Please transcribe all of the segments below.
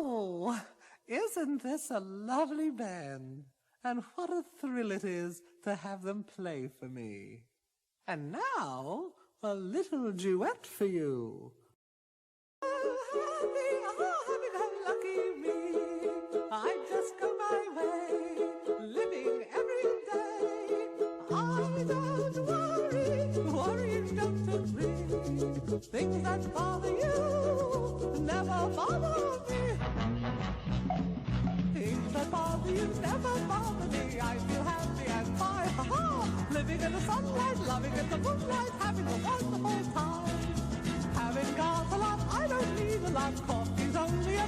Oh, isn't this a lovely band? And what a thrill it is to have them play for me. And now, a little duet for you. Lucky me, I just go my way, living every day. I don't worry, worrying don't agree. Things that bother you never bother me. Things that bother you never bother me. I feel happy and fine, ha-ha. Living in the sunlight, loving in the moonlight, having a wonderful time. Having got a lot, I don't need a lot. Coffee's only a...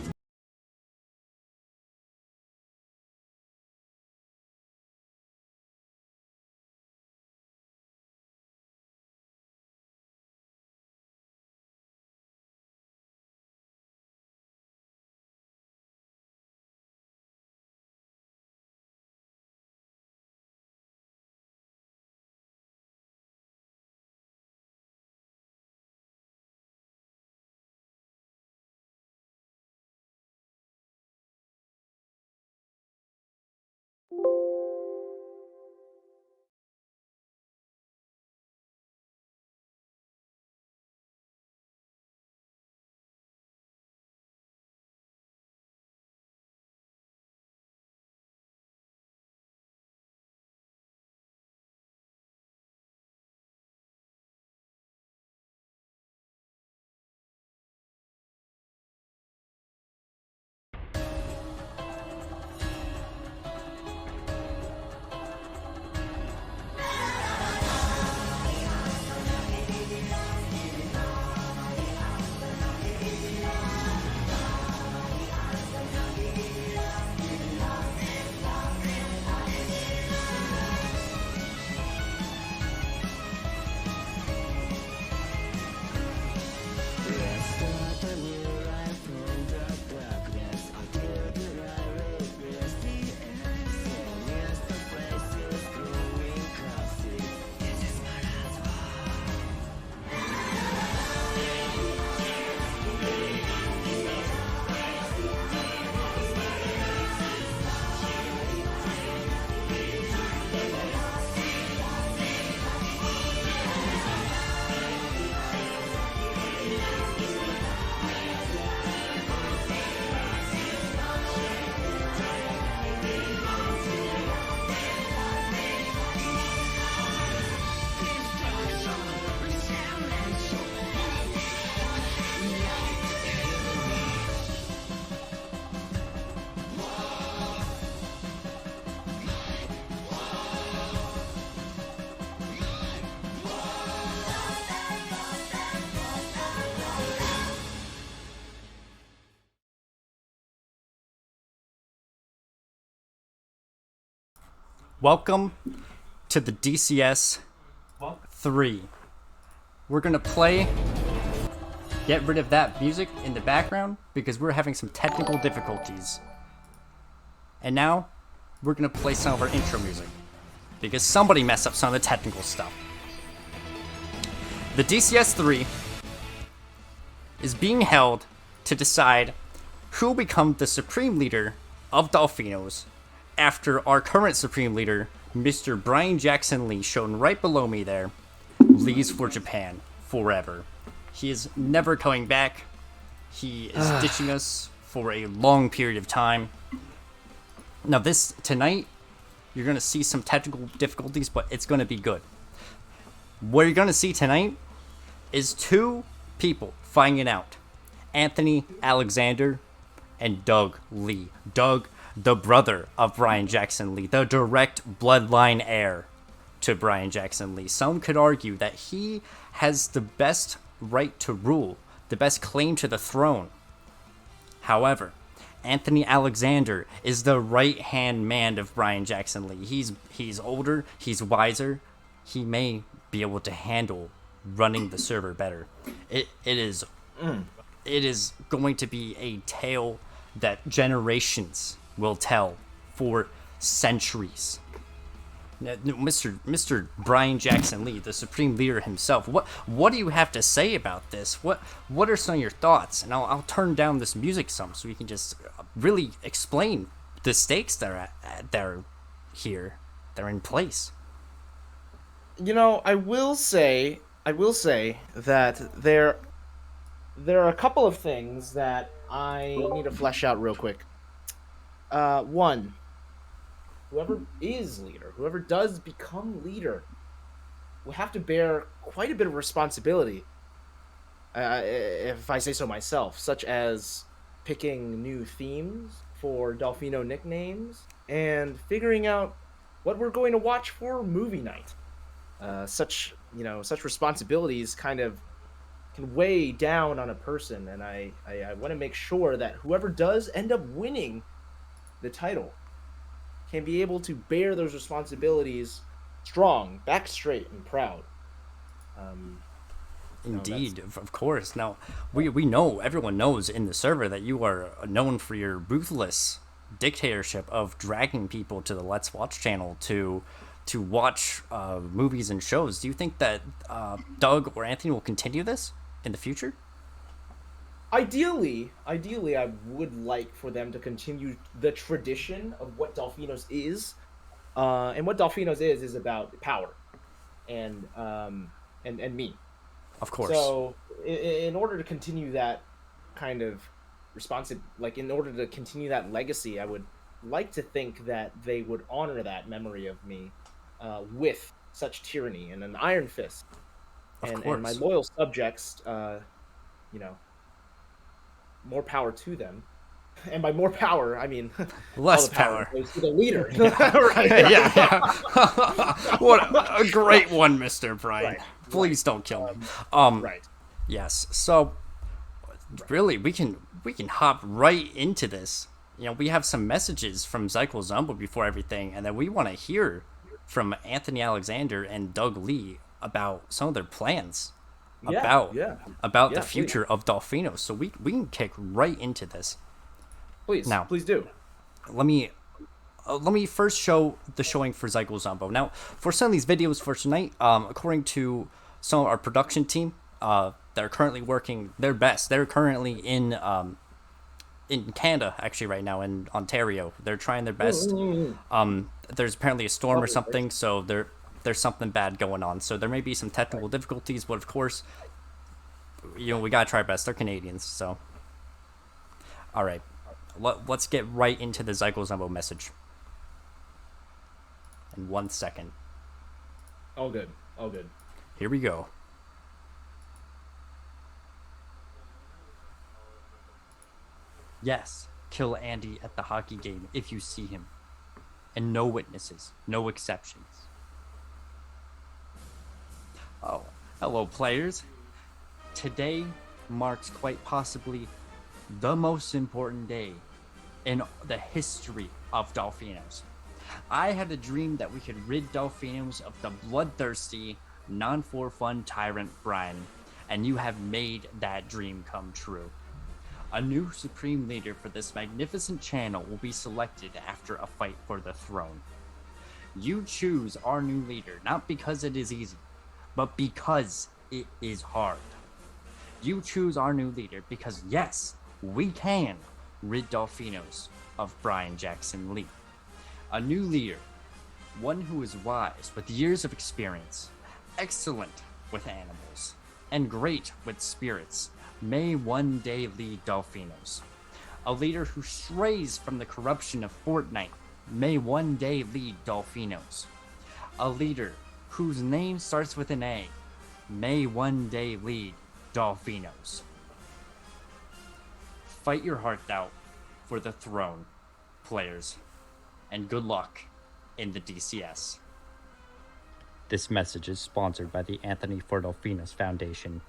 Welcome to the DCS 3. We're gonna play. Get rid of that music in the background because we're having some technical difficulties. And now we're gonna play some of our intro music because somebody messed up some of the technical stuff. The DCS 3 is being held to decide who will become the supreme leader of Dolphinos after our current Supreme Leader, Mr. Brian Jackson Lee, shown right below me there, leaves for Japan forever. He is never coming back. He is ditching us for a long period of time. Now tonight, you're going to see some technical difficulties, but it's going to be good. What you're going to see tonight is two people fighting it out. Anthony Alexander and Doug Lee. Doug, the brother of Brian Jackson Lee, the direct bloodline heir to Brian Jackson Lee. Some could argue that he has the best right to rule, the best claim to the throne. However, Anthony Alexander is the right-hand man of Brian Jackson Lee. He's older, he's wiser, he may be able to handle running the server better. It is going to be a tale that generations will tell for centuries. Mr. Brian Jackson Lee, the Supreme Leader himself. What do you have to say about this? What are some of your thoughts? And I'll turn down this music some so we can just really explain the stakes that are here, that are in place. I will say that there are a couple of things that I need to flesh out real quick. One, whoever is leader, whoever does become leader, will have to bear quite a bit of responsibility, if I say so myself, such as picking new themes for Dolphino nicknames and figuring out what we're going to watch for movie night. Such responsibilities kind of can weigh down on a person, and I want to make sure that whoever does end up winning the title can be able to bear those responsibilities strong, back straight, and proud. Indeed, of course. Now, we know, everyone knows in the server that you are known for your ruthless dictatorship of dragging people to the Let's Watch channel to watch movies and shows. Do you think that Doug or Anthony will continue this in the future? Ideally, I would like for them to continue the tradition of what Dolphinos is, and what Dolphinos is about power, and me. Of course. So, in order to continue that kind of in order to continue that legacy, I would like to think that they would honor that memory of me with such tyranny and an iron fist, and my loyal subjects, more power to them. And by more power, I mean less all the power power goes to the leader. Right. Yeah. What a great one, Mr. Brian. Right. Please don't kill him. Right. Yes. So really, we can hop right into this. We have some messages from Zykel Zumbo before everything, and then we want to hear from Anthony Alexander and Doug Lee about some of their plans about the future of Dolphinos. So we can kick right into this. Please do. Let me first show the showing for Zykel Zumbo. Now, for some of these videos for tonight, according to some of our production team, they're currently working their best. They're currently in Canada, actually, right now, in Ontario. They're trying their best. There's apparently a storm or something, so there's something bad going on. So there may be some technical difficulties, but of course, we gotta try our best. They're Canadians, so. All right, let's get right into the Zykel Zumbo message. In 1 second. All good. Here we go. Yes, kill Andy at the hockey game if you see him. And no witnesses, no exceptions. Oh, hello players. Today marks quite possibly the most important day in the history of Dolphinos. I had a dream that we could rid Dolphinos of the bloodthirsty, non-for-fun tyrant Brian, and you have made that dream come true. A new supreme leader for this magnificent channel will be selected after a fight for the throne. You choose our new leader not because it is easy, but because it is hard. You choose our new leader because yes, we can rid Dolphinos of Brian Jackson Lee. A new leader, one who is wise with years of experience, excellent with animals, and great with spirits, may one day lead Dolphinos. A leader who strays from the corruption of Fortnite may one day lead Dolphinos. A leader whose name starts with an A may one day lead Dolphinos. Fight your heart out for the throne, players, and good luck in the DCS. This message is sponsored by the Anthony for Dolphinos Foundation.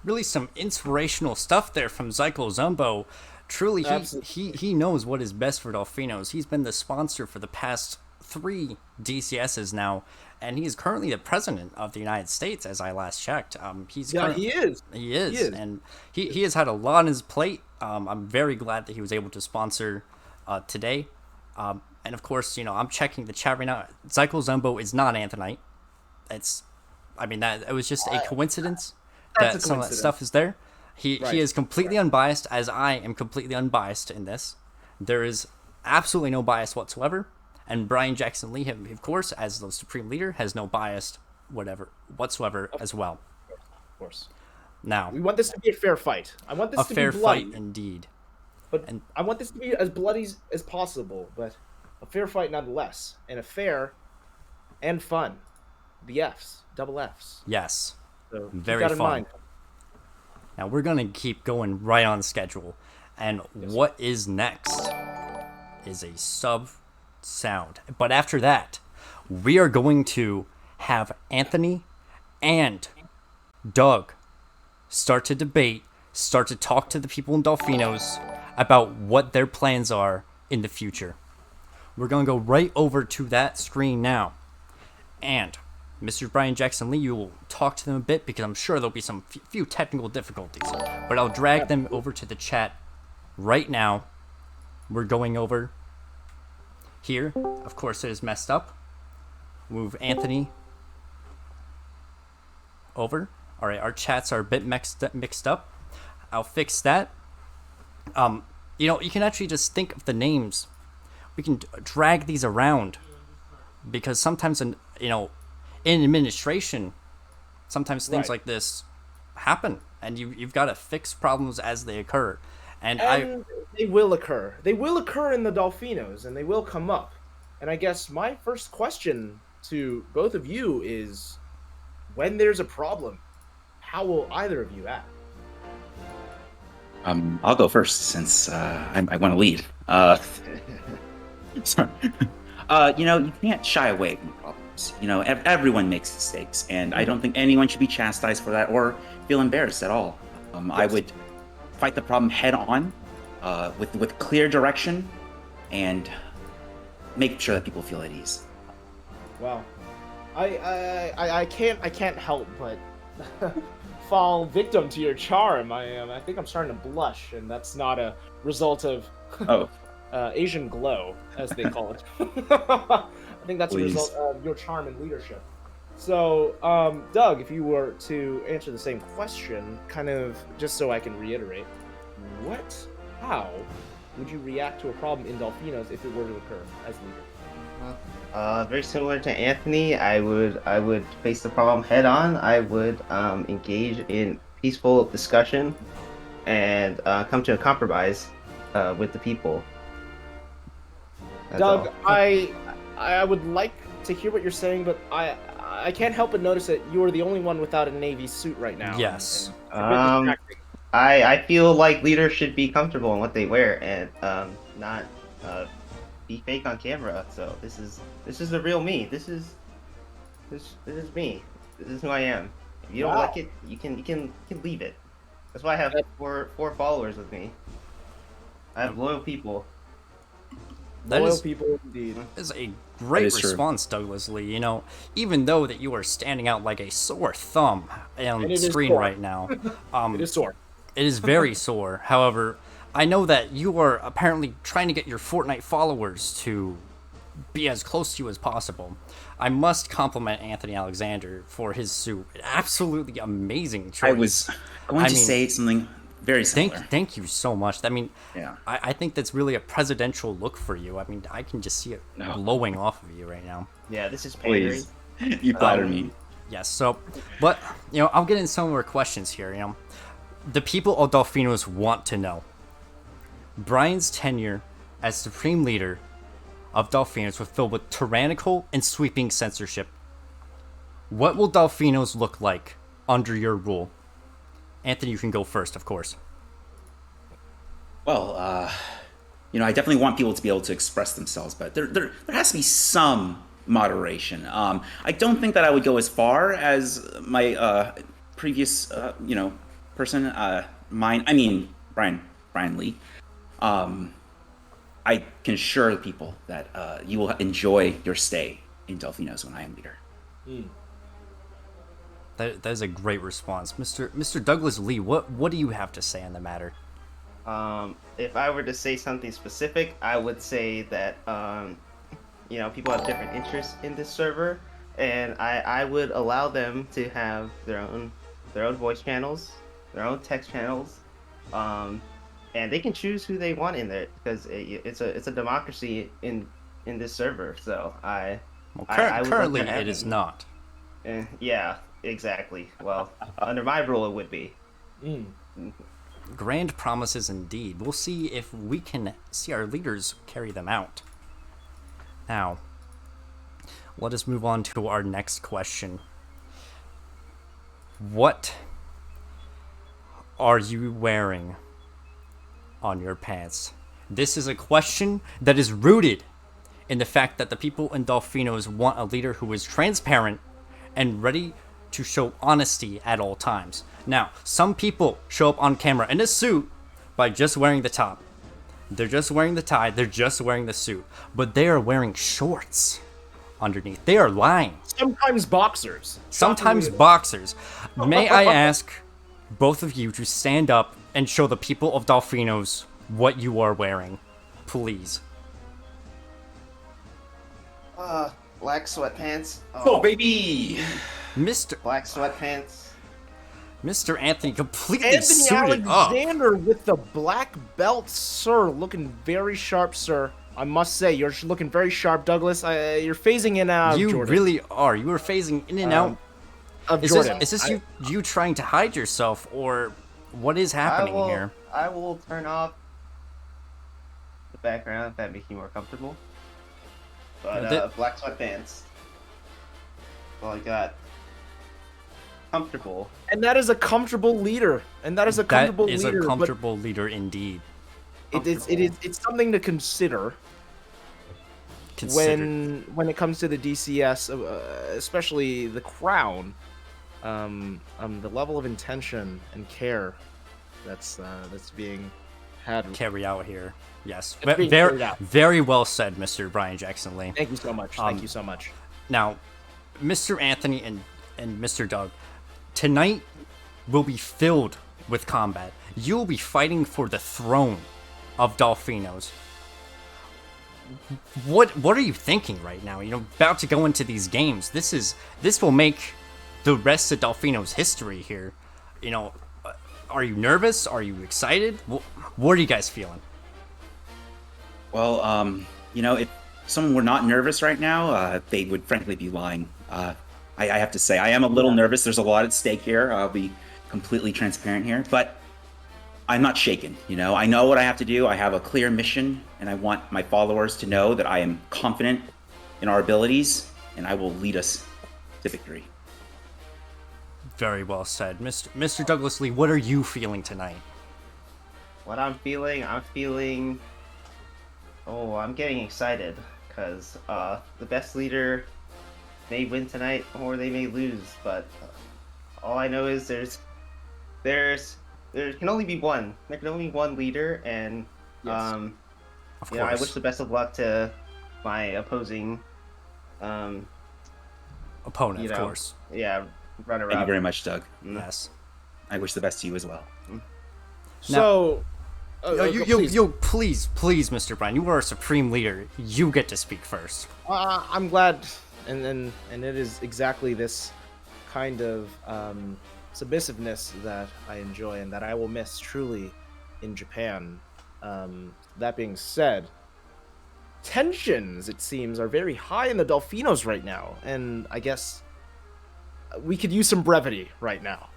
Really some inspirational stuff there from Zykel Zumbo. Truly, he knows what is best for Dolphinos. He's been the sponsor for the past 3 DCSs now, and he is currently the president of the United States, as I last checked. He is, and he has had a lot on his plate. I'm very glad that he was able to sponsor today. And of course, I'm checking the chat right now. Zykel Zumbo is not Anthanite. That it was just a coincidence That's that a some of that coincidence. stuff is there. He Right. is completely unbiased, as I am completely unbiased in this. There is absolutely no bias whatsoever. And Brian Jackson Lee, of course, as the Supreme Leader, has no bias whatsoever as well. Of course. Now, We want this to be a fair fight. I want this a to fair be bloody, fight indeed. but and- I want this to be as bloody as possible, but a fair fight nonetheless, and a fair and fun. The Fs, double Fs. Yes. So keep Very that in fun. mind. Now we're going to keep going right on schedule. And what is next is a sub sound. But after that, we are going to have Anthony and Doug start to debate, start to talk to the people in Dolphinos about what their plans are in the future. We're going to go right over to that screen now. And Mr. Brian Jackson Lee, you will talk to them a bit because I'm sure there'll be some few technical difficulties. But I'll drag them over to the chat right now. We're going over here. Of course, it is messed up. Move Anthony over. All right, our chats are a bit mixed up. I'll fix that. You can actually just think of the names. We can drag these around because sometimes, in administration, sometimes things Right. like this happen, and you've got to fix problems as they occur. And They will occur. They will occur in the Dolphinos, and they will come up. And I guess my first question to both of you is, when there's a problem, how will either of you act? I'll go first since I want to lead. Sorry. You can't shy away from problems. Everyone makes mistakes, and I don't think anyone should be chastised for that or feel embarrassed at all. I would fight the problem head on, with clear direction, and make sure that people feel at ease. Wow, I can't help but fall victim to your charm. I think I'm starting to blush, and that's not a result of Oh, Asian glow, as they call it. I think that's Please. a result of your charm and leadership. So, Doug, if you were to answer the same question, kind of just so I can reiterate, how would you react to a problem in Dolphinos if it were to occur as leader? Very similar to Anthony, I would face the problem head on. I would engage in peaceful discussion and come to a compromise with the people. That's Doug, all. I would like to hear what you're saying, but I can't help but notice that you are the only one without a Navy suit right now. Yes. And it's a bit distracting. I feel like leaders should be comfortable in what they wear and not be fake on camera. So this is the real me. This is me. This is who I am. If you don't Wow. like it, you can leave it. That's why I have four followers with me. I have loyal people. That Loyal is people indeed. is a great is true. response, Douglas Lee. Even though that you are standing out like a sore thumb on And the it is screen sore. right now, It is sore. it is very sore. However, I know that you are apparently trying to get your Fortnite followers to be as close to you as possible. I must compliment Anthony Alexander for his suit. Absolutely amazing choice. I was going to mean, say something very similar. Thank you so much. Yeah. I think that's really a presidential look for you. I can just see it No. blowing off of you right now. Yeah, this is pandering. Please, you flatter me. Yes, so, but, I'll get in some more questions here, The people of Dolphinos want to know. Brian's tenure as Supreme Leader of Dolphinos was filled with tyrannical and sweeping censorship. What will Dolphinos look like under your rule? Anthony, you can go first, of course. Well, I definitely want people to be able to express themselves, but there has to be some moderation. I don't think that I would go as far as my previous, person, Brian Lee. I can assure the people that you will enjoy your stay in Delphinos when I am leader. That is a great response. Mr. Douglas Lee, what do you have to say on the matter? If I were to say something specific, I would say that people have different interests in this server, and I would allow them to have their own voice channels, their own text channels, and they can choose who they want in there because it's a democracy in this server. So I would like to Currently, have it is them. not. Yeah, exactly. Well, under my rule, it would be. Grand promises indeed. We'll see if we can see our leaders carry them out. Now, let us move on to our next question. What are you wearing on your pants? This is a question that is rooted in the fact that the people in Dolphinos want a leader who is transparent and ready to show honesty at all times. Now, some people show up on camera in a suit by just wearing the top. They're just wearing the tie, they're just wearing the suit, but they are wearing shorts underneath. They are lying. Sometimes boxers. Sometimes boxers. May I ask both of you to stand up and show the people of Dolphinos what you are wearing, please? Black sweatpants. Oh, baby! Black sweatpants. Mr. Anthony completely Anthony suited up. Alexander with the black belt, sir, looking very sharp, sir. I must say, you're looking very sharp, Douglas. You're phasing in and out of You Jordan. really are. You are phasing in and out. Of Is Jordan. this you trying to hide yourself, or what is happening here? I will turn off the background if that makes you more comfortable. But black sweatpants. All I got. Comfortable. And that is a comfortable leader. That is a comfortable leader indeed. It's something to consider. When it comes to the DCS, especially the crown, the level of intention and care that's being had. Carry out here. Yes. being carried out. Very well said, Mr. Brian Jackson Lee. Thank you so much. Thank you so much. Now, Mr. Anthony and Mr. Doug, tonight will be filled with combat. You will be fighting for the throne of Dolphinos. What are you thinking right now? About to go into these games. This will make the rest of Dolphinos history here. Are you nervous? Are you excited? What are you guys feeling? Well, if someone were not nervous right now, they would frankly be lying. I have to say, I am a little nervous. There's a lot at stake here. I'll be completely transparent here, but I'm not shaken. I know what I have to do. I have a clear mission, and I want my followers to know that I am confident in our abilities, and I will lead us to victory. Very well said. Mr. Douglas Lee, what are you feeling tonight? What I'm feeling, I'm getting excited because the best leader may win tonight or they may lose, but all I know is there can only be one. There can only be one leader, and Yes. Of course. I wish the best of luck to my opposing opponent, of course. Yeah, runner-up. Thank you very much, Doug. Yes. I wish the best to you as well. So, please, Mr. Brian, you are a supreme leader. You get to speak first. I'm glad, and it is exactly this kind of submissiveness that I enjoy and that I will miss truly in Japan. That being said, tensions, it seems, are very high in the Dolphinos right now, and I guess we could use some brevity right now.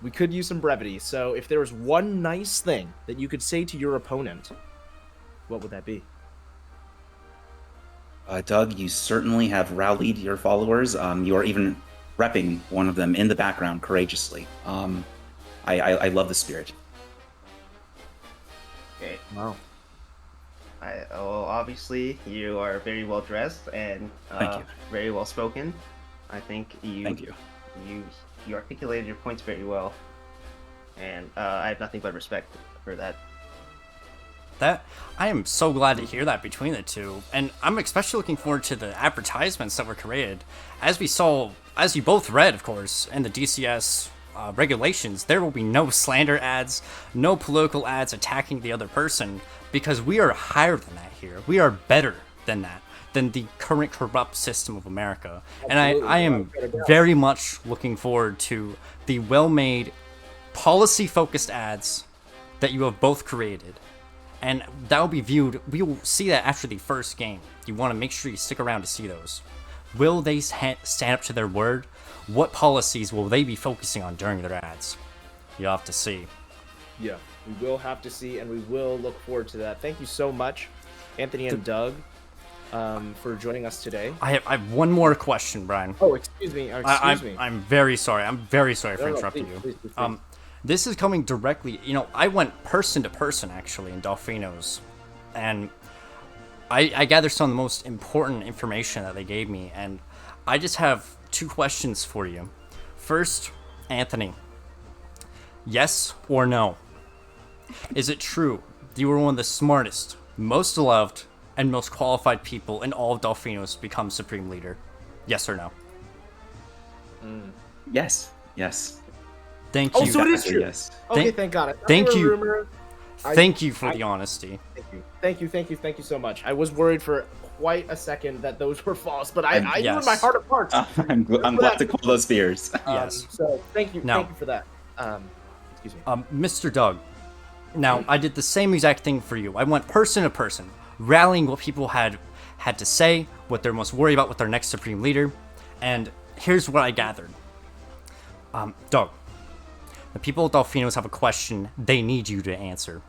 So if there was one nice thing that you could say to your opponent, what would that be? Doug, you certainly have rallied your followers. You are even repping one of them in the background courageously. I love the spirit. Okay. Wow. Obviously, you are very well dressed and Thank you. very well spoken. I think Thank you. You articulated your points very well, and I have nothing but respect for that. I am so glad to hear that between the two, and I'm especially looking forward to the advertisements that were created. As you both read, of course, in the DCS regulations, there will be no slander ads, no political ads attacking the other person, because we are higher than that here. We are better than that, than the current corrupt system of America. And I am very much looking forward to the well-made, policy-focused ads that you have both created. And that will be viewed, we will see that after the first game. You want to make sure you stick around to see those. Will they stand up to their word? What policies will they be focusing on during their ads? You'll have to see. Yeah, we will have to see, and we will look forward to that. Thank you so much, Anthony and Doug, for joining us today. I have one more question, Brian. Oh, excuse me. I'm very sorry. I'm very sorry for No, interrupting please, you. please. This is coming directly. I went person to person actually in Dolphinos, and I gathered some of the most important information that they gave me, and I just have 2 questions for you. First, Anthony, yes or no? Is it true you were one of the smartest, most loved, and most qualified people in all of Dolphinos to become Supreme Leader? Yes or no? Yes. Yes. Thank you. Oh, so it is true. Yes. Okay, Thank- thank God. I thought thank they were you. rumor. Thank you for the honesty. Thank you so much. I was worried for quite a second that those were false, but I knew in yes. my heart of hearts. I'm glad to call those fears. Yes. So thank you, Now- thank you for that. Excuse me. Mr. Doug, now I did the same exact thing for you. I went person to person, rallying what people had to say, what they're most worried about with their next Supreme Leader, and here's what I gathered. Doug, the people of Dolphinos have a question they need you to answer.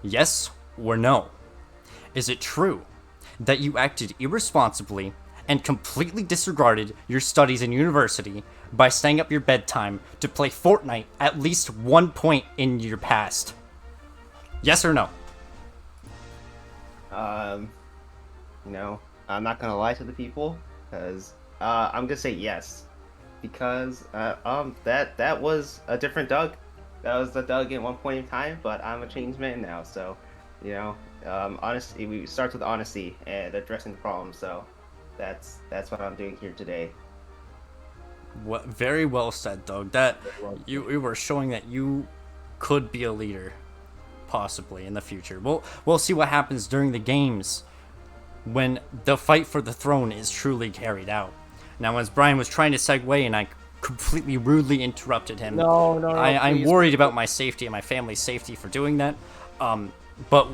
Yes or no? Is it true that you acted irresponsibly and completely disregarded your studies in university by staying up your bedtime to play Fortnite at least one point in your past? Yes or no? I'm not gonna lie to the people, because I'm gonna say yes, because that was a different Doug. That was the Doug at one point in time, but I'm a changed man now. So, honesty. We start with honesty and addressing the problem. So, that's what I'm doing here today. Very well said, Doug. That you were showing that you could be a leader, possibly in the future. We'll see what happens during the games when the fight for the throne is truly carried out. Now, as Brian was trying to segue and I completely rudely interrupted him, No, I'm please. worried about my safety and my family's safety for doing that. But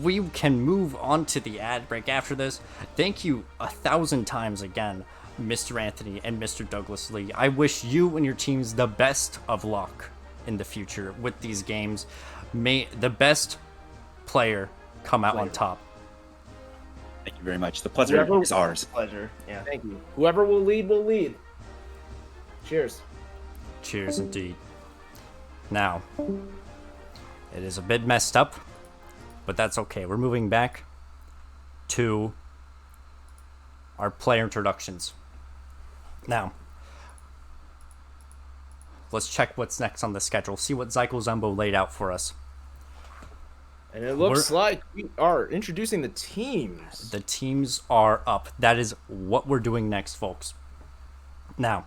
we can move on to the ad break after this. Thank you 1,000 times again, Mr. Anthony and Mr. Douglas Lee. I wish you and your teams the best of luck in the future with these games. May the best player come out on top. Thank you very much. The pleasure is ours. Pleasure. Yeah. Thank you. Whoever will lead will lead. Cheers. Cheers indeed. Now, it is a bit messed up, but that's okay. We're moving back to our player introductions. Now, let's check what's next on the schedule. See what Zyko Zumbo laid out for us. And it looks like we are introducing the teams. The teams are up. That is what we're doing next, folks. Now,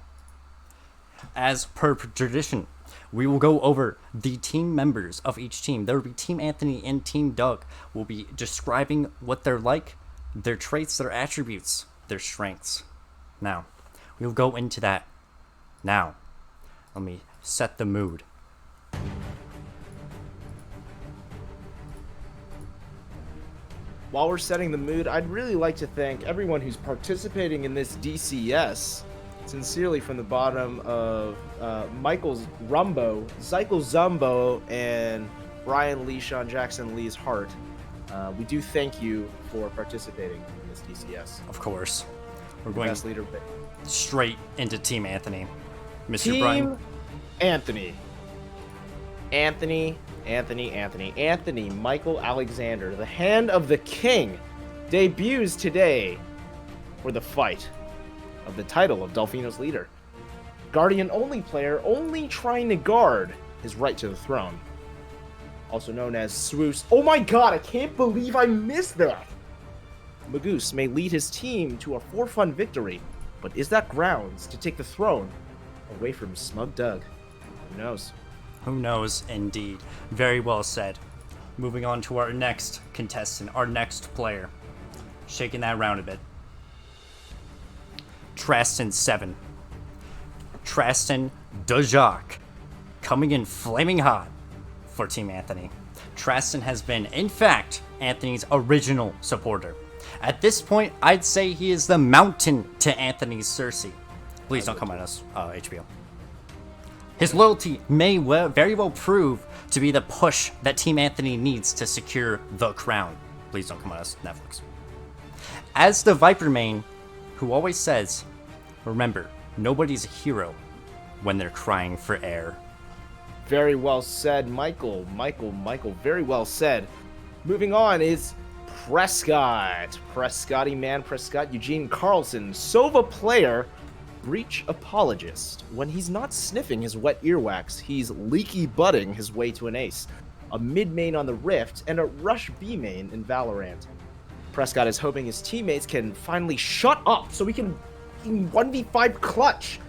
as per tradition, we will go over the team members of each team. There will be Team Anthony and Team Doug. We'll be describing what they're like, their traits, their attributes, their strengths. Now, we'll go into that now. Let me set the mood. While we're setting the mood, I'd really like to thank everyone who's participating in this DCS. Sincerely from the bottom of Michael's Rumbo, Zykel Zumbo, and Brian Lee, Sean Jackson Lee's heart. We do thank you for participating in this DCS. Of course. We're going Best leader pick. straight into Team Anthony. Mr. Team Brian. Anthony. Anthony Michael Alexander, the Hand of the King, debuts today for the fight of the title of Dolphinos leader. Guardian only player, only trying to guard his right to the throne. Also known as Swoos. Oh my god, I can't believe I missed that! Magoose may lead his team to a 4-fun victory, but is that grounds to take the throne away from Smug Doug? Who knows? Who knows, indeed. Very well said. Moving on to our next contestant, our next player. Shaking that around a bit. Traston 7. Traston Dejacque. Coming in flaming hot for Team Anthony. Traston has been, in fact, Anthony's original supporter. At this point, I'd say he is the mountain to Anthony's Cersei. Please don't come at us, HBO. His loyalty may very well prove to be the push that Team Anthony needs to secure the crown. Please don't come at us, Netflix. As the Viper main, who always says, remember, nobody's a hero when they're crying for air. Very well said, Michael. Michael. Very well said. Moving on is Prescott. Prescotty man, Prescott. Eugene Carlson, Sova player, breach apologist. When he's not sniffing his wet earwax, he's leaky butting his way to an ace. A mid main on the Rift, and a rush B main in Valorant. Prescott is hoping his teammates can finally shut up so he can 1v5 clutch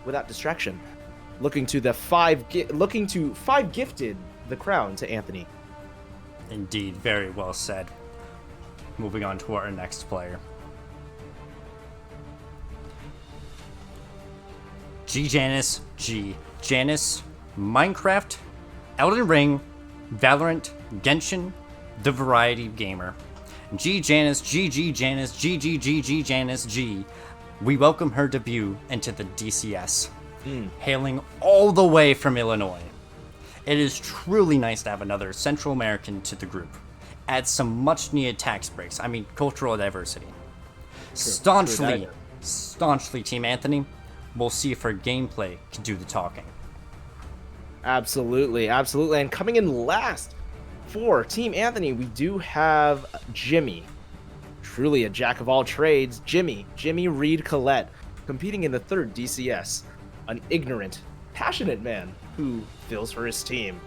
without distraction. Looking to five gifted the crown to Anthony. Indeed, very well said. Moving on to our next player. Janice G. Janice, Minecraft, Elden Ring, Valorant, Genshin, the Variety Gamer. Janice, Janice, Janice G. We welcome her debut into the DCS. Hailing all the way from Illinois. It is truly nice to have another Central American to the group. Add some much needed tax breaks. I mean, cultural diversity. Staunchly Team Anthony. We'll see if her gameplay can do the talking. Absolutely. And coming in last for Team Anthony, we do have Jimmy. Truly a jack of all trades. Jimmy Reed Collette, competing in the 3rd DCS. An ignorant, passionate man who feels for his team.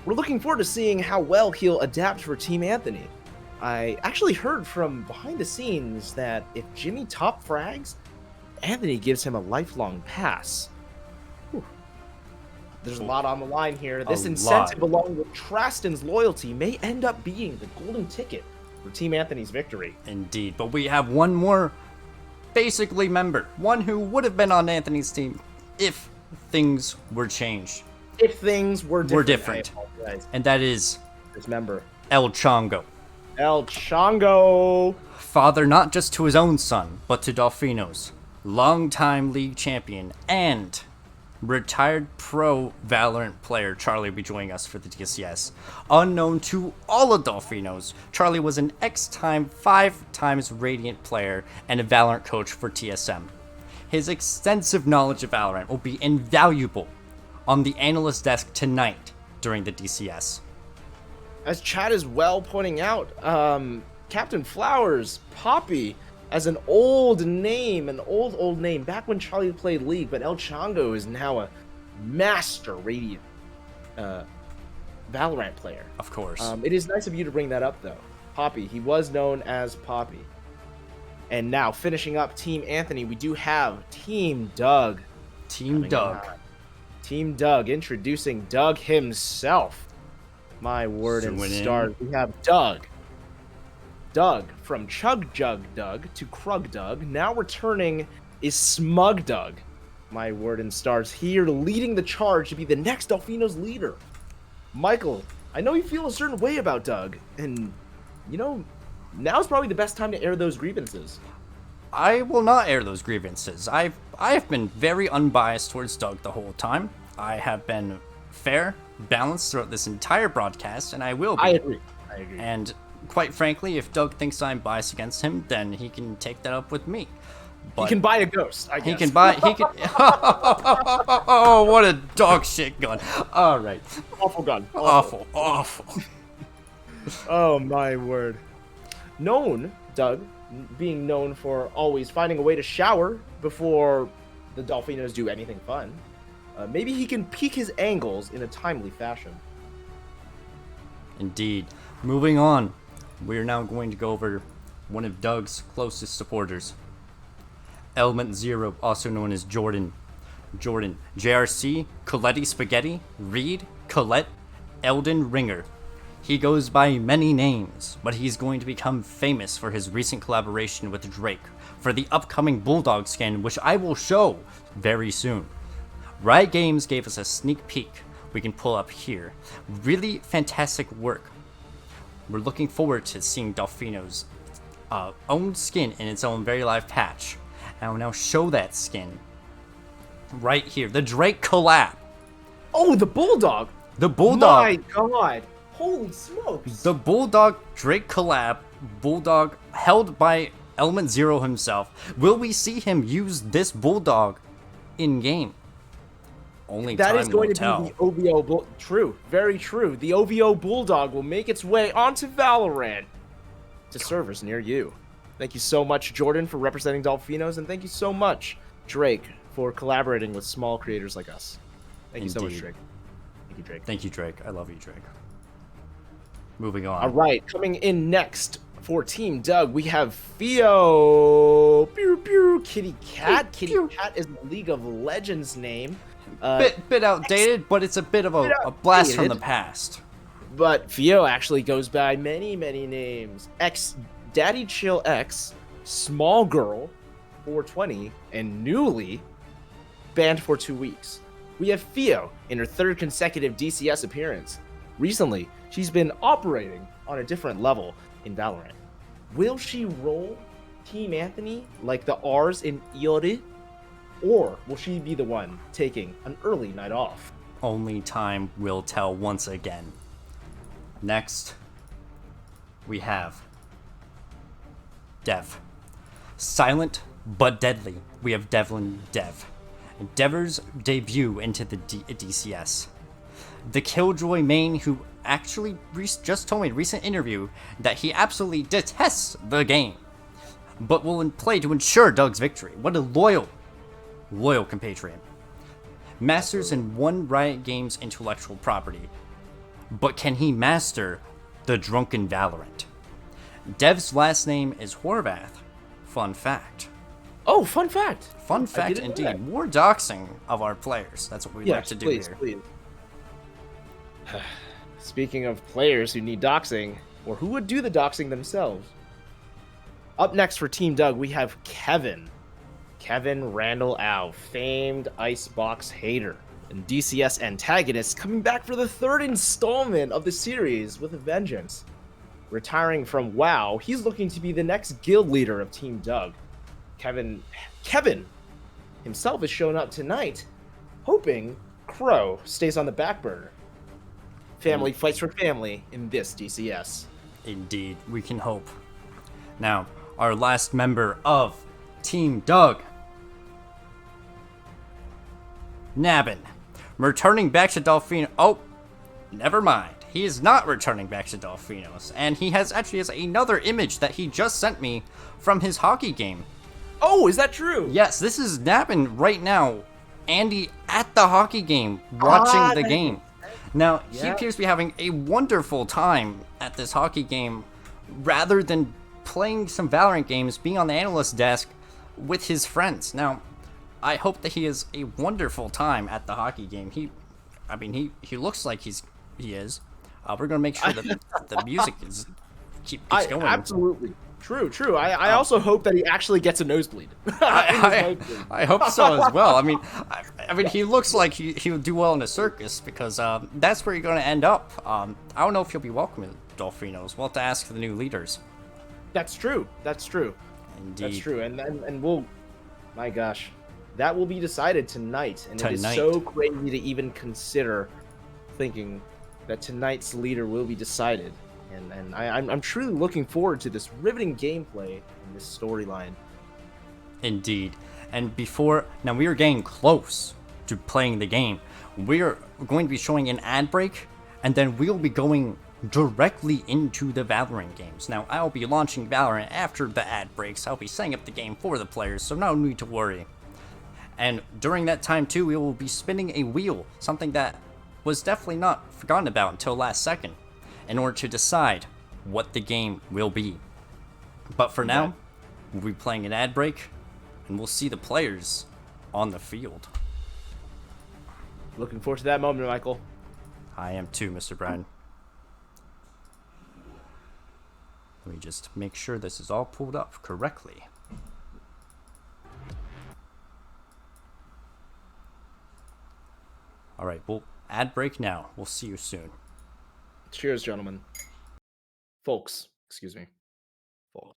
We're looking forward to seeing how well he'll adapt for Team Anthony. I actually heard from behind the scenes that if Jimmy top frags, Anthony gives him a lifelong pass. Whew. There's a lot on the line here. This incentive, along with Traston's loyalty, may end up being the golden ticket for Team Anthony's victory. Indeed, but we have one more basically member. One who would have been on Anthony's team if things were changed. If things were different. And that is this member. El Chongo. El Chongo. Father not just to his own son, but to Dolphino's. Longtime league champion and retired pro Valorant player Charlie will be joining us for the DCS. Unknown to all of Dolphino's, Charlie was an X-time 5 times Radiant player and a Valorant coach for TSM. His extensive knowledge of Valorant will be invaluable on the analyst desk tonight during the DCS. As Chad is well pointing out, Captain Flowers, Poppy, as an old name, back when Charlie played League, but El Chongo is now a master Radiant Valorant player. Of course. It is nice of you to bring that up, though. Poppy, he was known as Poppy. And now, finishing up Team Anthony, we do have Team Doug. Team Doug. Team Doug, introducing Doug himself. My word and stars. We have Doug. Doug, from Chug Jug Doug to Krug Doug, now returning is Smug Doug. My word and stars, here leading the charge to be the next Dolphino's leader. Michael, I know you feel a certain way about Doug, and, you know, now's probably the best time to air those grievances. I will not air those grievances. I have been very unbiased towards Doug the whole time. I have been fair, balanced throughout this entire broadcast, and I will be. I agree. And quite frankly, if Doug thinks I'm biased against him, then he can take that up with me. But he can buy a ghost, I guess. He can Oh, what a dog shit gun. All right. Awful gun. Awful. Oh, my word. Doug, being known for always finding a way to shower before the Dolphinos do anything fun. Maybe he can peek his angles in a timely fashion. Indeed. Moving on, we're now going to go over one of Doug's closest supporters. Element Zero, also known as Jordan. Jordan, JRC, Coletti Spaghetti, Reed, Colette, Elden Ringer. He goes by many names, but he's going to become famous for his recent collaboration with Drake for the upcoming Bulldog skin, which I will show very soon. Riot Games gave us a sneak peek we can pull up here. Really fantastic work. We're looking forward to seeing Delfino's own skin in its own very live patch. I will now show that skin right here. The Drake collab. Oh, the Bulldog! The Bulldog. My god! Holy smokes! The Bulldog Drake collab. Bulldog held by Element Zero himself. Will we see him use this Bulldog in game? Only That time is going will to tell. be the OVO True, very true. The OVO Bulldog will make its way onto Valorant to servers near you. Thank you so much, Jordan, for representing Dolphinos, and thank you so much, Drake, for collaborating with small creators like us. Thank you so much, Indeed. Drake. Thank you, Drake. Thank you, Drake. I love you, Drake. Moving on. All right, coming in next for Team Doug, we have Theo. Pew, pew, Kitty Cat. Kitty Cat is the League of Legends name. Bit outdated, but it's a bit of a blast from the outdated. past. But Theo actually goes by many, many names. Daddy Chill X, Small Girl, 420, and newly banned for 2 weeks. We have Theo in her third consecutive DCS appearance. Recently, she's been operating on a different level in Valorant. Will she roll Team Anthony like the R's in Iori? Or will she be the one taking an early night off? Only time will tell once again. Next, we have Dev. Silent but deadly. We have Devlin Dev. Dev's debut into the DCS. The Killjoy main who actually just told me in a recent interview that he absolutely detests the game, but will play to ensure Doug's victory. What a loyal compatriot. Masters in one Riot Games intellectual property, but can he master the drunken Valorant? Dev's last name is Horvath. Fun fact. Oh, fun fact. Fun fact didn't know indeed. that. More doxing of our players. That's what we like to do here. Please. Speaking of players who need doxing, or who would do the doxing themselves. Up next for Team Doug, we have Kevin. Kevin Randall Au, famed Icebox hater and DCS antagonist, coming back for the third installment of the series with a vengeance. Retiring from WoW, he's looking to be the next guild leader of Team Doug. Kevin himself has shown up tonight, hoping Crow stays on the back burner. Family fights for family in this DCS. Indeed, we can hope. Now, our last member of Team Doug, Nabin, returning back to Delfino. Oh, never mind. He is not returning back to Delfinos, and he has another image that he just sent me from his hockey game. Oh, is that true? Yes, this is Nabin right now. Andy at the hockey game, watching the game. Now, he appears to be having a wonderful time at this hockey game, rather than playing some Valorant games, being on the analyst desk with his friends. Now, I hope that he has a wonderful time at the hockey game. He looks like he is. We're gonna make sure that the music keeps going. Absolutely. True. I also hope that he actually gets a nosebleed. I hope so as well. I mean, he looks like he would do well in a circus, because that's where you're going to end up. I don't know if he'll be welcome in Dolphinos. We'll have to ask the new leaders. That's true. Indeed. That's true. And we'll, my gosh, that will be decided tonight. And it is Tonight. so crazy to even consider thinking that tonight's leader will be decided. And I'm truly looking forward to this riveting gameplay and this storyline. Indeed. And now we are getting close to playing the game. We are going to be showing an ad break, and then we'll be going directly into the Valorant games. Now, I'll be launching Valorant after the ad breaks. I'll be setting up the game for the players, so no need to worry. And during that time, too, we will be spinning a wheel, something that was definitely not forgotten about until last second, in order to decide what the game will be. But for now, we'll be playing an ad break, and we'll see the players on the field. Looking forward to that moment, Michael. I am too, Mr. Bryan. Let me just make sure this is all pulled up correctly. All right, well, ad break now. We'll see you soon. Cheers, gentlemen. Folks, excuse me. Folks.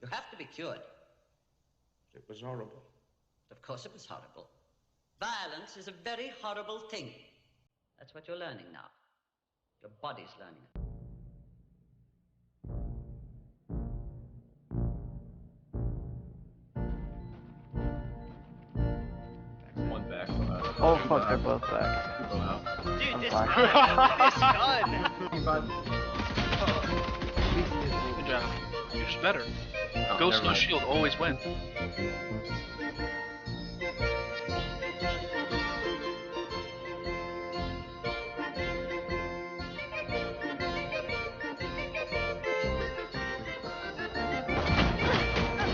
You have to be cured. It was horrible. Of course it was horrible. Violence is a very horrible thing. That's what you're learning now. Your body's learning it. One back. Oh fuck, they're both back. Dude, this Fuck. gun! This gun! Good job. You're just better. Oh, Ghost never no mind. shield always win.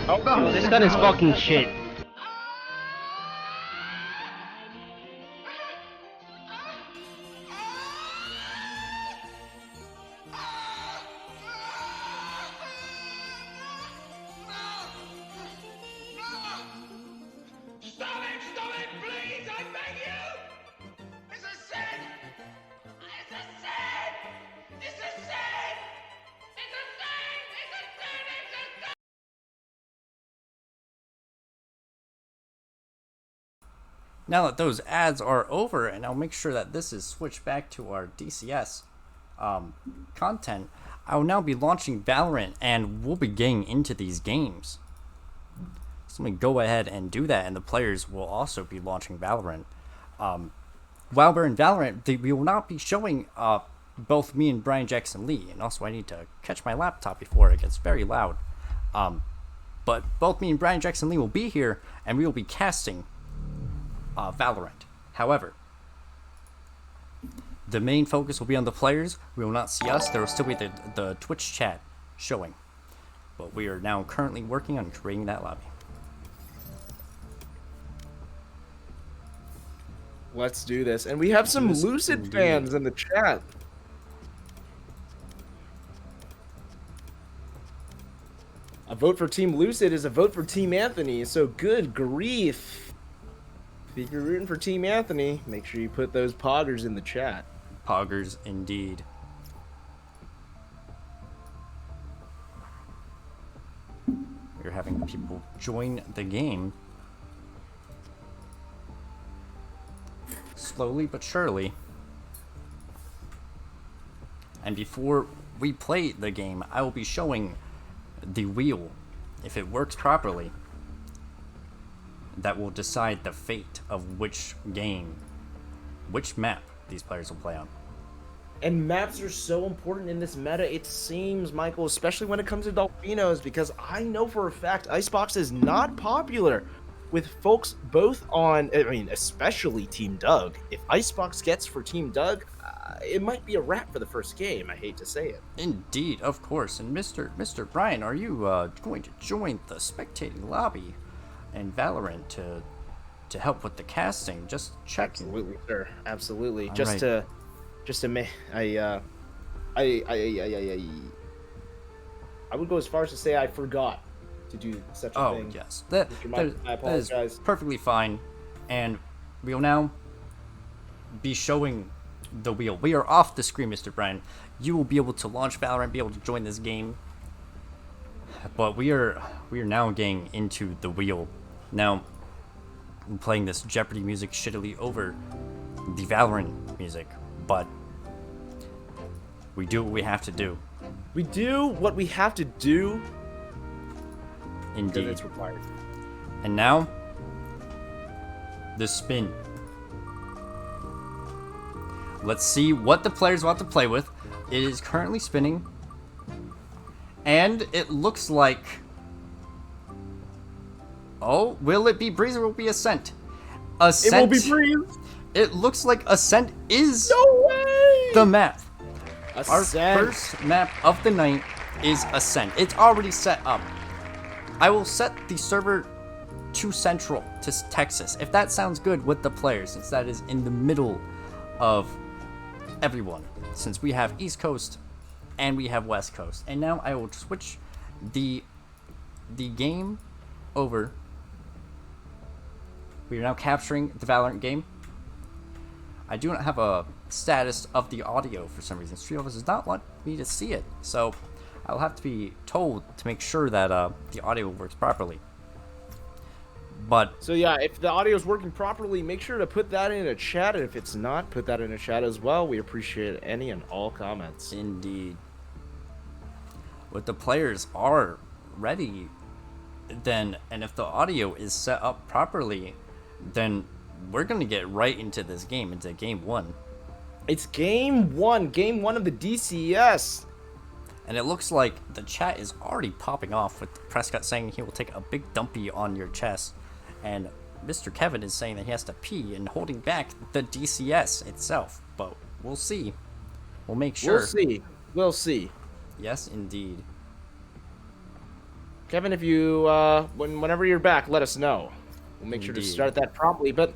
Oh, this gun is fucking shit. Stop it, please, I beg you! It's a sin! It's a sin! It's a sin! It's a sin! It's a sin! It's a sin! Now that those ads are over, and I'll make sure that this is switched back to our DCS content, I will now be launching Valorant, and we'll be getting into these games. So let me go ahead and do that, and the players will also be launching Valorant. While we're in Valorant, we will not be showing both me and Brian Jackson Lee, and also I need to catch my laptop before it gets very loud. But both me and Brian Jackson Lee will be here, and we will be casting Valorant. However, the main focus will be on the players. We will not see us. There will still be the Twitch chat showing. But we are now currently working on creating that lobby. Let's do this. And we have some Yes, Lucid indeed. fans in the chat. A vote for Team Lucid is a vote for Team Anthony, so good grief. If you're rooting for Team Anthony, make sure you put those poggers in the chat. Poggers indeed. We're having people join the game slowly but surely. And before we play the game, I will be showing the wheel, if it works properly, that will decide the fate of which game, which map these players will play on. And maps are so important in this meta, it seems, Michael, especially when it comes to Dolphinos, because I know for a fact Icebox is not popular with folks both on, I mean, especially Team Doug. If Icebox gets for Team Doug, it might be a wrap for the first game, I hate to say it. Indeed, of course. And Mr. Bryan, are you going to join the spectating lobby in Valorant to help with the casting? Just checking. Absolutely, sir. Absolutely. All Just right. to make, I would go as far as to say I forgot to do such a Oh, thing. yes. Mr. Mike, I That is apologize. perfectly fine. And we will now be showing the wheel. We are off the screen, Mr. Brian. You will be able to launch Valorant, be able to join this game. But we are now getting into the wheel. Now, I'm playing this Jeopardy music shittily over the Valorant music, but we do what we have to do. We do what we have to do. Indeed. It's required. And now, the spin. Let's see what the players want to play with. It is currently spinning. And it looks like... Oh, will it be Breeze or will it be Ascent? Ascent. It will be Breeze. It looks like Ascent is No way. the map. Our Ascent. first map of the night is Ascent. It's already set up. I will set the server to Central, to Texas, if that sounds good with the players, since that is in the middle of everyone, since we have East Coast and we have West Coast. And now I will switch the game over. We are now capturing the Valorant game. I do not have a status of the audio for some reason. Streamlabs does not want me to see it, so I'll have to be told to make sure that the audio works properly. But So yeah, if the audio is working properly, make sure to put that in a chat, and if it's not, put that in a chat as well. We appreciate any and all comments. indeed, what the players are ready, then, and if the audio is set up properly, then we're gonna get right into this game, into game one. It's game one of the DCS. And it looks like the chat is already popping off with Prescott saying he will take a big dumpy on your chest. And Mr. Kevin is saying that he has to pee and holding back the DCS itself. But we'll see. We'll make sure. We'll see. Yes, indeed. Kevin, if you whenever you're back, let us know. We'll make sure to Indeed. start that promptly. But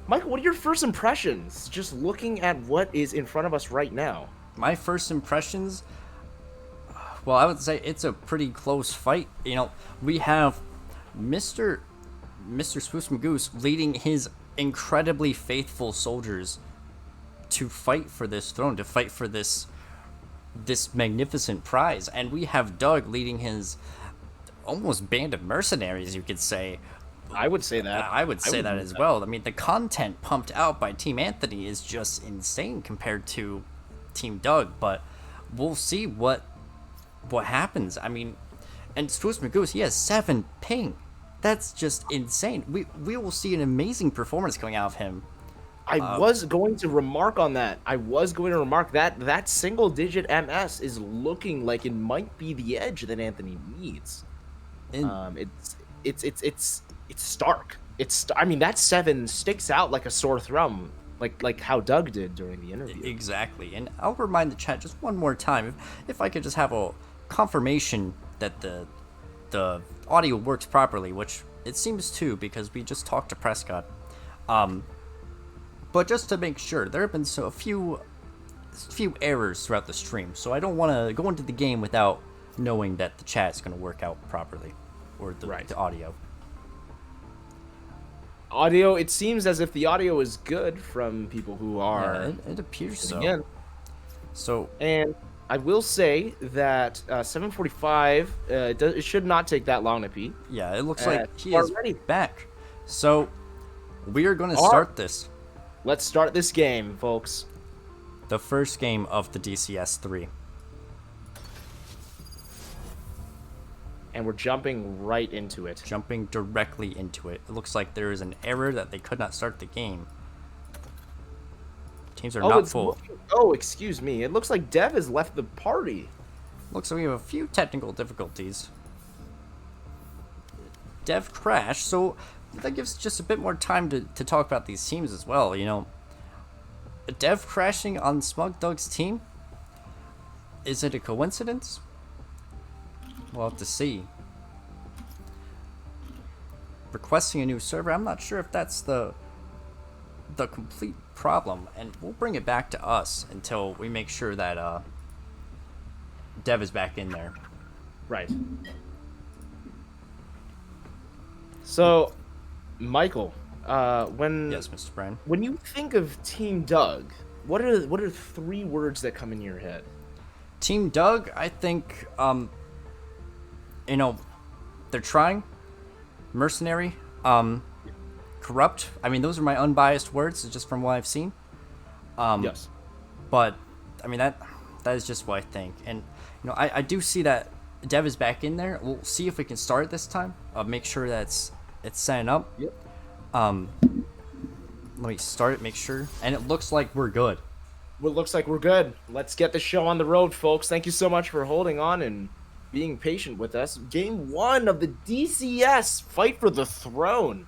Michael, what are your first impressions just looking at what is in front of us right now? My first impressions, well, I would say it's a pretty close fight. You know, we have Mr. Spoos Magoose leading his incredibly faithful soldiers to fight for this throne, to fight for this magnificent prize. And we have Doug leading his almost band of mercenaries, you could say. I would say that. I would say that as well. I mean, the content pumped out by Team Anthony is just insane compared to Team Doug, but we'll see what happens. I mean, and Spoos Magoose, he has 7 ping. That's just insane. We will see an amazing performance coming out of him. I was going to remark on that. I was going to remark that single digit MS is looking like it might be the edge that Anthony needs. It's stark. I mean, that 7 sticks out like a sore thumb, like how Doug did during the interview. Exactly. And I'll remind the chat just one more time, if I could just have a confirmation that the audio works properly, which it seems to, because we just talked to Prescott. But just to make sure, there have been a few errors throughout the stream, so I don't want to go into the game without knowing that the chat is going to work out properly, or the audio. Audio, it seems as if the audio is good from people who are. Yeah, it appears so. Again. So, and I will say that 7:45, it should not take that long to pee. Yeah, it looks like he is already back. So, we are going to start this. Let's start this game, folks. The first game of the DCS 3. And we're jumping right into it. Jumping directly into it. It looks like there is an error that they could not start the game. Teams are not full. Oh, excuse me. It looks like Dev has left the party. Looks like we have a few technical difficulties. Dev crashed, so that gives just a bit more time to talk about these teams as well, you know. Dev crashing on Smug Doug's team? Is it a coincidence? We'll have to see. Requesting a new server, I'm not sure if that's the complete problem, and we'll bring it back to us until we make sure that Dev is back in there. Right. So, Michael, when Yes, Mr. Bryan. when you think of Team Doug, what are 3 words that come in your head? Team Doug, I think, you know, they're trying. Mercenary, corrupt. I mean, those are my unbiased words, just from what I've seen. Yes. But I mean that is just what I think, and I do see that Dev is back in there. We'll see if we can start it this time. Make sure that it's setting up. Yep. Let me start it. Make sure, and it looks like we're good. Well, it looks like we're good. Let's get the show on the road, folks. Thank you so much for holding on and being patient with us. Game 1 of the DCS Fight for the Throne.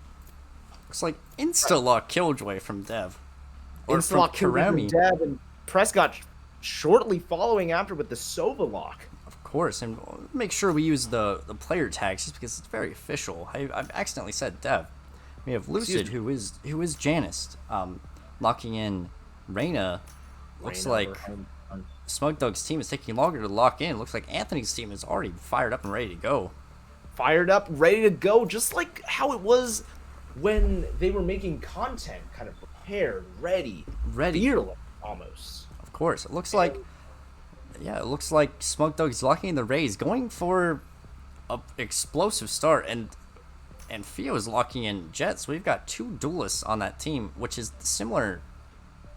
Looks like insta-lock Killjoy from Dev. Or Insta-lock from Kirami. Kirami. Dev and Prescott shortly following after with the Sova lock. Of course, and make sure we use the player tags just because it's very official. I've accidentally said Dev. We have Lucid, who is Janice, locking in Reyna. Looks like Smug Dog's team is taking longer to lock in. Looks like Anthony's team is already fired up and ready to go. Fired up, ready to go, just like how it was when they were making content, kind of prepared, ready, fearless, almost. Of course, it looks like, it looks like Smug Dog's locking in the Rays, going for a explosive start, and Fio is locking in Jets. We've got 2 duelists on that team, which is similar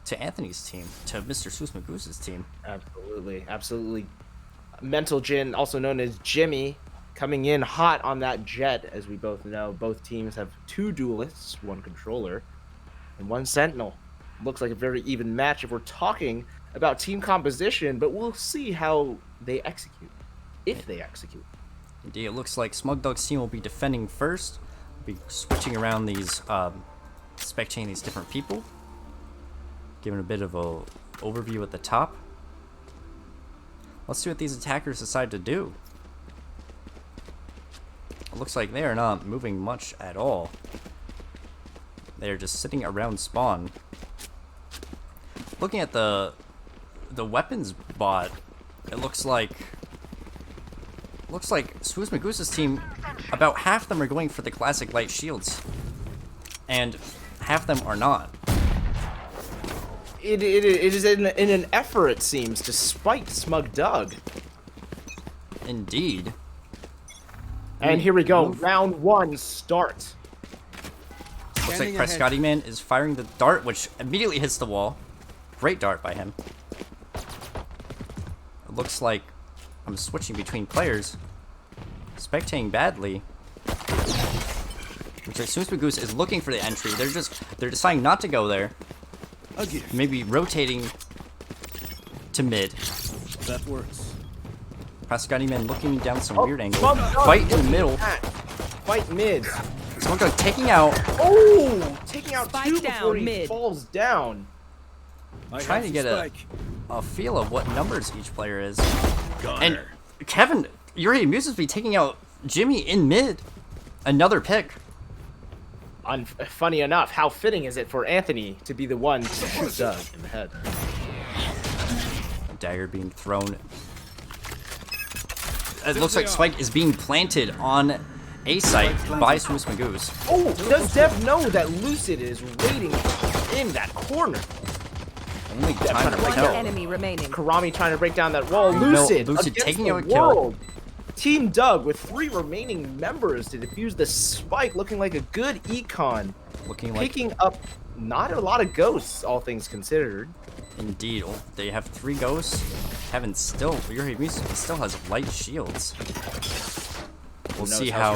to Anthony's team, to Mr. Susmagoose's team. Absolutely. Mental Jin, also known as Jimmy, coming in hot on that Jet, as we both know. Both teams have 2 duelists, 1 controller, and 1 sentinel. Looks like a very even match if we're talking about team composition, but we'll see how they execute, if they execute. Indeed, it looks like Smug Dog's team will be defending first. We'll be switching around these, spectating these different people. Giving a bit of a overview at the top. Let's see what these attackers decide to do. It looks like they are not moving much at all. They are just sitting around spawn. Looking at the weapons bot, it looks like Swooz team, about half of them are going for the classic light shields, and half of them are not. It is in an effort, it seems, to spite Smug Doug. Indeed. And here we go. Round 1 start. Looks like Prescotty Man is firing the dart, which immediately hits the wall. Great dart by him. It looks like I'm switching between players. Spectating badly. Looks like Swooz is looking for the entry. They're deciding not to go there. Maybe rotating to mid. That works. Prescotty Man looking down some weird angle. Fight in the middle. Fight mid. Smug Dog taking out. Oh! Taking out Spike 2 down before he mid. falls down. Trying to get a feel of what numbers each player is. And Kevin, Yuri amuses me taking out Jimmy in mid. Another pick. Funny enough, how fitting is it for Anthony to be the one to shoot Doug in the head? A dagger being thrown. It looks like Spike is being planted on A site by Swooz. Oh, does Dev know that Lucid is waiting in that corner? Only time to One tell. enemy remaining. Karami trying to break down that wall. No, Lucid, Lucid against taking the out a kill. world. Team Doug with 3 remaining members to defuse the spike, looking like a good econ. Looking like Picking up not a lot of ghosts, all things considered. indeed. Oh, they have 3 ghosts. Kevin still, Yuri still has light shields. We'll see how.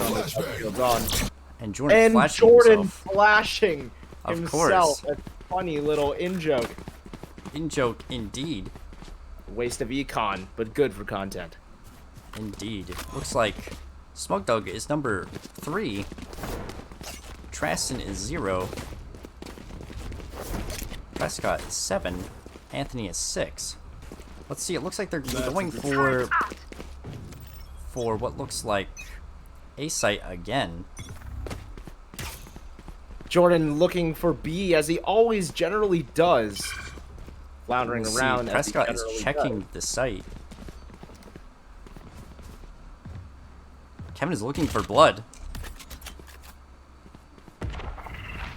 And Jordan flashing himself. Flashing Of himself. course. A funny little in-joke. In-joke indeed. Waste of econ, but good for content. Indeed. Looks like Smug Dog is number 3. Traston is 0. Prescott is 7. Anthony is 6. Let's see, it looks like they're going for what looks like A site again. Jordan looking for B, as he always generally does. Floundering We'll see, around. Prescott is as he generally checking does. the site. Kevin is looking for blood.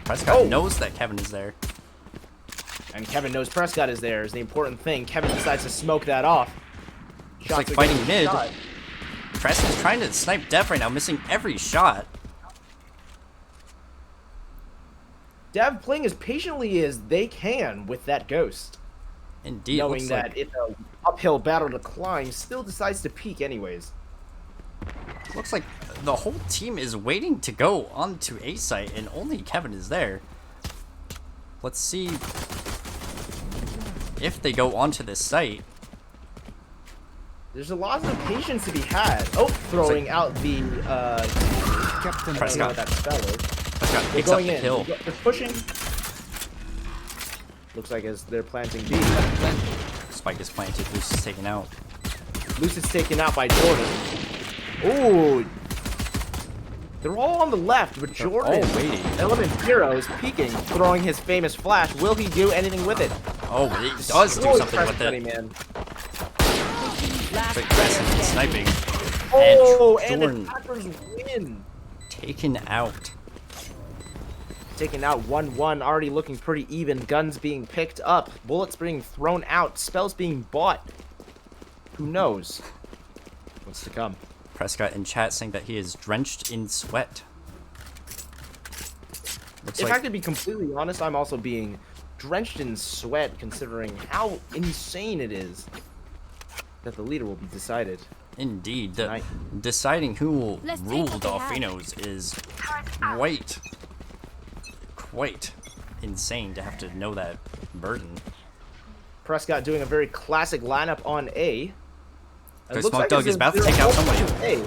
Prescott knows that Kevin is there. And Kevin knows Prescott is there is the important thing. Kevin decides to smoke that off. Looks like fighting mid. Prescott's trying to snipe Dev right now, missing every shot. Dev playing as patiently as they can with that ghost. Indeed, knowing that it's an uphill battle to climb, still decides to peek anyways. Looks like the whole team is waiting to go onto A site, and only Kevin is there. Let's see if they go onto this site. There's a lot of patience to be had. Oh, throwing out the Captain Prescott. That spell is. Prescott picks up the kill. They're pushing. Looks like as they're planting B. Spike is planted. Luce is taken out. Luce is taken out by Jordan. Ooh. They're all on the left, but Jordan, Element 0, is peeking, throwing his famous flash. Will he do anything with it? Oh, he does do something with it. Man. Quick pressing and sniping. Oh, and the attackers win. Taken out. Taken out 1-1, already looking pretty even. Guns being picked up, bullets being thrown out, spells being bought. Who knows what's to come? Prescott in chat saying that he is drenched in sweat. If I could be completely honest, I'm also being drenched in sweat considering how insane it is that the leader will be decided. Indeed, deciding who will rule Dolphinos is quite insane to have to know that burden. Prescott doing a very classic lineup on A. Smug Doug is about to take out somebody.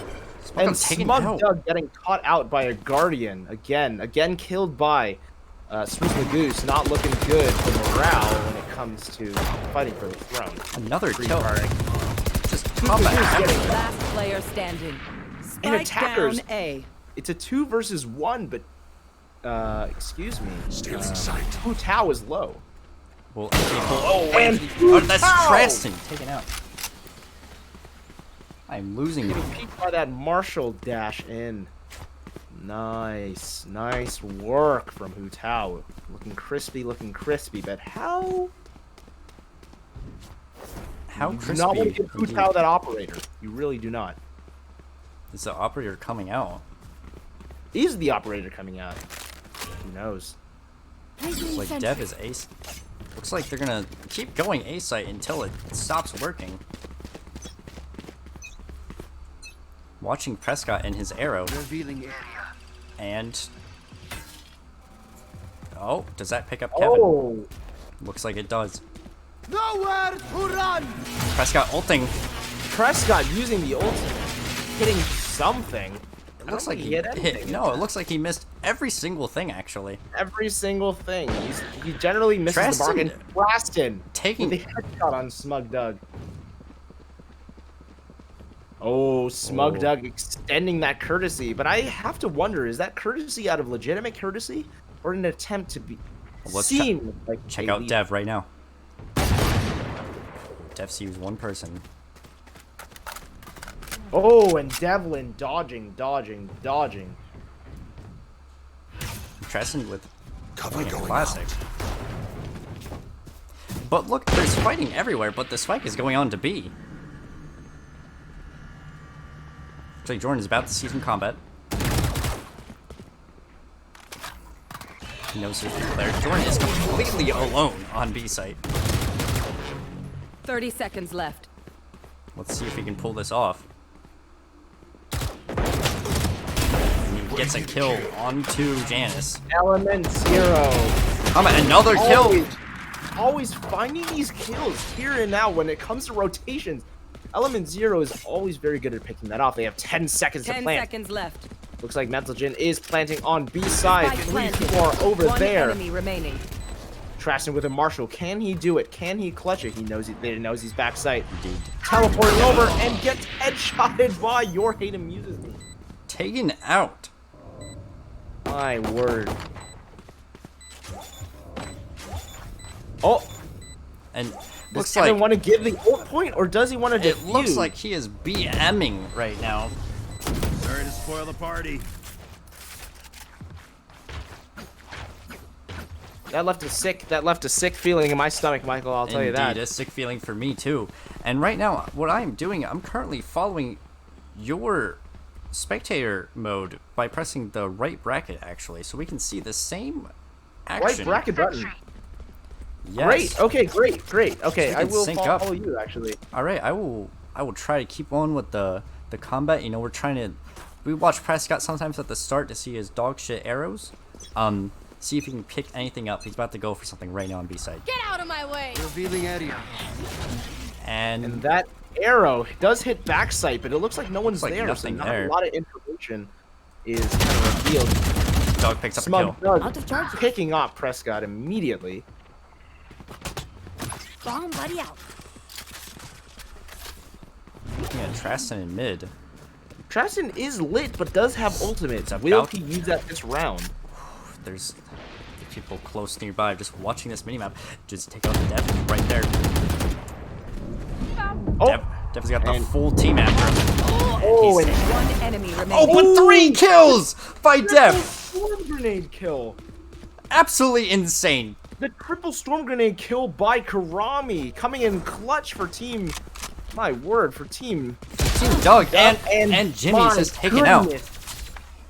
And Smug Doug getting caught out by a Guardian again killed by Swoosh the Goose. Not looking good for morale when it comes to fighting for the throne. Another kill. Just last player standing. Spike and attackers. Down A. It's a 2 versus 1, but excuse me. Hu Tao is low. Well, and that's Tristan taken out. I'm losing. Getting peeked by that Marshall dash in. Nice work from Hu Tao. Looking crispy, but how crispy? You do not want to give Hu Tao that operator. You really do not. Is the operator coming out? Is the operator coming out? Who knows? Looks like Dev is ace. Looks like they're gonna keep going A site until it stops working. Watching Prescott and his arrow. And oh, does that pick up Kevin? Oh. Looks like it does. Nowhere to run. Prescott ulting. Prescott using the ult, hitting something. It looks like he hit. No, it looks like he missed every single thing actually. Every single thing. He generally misses the mark. And Tristan taking the headshot on Smug Doug. Oh, Smug Doug extending that courtesy, but I have to wonder: is that courtesy out of legitimate courtesy, or an attempt to be seen? Check out Dev right now. Dev sees one person. Oh, and Devlin dodging. Tristan with a classic. But look, there's fighting everywhere, but the spike is going on to B. Looks like Jordan is about to see some combat. He knows there's people there. Jordan is completely alone on B site. 30 seconds left. Let's see if he can pull this off. And he gets a kill onto Janice. Element 0. Another kill. Always finding these kills here and now when it comes to rotations. Element 0 is always very good at picking that off. They have 10 seconds to plant. 10 seconds left. Looks like Mental Jin is planting on B side. 3 people are over One there. enemy remaining. Tristan with a Marshall. Can he do it? Can he clutch it? He knows he's back side. Teleporting over and gets headshotted by Your Hate Amuses Me. Taken out. My word. Oh. And does Kevin want to give the ult point, or does he want to defuse? It looks like he is BMing right now. spoil the party. That left a sick feeling in my stomach, Michael. I'll tell you that. Indeed, a sick feeling for me too. And right now, what I'm doing, I'm currently following your spectator mode by pressing the right bracket, actually, so we can see the same action. Right bracket button. Yes. Great. Okay. Great. Okay, we I can will sync follow up. you actually. All right, I will try to keep on with the combat. You know, we watch Prescott sometimes at the start to see his dog shit arrows. See if he can pick anything up. He's about to go for something right now on B side. Get out of my way! Revealing area. And that arrow does hit backside, but it looks like no one's like there, nothing so not there. a lot of information is kind of revealed. dog picks up a Smug kill. Doug picking off Prescott immediately. Bomb buddy out. Looking at Traston in mid. Traston is lit, but does have ultimates. It's Will about- he use that this round? There's people close nearby just watching this minimap. Just take out the Dev right there. Oh, Dev's got the full team after him. Oh, and One enemy remaining. Oh, but 3 kills by Dev! storm grenade kill. Absolutely insane. The triple storm grenade kill by Karami, coming in clutch for team. My word, for team. Team Doug and Jimmy's just taken out.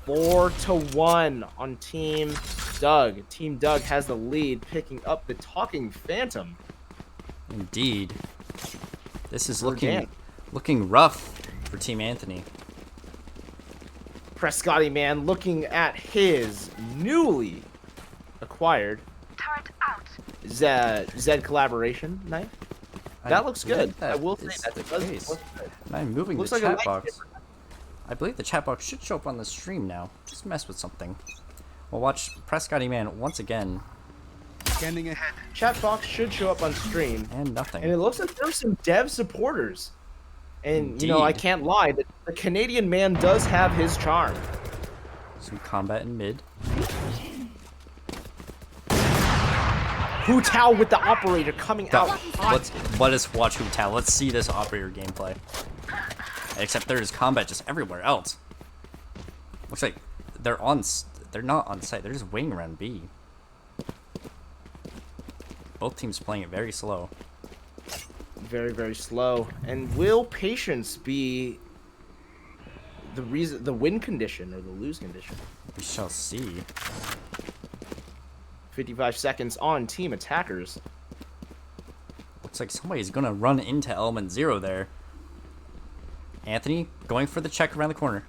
4-1 on Team Doug. Team Doug has the lead, picking up the Talking Phantom. Indeed. This is Dan. looking rough for Team Anthony. Prescotty man looking at his newly acquired Zed collaboration knife. That looks good. I will say that it does look good. I'm moving Looks the like a chat box. lightsaber. I believe the chat box should show up on the stream now. Just mess with something. We'll watch Prescotty man once again. Scanning ahead. Chat box should show up on stream. And nothing. And it looks like there's some dev supporters. And, you know, I Indeed. can't lie. The Canadian man does have his charm. Some combat in mid. Hu Tao with the operator coming out. Let us watch Hu Tao. Let's see this operator gameplay. Except there is combat just everywhere else. Looks like they're not on site. They're just waiting around B. Both teams playing it very slow. Very, very slow. And will patience be the win condition or the lose condition? We shall see. 55 seconds on team attackers. Looks like somebody's gonna run into Element Zero there. Anthony going for the check around the corner.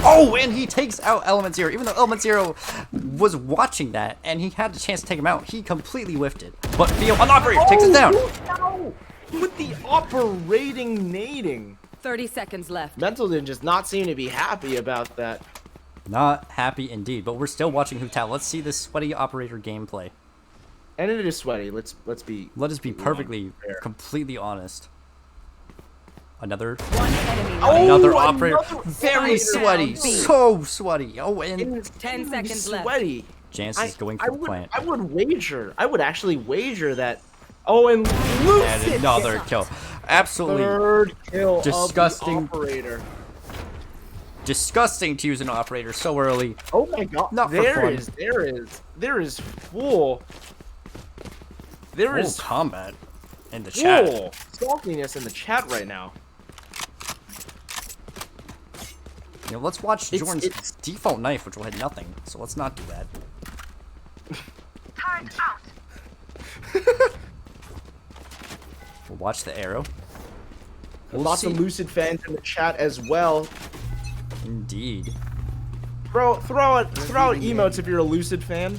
Oh, and he takes out Element Zero. Even though Element Zero was watching that and he had the chance to take him out, he completely whiffed it. But Theo on operator takes it down. No! With the operating nading. 30 seconds left. Mental did just not seem to be happy about that. Not happy indeed, but we're still watching Hu Tao. Let's see this sweaty operator gameplay. And it is sweaty. Let us be perfectly, fair. completely honest. Another One enemy Oh, another another operator. Very operator. sweaty. So sweady. Oh, and It's 10 seconds left. sweaty. Jance is going for the plant. I would actually wager that. Oh, and Lucy And another kill. Absolutely third kill disgusting. of the operator. Disgusting to use an operator so early. Oh my god! Not for fun. There is full combat in the chat. full saltiness in the chat right now. You know, let's watch It's- Jordan's it's- default knife, which will hit nothing. So let's not do that. We'll watch the arrow. We'll Lots see. of Lucid fans in the chat as well. Indeed. Throw out emotes if you're a Lucid fan.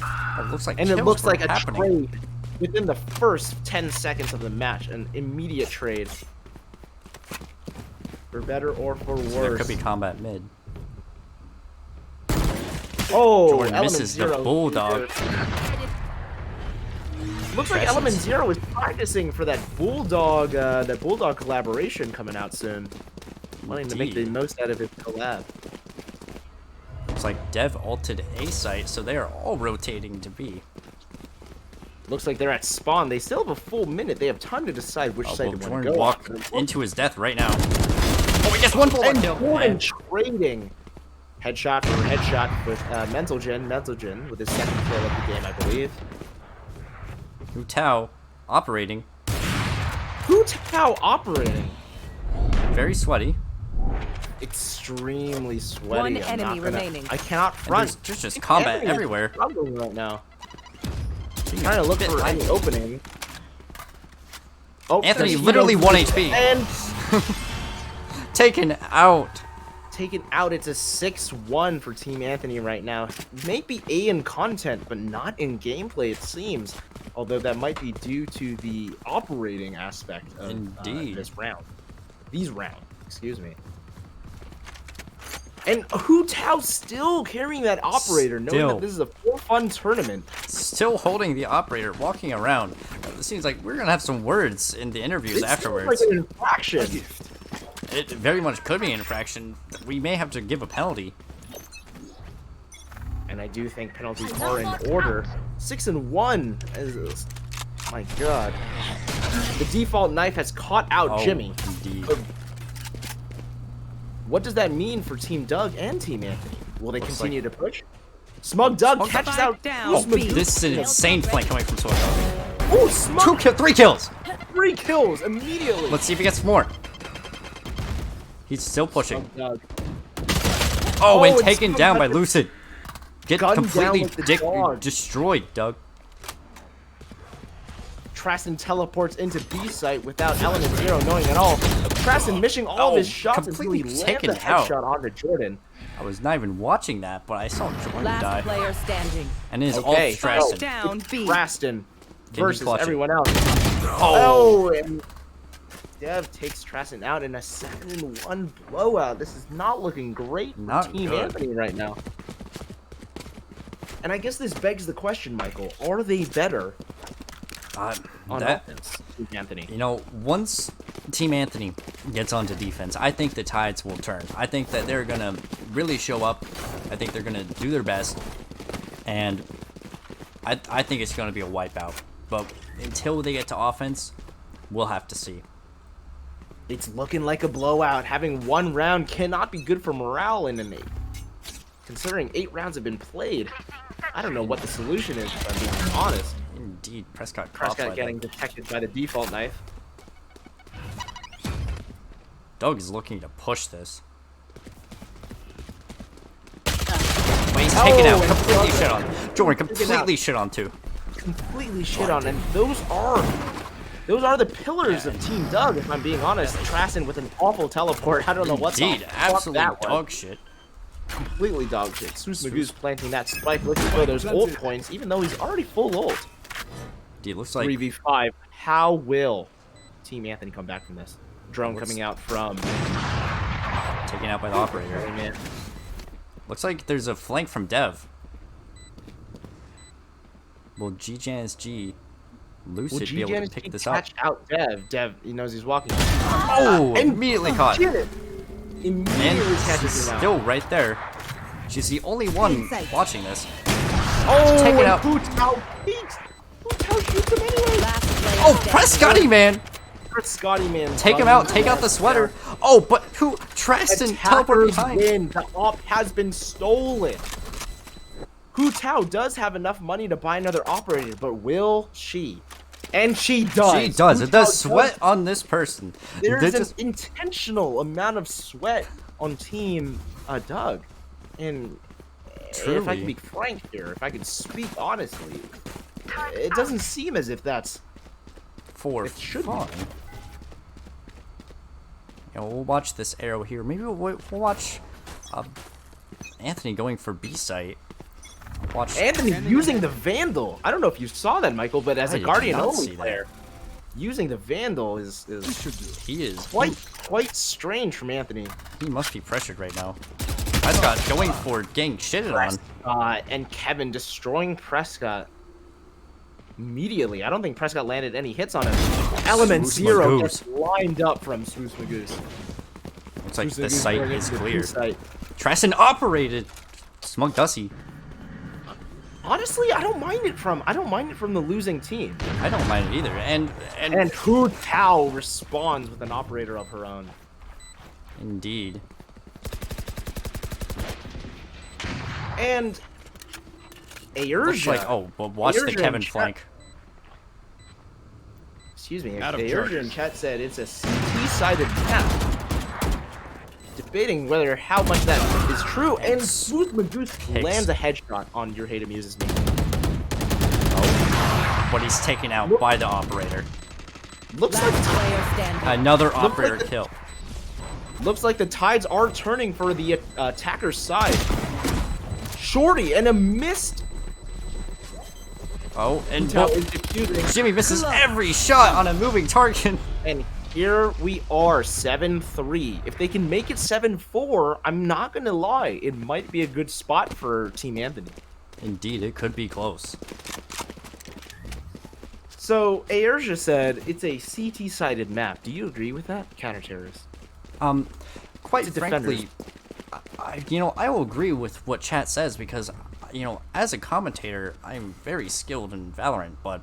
Oh, it looks like And it kills looks were like a happening. trade within the first 10 seconds of the match. An immediate trade. For better or for worse. There could be combat mid. Oh, Jordan Element misses the Zero. bulldog. Looks like Element Zero is practicing for that bulldog collaboration coming out soon. Wanting to make the Indeed. most out of his collab. Looks like Dev ulted A site, so they are all rotating to B. Looks like they're at spawn. They still have a full minute. They have time to decide which side Well, they want to Jordan go. walk into his death right now. Oh, he gets one bullet And kill. Jordan And trading. Headshot for headshot with Mental Gen with his second kill of the game, I believe. Hu Tao operating. Hu Tao operating. Very sweaty. Extremely sweaty. One I'm enemy not gonna- remaining. I cannot And front. there's just combat Anthony is everywhere. struggling right now. Trying to look Bit for any light. opening. Oh, Anthony there's literally Hito 1 HP. and Taken out. taken out. It's a 6-1 for Team Anthony right now. Maybe A in content, but not in gameplay, it seems. Although that might be due to the operating aspect of Indeed. this round. These rounds, excuse me. And Hu Tao still carrying that operator, knowing Still. that this is a for-fun tournament. Still holding the operator, walking around. It seems like we're gonna have some words in the interviews It afterwards. seems like an infraction. It very much could be an infraction. We may have to give a penalty. And I do think penalties are in order. 6-1. My God. The default knife has caught out Oh, Jimmy. indeed. What does that mean for Team Doug and Team Anthony? Will they Looks continue to push? Smug Doug Smug catches Doug out down. Usman. This is an insane flank coming from Sword. Oh, Smug! 3 kills. 3 kills immediately. Let's see if he gets more. He's still pushing. Smug Doug. Oh, and it's taken Smug down by Doug. Lucid. Get Gunned down completely like the dog. destroyed, Doug. Traston teleports into B site without Element Zero knowing at all. Traston missing all of his shots until he completely lands taken a out. headshot onto Jordan. I was not even watching that, but I saw Jordan Last die. player standing. And it is Okay, all Traston. Down B. Traston he versus clutch it? everyone else. Oh, And Dev takes Traston out in a 7-1 blowout. This is not looking great for Not Team good. Anthony right now. And I guess this begs the question, Michael: are they better on that, offense, Team Anthony? you know, once Team Anthony gets onto defense, I think the tides will turn. I think that they're gonna really show up. I think they're gonna do their best, and I think it's gonna be a wipeout. But until they get to offense, we'll have to see. It's looking like a blowout. Having one round cannot be good for morale in an 8. Considering 8 rounds have been played, I don't know what the solution is, if I'm being honest. Indeed, Prescott Getting detected by the default knife. Doug is looking to push this. But he's taken out. and Completely Doug- shit on. Jordan Taken out. completely shit on too. Completely shit on, and those are the pillars of Team Doug, if I'm being honest. Traston with an awful teleport. I don't know what's Indeed, absolute that was. dog shit. Completely dog shit. Seuss Magoo's planting that spike, looking for those ult points, even though he's already full ult. Dude, looks like 3v5. How will Team Anthony come back from this? Drone Looks- coming out from taken out by the operator. man. Looks like there's a flank from Dev. Will GJansG Lucid be able to pick this up? catch out Dev. Dev, he knows he's walking. Oh, immediately caught. Get it. And Immediately catches she's him out. still right there. She's the only one watching this. Oh, Take it and out. Hu Tao peeks. Hu Tao shoots him anyway. Last player Oh, standing. Prescotty, man! Scotty man. Take him out, take out the sweater. Oh, but who? Traston teleported Attackers behind. win. The op has been stolen. Hu Tao does have enough money to buy another operator, but will she? And she does. She does. Hu It does Tao sweat on this person. There's They an just- intentional amount of sweat on Team Doug. And if I Truly. can be frank here, if I can speak honestly, it doesn't seem as if that's for It should be. fun. You know, we'll watch this arrow here. Maybe we'll watch Anthony going for B site. Watch Anthony using the Vandal. I don't know if you saw that, Michael, but as I a did Guardian not only see that. player, using the Vandal is he is quite strange from Anthony. he must be pressured right now. Prescott going for getting shitted on. And Kevin destroying Prescott immediately. I don't think Prescott landed any hits on him. Element Seuss Zero Magoos. gets lined up from Seuss Magoos. Looks like Seuss this Magoos site going is into the clear. B site. Traston operated. Smug Dusty. Honestly, I don't mind it from the losing team. I don't mind it either. And Hu Tao responds with an operator of her own. Indeed. And Ayrja. Looks like, oh, well, watch the Ayrja Kevin in chat- flank. Excuse me. Out of Ayrja charges. in chat said it's a CT-sided map. Debating whether how much that is true. And Smooth Magoose lands a headshot on Your Hate Amuses Me. Oh, but he's taken out by the operator. Looks Last like player standing. Another operator kill. Looks like the tides are turning for the attacker's side. Shorty and a missed. Oh, and Tao is defusing. Jimmy misses every shot on a moving target. And here we are, 7-3. If they can make it 7-4, I'm not gonna lie, it might be a good spot for Team Anthony. Indeed, it could be close. So Ayrja said it's a CT-sided map. Do you agree with that, counter-terrorist? Quite It's a frankly, I will agree with what chat says because, as a commentator, I'm very skilled in Valorant, but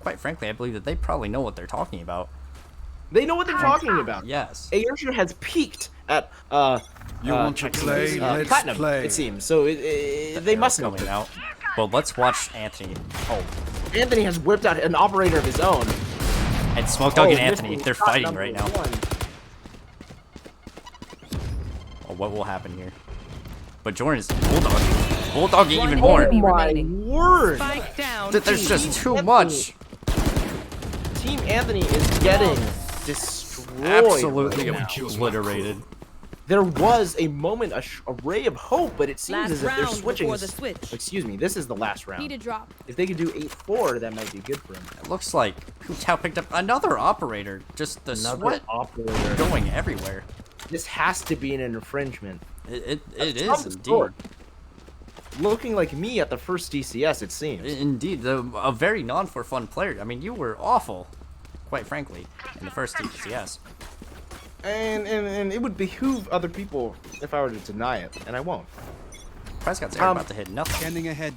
quite frankly, I believe that they probably know what they're talking about. They know what they're talking about. Yes. Ayrja has peaked at You want to play? Let's platinum, play. it seems. So they must know. coming out. Well, let's watch Anthony. Oh, Anthony has whipped out an operator of his own. and Smoke Dog and Oh, Anthony, missing they're shot fighting number right now. one. Oh, what will happen here? But Jordan is Bulldog even One more. enemy My remaining. word! Spike down. There's just too much. Team Anthony is getting destroyed. Absolutely right now. obliterated. There was a moment, a ray of hope, but it seems Last as if they're round switching. before the switch. Excuse me, this is the last round. Need a drop. If they could do 8-4, that might be good for him. It looks like Hu Tao picked up another operator. Just the Another sweat operator. going everywhere. This has to be an infringement. It Some is indeed. sort. Looking like me at the first DCS, it seems. Indeed, a very non-for-fun player. I mean, you were awful, quite frankly, in the first DCS. And it would behoove other people if I were to deny it, and I won't. Prescott's air about to hit nothing. Scanning ahead.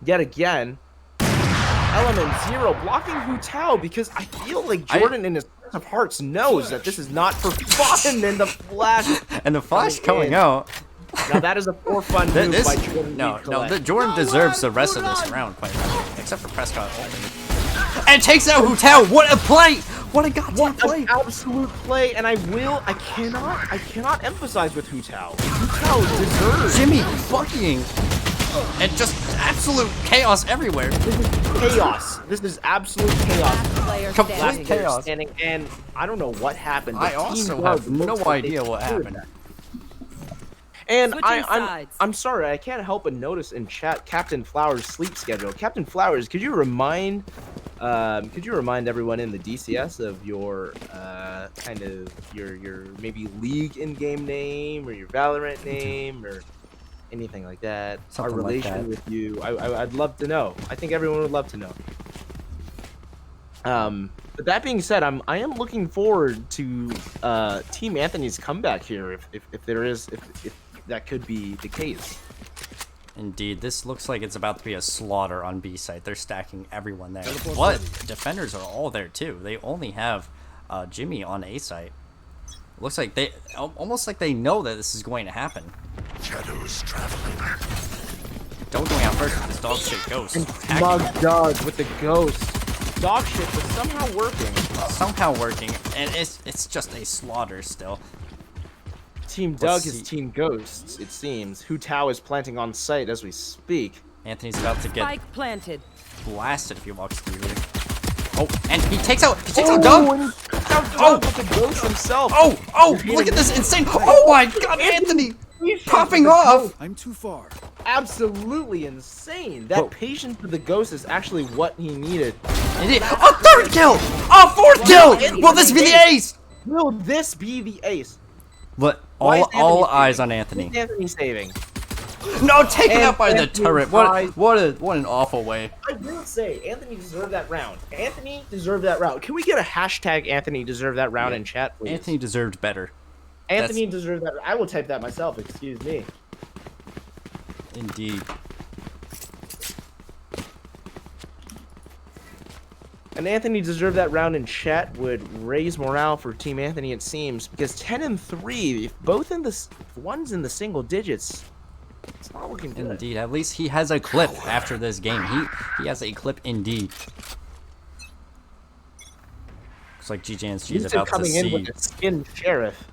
Yet again, Element Zero blocking Hu Tao because I feel like Jordan in his heart of hearts knows that this is not for fun, and the flash. And the flash coming coming in. out. Now that is a for fun move This, by Jordan. no, Reed no, Collette. Jordan deserves the rest of this round, quite frankly, except for Prescott ulting. And takes out Hu Tao. What a play! What a goddamn What play! an absolute play, and I cannot emphasize with Hu Tao. Hu Tao deserves. Jimmy fucking and just absolute chaos everywhere. Chaos. This is absolute chaos. Last player Complete standing. chaos. Standing, and I don't know what happened. I but also Team have Doug no looks like they idea what secured happened. that. And Switching sides. I'm sorry, I can't help but notice in chat Captain Flowers' sleep schedule. Captain Flowers, could you remind everyone in the DCS of your kind of your maybe league in-game name or your Valorant name or anything like that? Something Our like relation that. with you. I'd love to know. I think everyone would love to know. But that being said, I am looking forward to Team Anthony's comeback here if that could be the case. Indeed, this looks like it's about to be a slaughter on B site. They're stacking everyone there. But defenders are all there too. They only have Jimmy on A site. Looks like they almost like they know that this is going to happen. Shadows traveling. Don't going out first with this dog shit ghost. Attacking. Mug Dog with the ghost. Dog shit, but somehow working. Somehow working, and it's just a slaughter still. Team Let's Doug see. is Team Ghosts, it seems. Hu Tao is planting on site as we speak. Anthony's about to get Spike planted. blasted if he walks through here. Oh, and he takes out Doug. And Doug with the ghost himself. Oh, look at this insane. Oh my god, Anthony popping off. I'm too far. Absolutely insane. That Whoa. patience for the ghost is actually what he needed. A third kill! A fourth kill! Will this be the ace? Will this be the ace? But Why is all Anthony eyes saving? on Anthony. Who's Anthony saving? No, taken And out by the Anthony turret. tries- What an awful way. I will say, Anthony deserved that round. Anthony deserved that round. Can we get a hashtag Anthony deserved that round in chat, please? Anthony deserved better. Anthony deserved that. I will type that myself. Excuse me. Indeed. And Anthony deserved that round in chat would raise morale for Team Anthony, it seems, because 10 and 3, if both in the one's in the single digits, it's not looking good. Indeed, at least he has a clip after this game. He has a clip indeed. Looks like GJNSG is about to coming in see with a skin sheriff.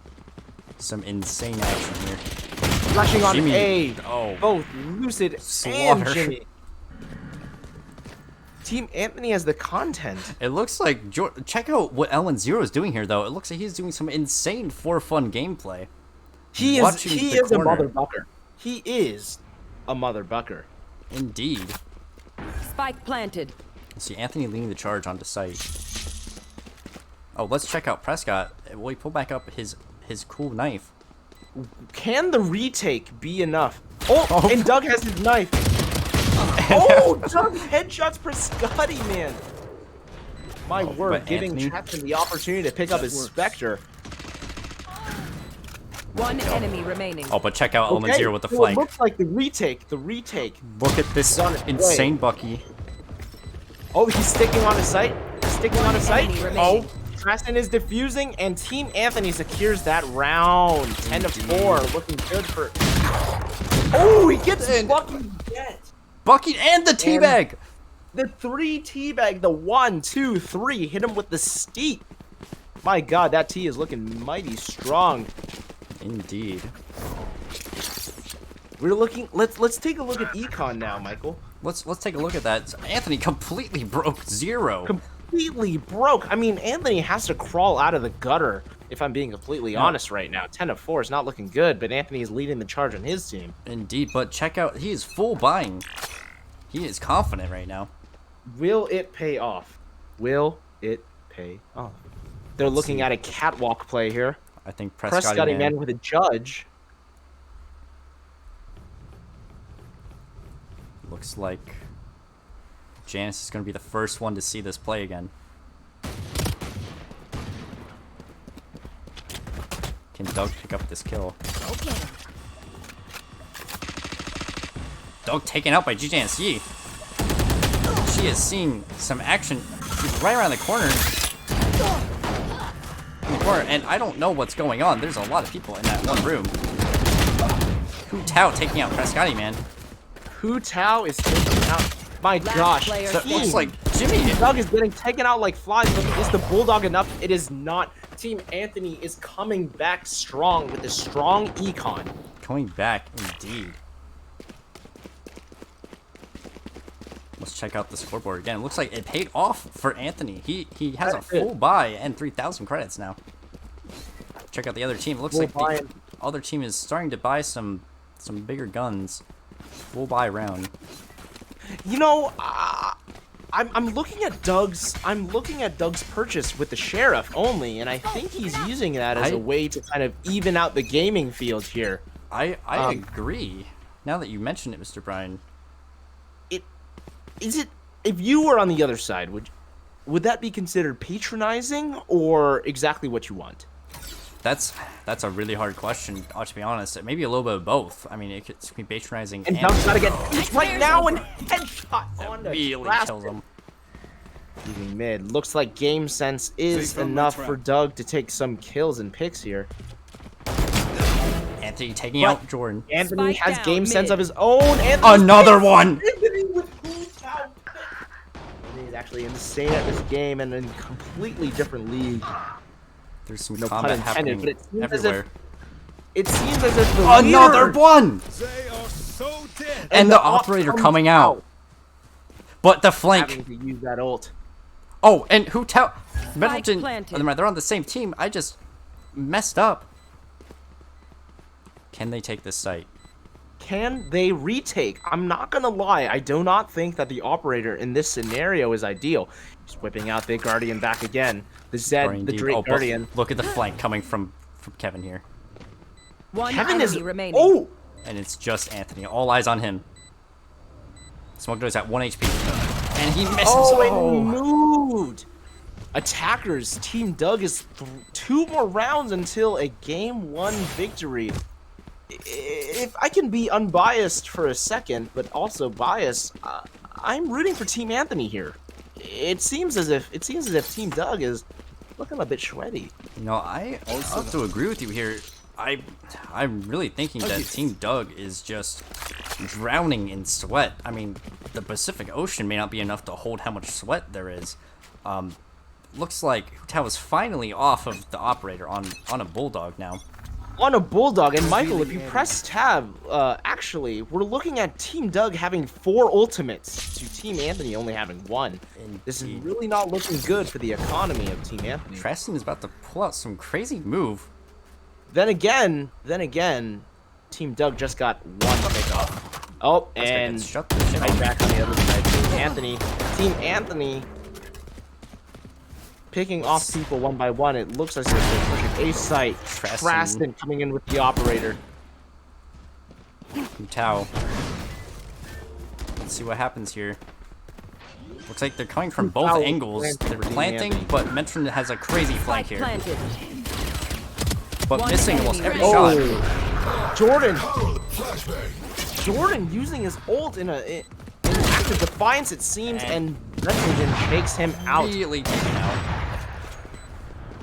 some insane action here. Flashing on Jimmy. A. Oh. Both Lucid Slaughter. and Jimmy. Team Anthony has the content. It looks like check out what Ellen0 is doing here, though. It looks like he's doing some insane for fun gameplay. He Watching is the a corner. mother bucker. He is a mother bucker. Indeed. Spike planted. Let's see Anthony leading the charge onto site. Oh, let's check out Prescott. Will he pull back up his cool knife? Can the retake be enough? Oh, Oh. and Doug has his knife. Oh, Doug headshots Prescotti, man. My word, but giving Anthony- Chapman the opportunity to pick up his Spectre. One enemy remaining. Oh, but check out Okay, Ellen0 with the so flank. It looks like the retake. Look at this on its way. insane Bucky. Oh, he's sticking on his sight. Sticking on his sight. enemy remaining. Oh, Preston is defusing, and Team Anthony secures that round. 10 to 4, looking good for. Oh, he gets fucking dead. Bucky and the teabag! The 3 teabag, the 1, 2, 3, hit him with the steep. My God, that T is looking mighty strong. Indeed. We're looking. Let's take a look at Econ now, Michael. Let's take a look at that. Anthony completely broke 0. Completely broke. I mean, Anthony has to crawl out of the gutter. If I'm being completely honest right now, 10 to 4 is not looking good, but Anthony is leading the charge on his team. Indeed, but check out, he is full buying. He is confident right now. Will it pay off? Will it pay off? They're looking at a catwalk play here. I think Prescott man with a judge. Looks like Janice is going to be the first one to see this play again. Can Doug pick up this kill? Okay. Doug taken out by GJNSG. She is seeing some action. She's right around the corner. And I don't know what's going on. There's a lot of people in that one room. Hu Tao taking out Prescotti, man. Hu Tao is taking out. My gosh. player So it looks like Jimmy. Doug is getting taken out like flies. But is the Bulldog enough? It is not. Team Anthony is coming back strong with a strong econ. Coming back, indeed. Let's check out the scoreboard again. It looks like it paid off for Anthony. He has a full buy and 3,000 credits now. Check out the other team. It looks like the other team is starting to buy some bigger guns. Full buy round. You know, I'm looking at Doug's purchase with the sheriff only, and I think he's using that as a way to kind of even out the gaming field here. I agree. Now that you mention it, Mr. Bryan. Is it, if you were on the other side, would that be considered patronizing or exactly what you want? That's a really hard question, to be honest. Maybe a little bit of both. I mean, it could be patronizing. And Doug's gotta get beat right now and headshot on the really kills him. Using mid. Looks like game sense is enough for Doug to take some kills and picks here. Anthony taking out Jordan. Anthony Spike has down game sense mid. of his own. Anthony's Another one! Anthony with Hu Tao pick. Anthony's actually insane at this game and in a completely different league. There's some No pun combat intended, but happening it seems as if everywhere. it seems as if the Another leader one! They are so dead. And the the op operator comes coming out. But the flank. having to use that ult. Oh, and Hu Tao. Middleton. planted. They're on the same team. I just messed up. Can they take this site? Can they retake? I'm not gonna lie, I do not think that the operator in this scenario is ideal. He's whipping out the Guardian back again. The Zed, the Indeed. Drake Oh, but Guardian. look at the flank coming from Kevin here. One Kevin enemy is remaining. oh, And it's just Anthony. All eyes on him. Smoke Doe's at 1 HP. And he misses. oh, and moved. Attackers, Team Doug is 2 more rounds until a game 1 victory. If I can be unbiased for a second, but also biased, I'm rooting for Team Anthony here. it seems as if Team Doug is looking a bit sweaty. You know, I have to agree with you here. I'm really thinking that Team Doug is just drowning in sweat. I mean, the Pacific Ocean may not be enough to hold how much sweat there is. Looks like Hu Tao is finally off of the operator on a Bulldog now. On a Bulldog, and Michael, if you press tab, actually, we're looking at Team Doug having 4 ultimates to Team Anthony only having 1. And this is really not looking good for the economy of Team Anthony. Treston is about to pull out some crazy move. Then again, Team Doug just got 1 pickoff. Oh, and shut the shit right off. back on the other side, Team Anthony picking off people one by one. It looks as if they're pushing a site. Traston coming in with the operator. Hu Tao. Let's see what happens here. Looks like they're coming from both angles. They're planting, but Metron has a crazy flank here. But missing almost every shot. Jordan using his ult in an act of defiance, it seems, and Metrogen takes him out. Immediately taken out.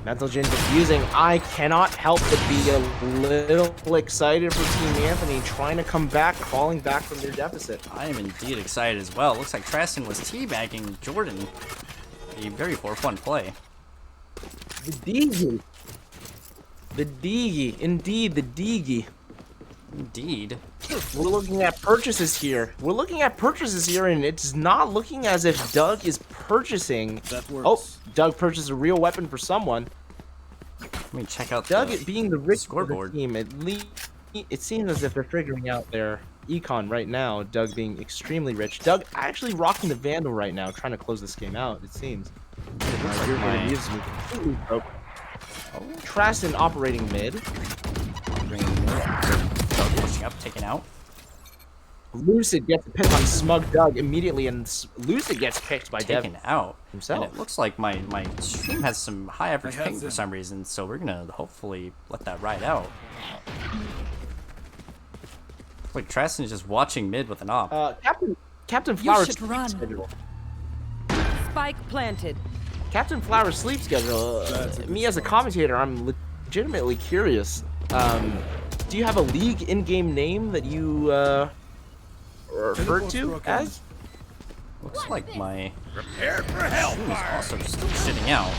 Metrogen defusing. I cannot help but be a little excited for Team Anthony trying to come back, falling back from their deficit. I am indeed excited as well. Looks like Traston was teabagging Jordan. A very fun play. The Deegy. The Deegy. Indeed, the Deegy. Indeed. We're looking at purchases here. And it's not looking as if Doug is purchasing. That works. Oh, Doug purchased a real weapon for someone. Let me check out Doug, the being the rich scoreboard. team, at least it seems as if they're figuring out their econ right now. Doug being extremely rich. Doug actually rocking the Vandal right now, trying to close this game out. It seems. It looks like your interviews me completely broke. Oh, Traston operating mid. Doug pushing up, taken out. Lucid gets a pick on Smug Doug immediately, and Lucid gets picked by Taken out himself. And it looks like my stream has some high average ping for some reason, so we're gonna hopefully let that ride out. Like Traston is just watching mid with an op. Captain Flower's should run. schedule. Spike planted. Captain Flower's sleep schedule. Me as a commentator, I'm legitimately curious. Do you have a league in-game name that you refer to as? Looks like my stream is also still shitting out.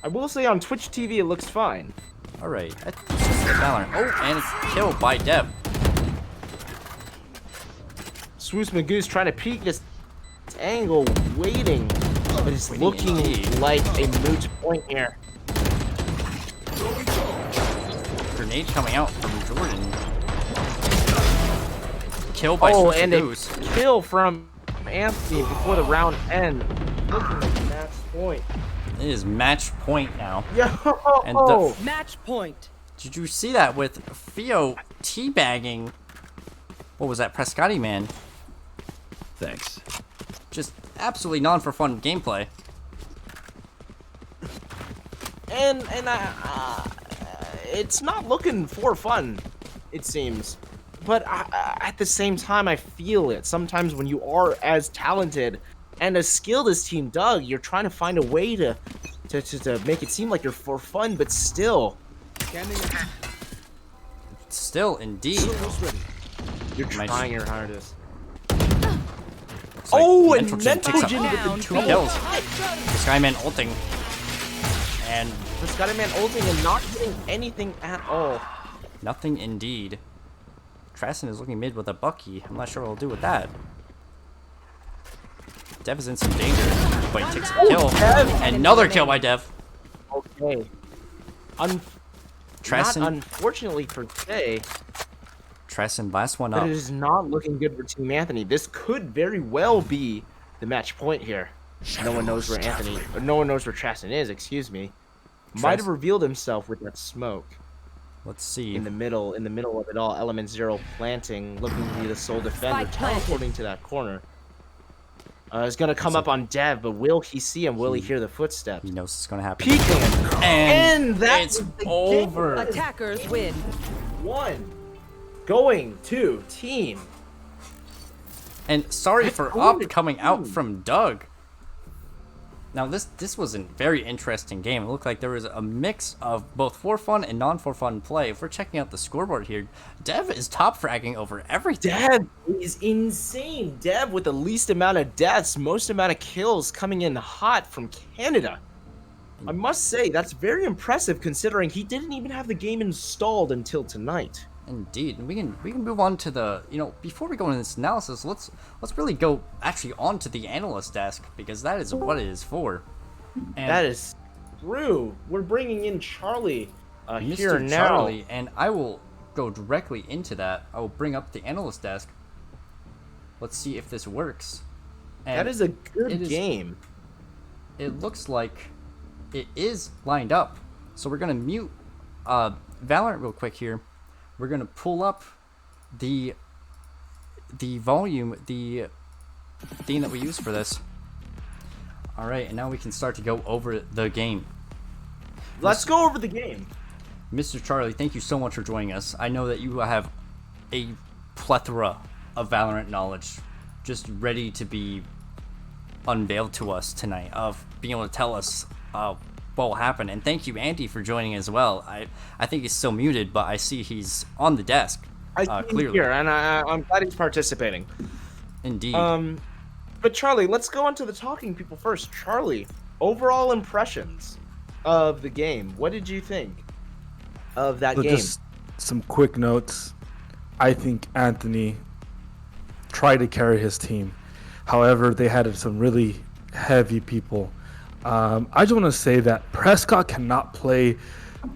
I will say on Twitch TV it looks fine. Alright, it's just the Valorant. Oh, and it's killed by Dev. Swoosh Magoose trying to peek this angle, waiting, but it's looking like a moot point here. Grenade coming out from Jordan. Kill by Swoosh and Goose. a kill from Anthony before the round ends. Looking at match point. It is match point now. Yo! And Match point. did you see that with Theo teabagging? What was that, Prescotti man? Thanks. Just absolutely non-for-fun gameplay. And it's not looking for fun, it seems. But at the same time, I feel it. Sometimes when you are as talented and as skilled as Team Doug, you're trying to find a way to make it seem like you're for fun, but still. Still, indeed. You're trying your hardest. Like Oh, and Metrogen takes up Metrogen with the 2 kills. Skyman ulting. And the Skyman ulting and not hitting anything at all. nothing indeed. Traston is looking mid with a Bucky. I'm not sure what he'll do with that. Dev is in some danger, but he takes a kill. Another kill by Dev. Okay. Traston, Not unfortunately per se, Traston last one but up. it is not looking good for Team Anthony. This could very well be the match point here. No one knows where Traston is, excuse me. Might have revealed himself with that smoke. Let's see. In the middle of it all, Element Zero planting, looking to be the sole defender, teleporting to that corner. He's gonna come up on Dev, but will he see him? Will he hear the footsteps? He knows it's gonna happen. Peeking him, and that's it's over. Attackers win. 1 going to Team And sorry for Up coming out from Doug. Now this was a very interesting game. It looked like there was a mix of both for fun and non for fun play. If we're checking out the scoreboard here, Dev is top fragging over everything. Dev is insane. Dev with the least amount of deaths, most amount of kills coming in hot from Canada. I must say that's very impressive considering he didn't even have the game installed until tonight. Indeed, and we can move on to the, before we go into this analysis, let's really go actually onto the analyst desk, because that is what it is for. And that is true. We're bringing in Charlie Mr. here now. Charlie, and I will go directly into that. I will bring up the analyst desk. Let's see if this works. And that is a good game. It looks like it is lined up. So we're gonna mute Valorant real quick here. We're gonna pull up the volume, the thing that we use for this. All right, and now we can start to go over the game. Let's go over the game. Mr. Charlie, thank you so much for joining us. I know that you have a plethora of Valorant knowledge just ready to be unveiled to us tonight, of being able to tell us what will happen. And thank you, Andy, for joining as well. I think he's still muted, but I see he's on the desk. I see him clearly here, and I'm glad he's participating. Indeed. But Charlie, let's go on to the talking people first. Charlie, overall impressions of the game. What did you think of that game? Just some quick notes. I think Anthony tried to carry his team. However, they had some really heavy people. I just want to say that Prescott cannot play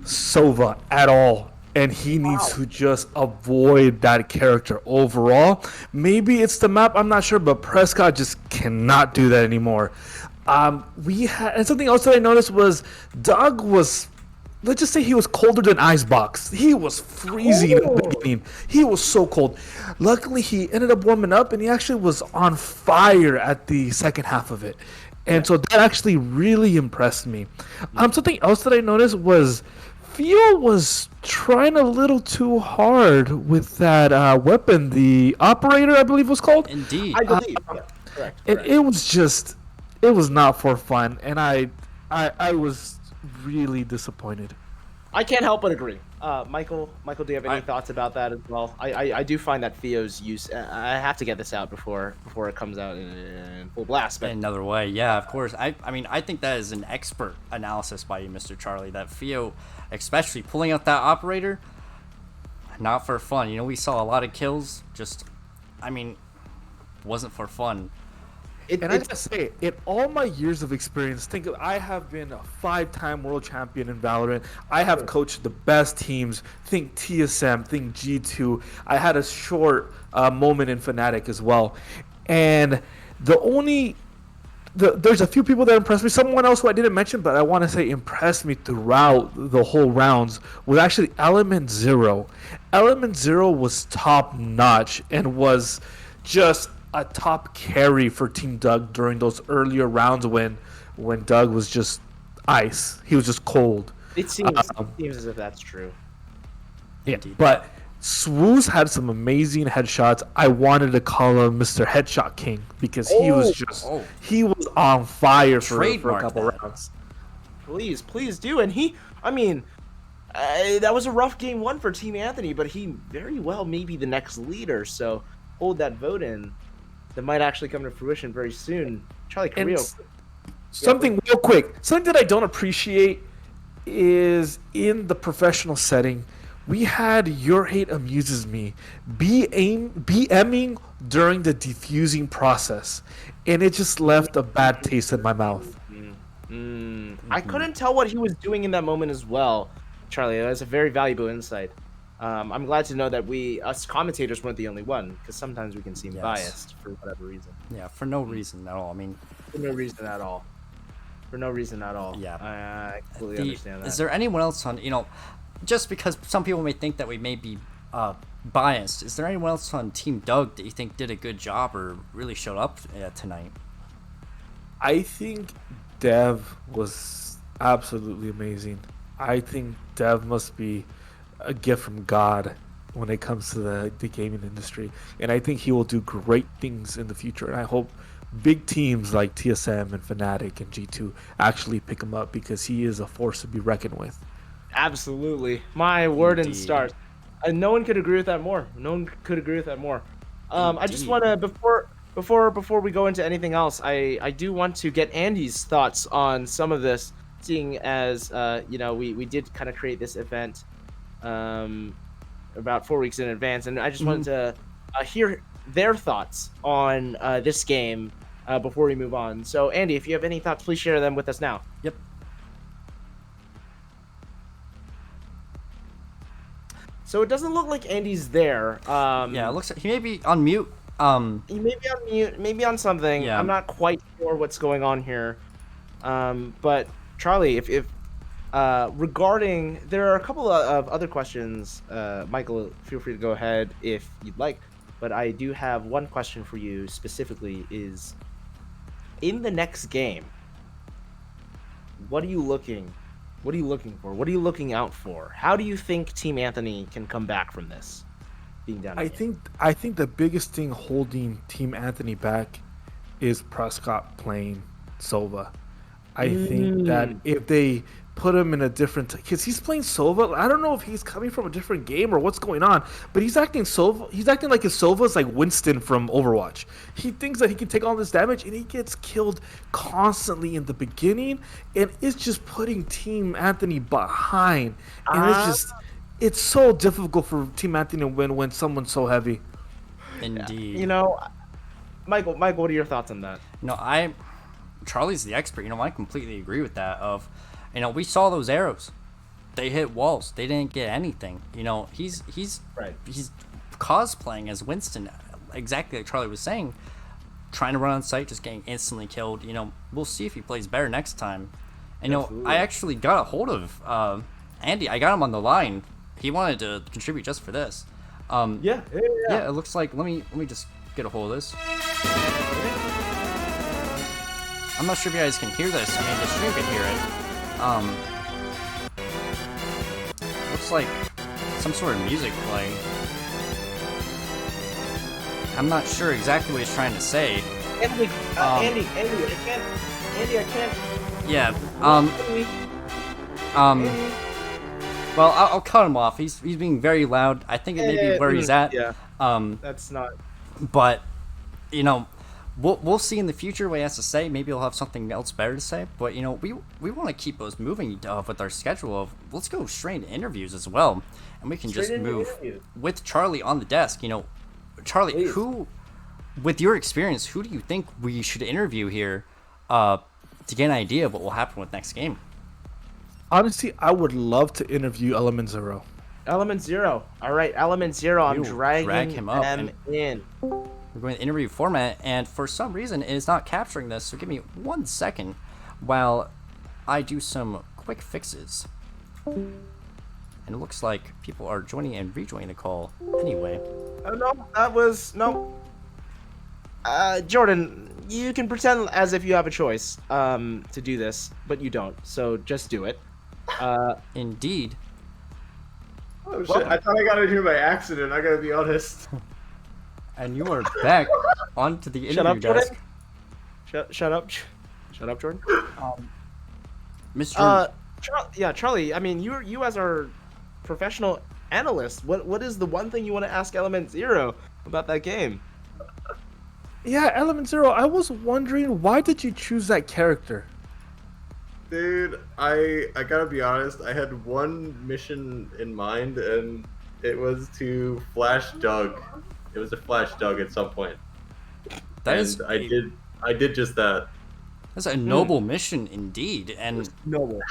Sova at all, and he needs to just avoid that character overall. Maybe it's the map, I'm not sure, but Prescott just cannot do that anymore. And something else that I noticed was Doug was, let's just say he was colder than Icebox. He was freezing in the beginning. He was so cold. Luckily, he ended up warming up, and he actually was on fire at the second half of it. And so that actually really impressed me. Something else that I noticed was Theo was trying a little too hard with that weapon, the operator, I believe was called. Indeed. I believe. Correct. It was not for fun, and I was really disappointed. I can't help but agree. Michael, do you have any thoughts about that as well? I do find that Theo's use. I have to get this out before it comes out in full blast. But another way, yeah, of course. I mean, I think that is an expert analysis by you, Mr. Charlie. That Theo, especially pulling out that operator, not for fun. We saw a lot of kills. Wasn't for fun. I gotta say, in all my years of experience, I have been a 5-time world champion in Valorant. I have coached the best teams. Think TSM, think G2. I had a short moment in Fnatic as well. And there's a few people that impressed me. Someone else who I didn't mention, but I want to say impressed me throughout the whole rounds was actually Element Zero. Element Zero was top notch and was just a top carry for Team Doug during those earlier rounds when Doug was just ice. He was just cold. It seems as if that's true. Yeah, but Swooz had some amazing headshots. I wanted to call him Mr. Headshot King because he was on fire for a couple rounds. Please do. And that was a rough game one for Team Anthony, but he very well may be the next leader. So hold that vote in. That might actually come to fruition very soon. Charlie Carrillo. Something real quick. Something that I don't appreciate is in the professional setting, we had Your Hate Amuses Me BMing during the defusing process, and it just left a bad taste in my mouth. I couldn't tell what he was doing in that moment as well, Charlie. That's a very valuable insight. I'm glad to know that us commentators weren't the only one, because sometimes we can seem biased for whatever reason. Yeah, for no reason at all. For no reason at all. Yeah. I completely understand that. Is there anyone else on, just because some people may think that we may be biased, is there anyone else on Team Doug that you think did a good job or really showed up tonight? I think Dev was absolutely amazing. I think Dev must be a gift from God. when it comes to the gaming industry, and I think he will do great things in the future. And I hope big teams like TSM and Fnatic and G2 actually pick him up because he is a force to be reckoned with. Absolutely, my word and Indeed. stars. And no one could agree with that more. No one could agree with that more. I just Indeed. want to before we go into anything else, I do want to get Andy's thoughts on some of this, seeing as we did kind of create this event about 4 weeks in advance, and I just wanted to hear their thoughts on this game before we move on. So, Andy, if you have any thoughts, please share them with us now. Yep. So it doesn't look like Andy's there. Yeah, it looks like he may be on mute. He may be on mute, maybe on something. Yeah. I'm not quite sure what's going on here. But Charlie, if regarding, there are a couple of other questions. Michael, feel free to go ahead if you'd like. But I do have one question for you specifically: is in the next game, what are you looking for? What are you looking out for? How do you think Team Anthony can come back from this? Being down. I think the biggest thing holding Team Anthony back is Prescott playing Sova. I think that if they put him in a different, because he's playing Sova, I don't know if he's coming from a different game or what's going on, but he's acting like his Sova's like Winston from Overwatch. He thinks that he can take all this damage, and he gets killed constantly in the beginning, and it's just putting Team Anthony behind, and it's so difficult for Team Anthony to win when someone's so heavy. Indeed. You know, Michael, what are your thoughts on that? Charlie's the expert. I completely agree with that. We saw those arrows. They hit walls. They didn't get anything. He's cosplaying as Winston, exactly like Charlie was saying, trying to run on site, just getting instantly killed. We'll see if he plays better next time. I actually got a hold of Andy. I got him on the line. He wanted to contribute just for this. Yeah. It looks like let me just get a hold of this. I'm not sure if you guys can hear this. The stream can hear it. Looks like some sort of music playing. I'm not sure exactly what he's trying to say. Andy, I can't. Yeah. Well, I'll cut him off. He's being very loud. I think it may be where he's at. Yeah. That's not. But we'll see in the future what he has to say. Maybe he'll have something else better to say. But we want to keep us moving with our schedule of let's go straight into interviews as well, and we can just move with Charlie on the desk. Charlie, Please. who, with your experience, who do you think we should interview here to get an idea of what will happen with next game? Honestly, I would love to interview Element Zero. Element Zero. All right, Element Zero. I'm dragging him up them in. We're going to interview format, and for some reason, it is not capturing this. So give me 1 second while I do some quick fixes. And it looks like people are joining and rejoining the call anyway. Oh no, that was no. Jordan, you can pretend as if you have a choice to do this, but you don't. So just do it. Indeed. Oh shit! I thought I got in here by accident. I gotta be honest. And you are back onto the interview desk. Shut up, Jordan. Mr. Charlie. You as our professional analyst, what is the one thing you want to ask Element Zero about that game? Yeah, Element Zero. I was wondering, why did you choose that character? Dude, I gotta be honest. I had one mission in mind, and it was to flash Doug. It was a flash Doug at some point. I did just that. That's a noble mission indeed, and noble.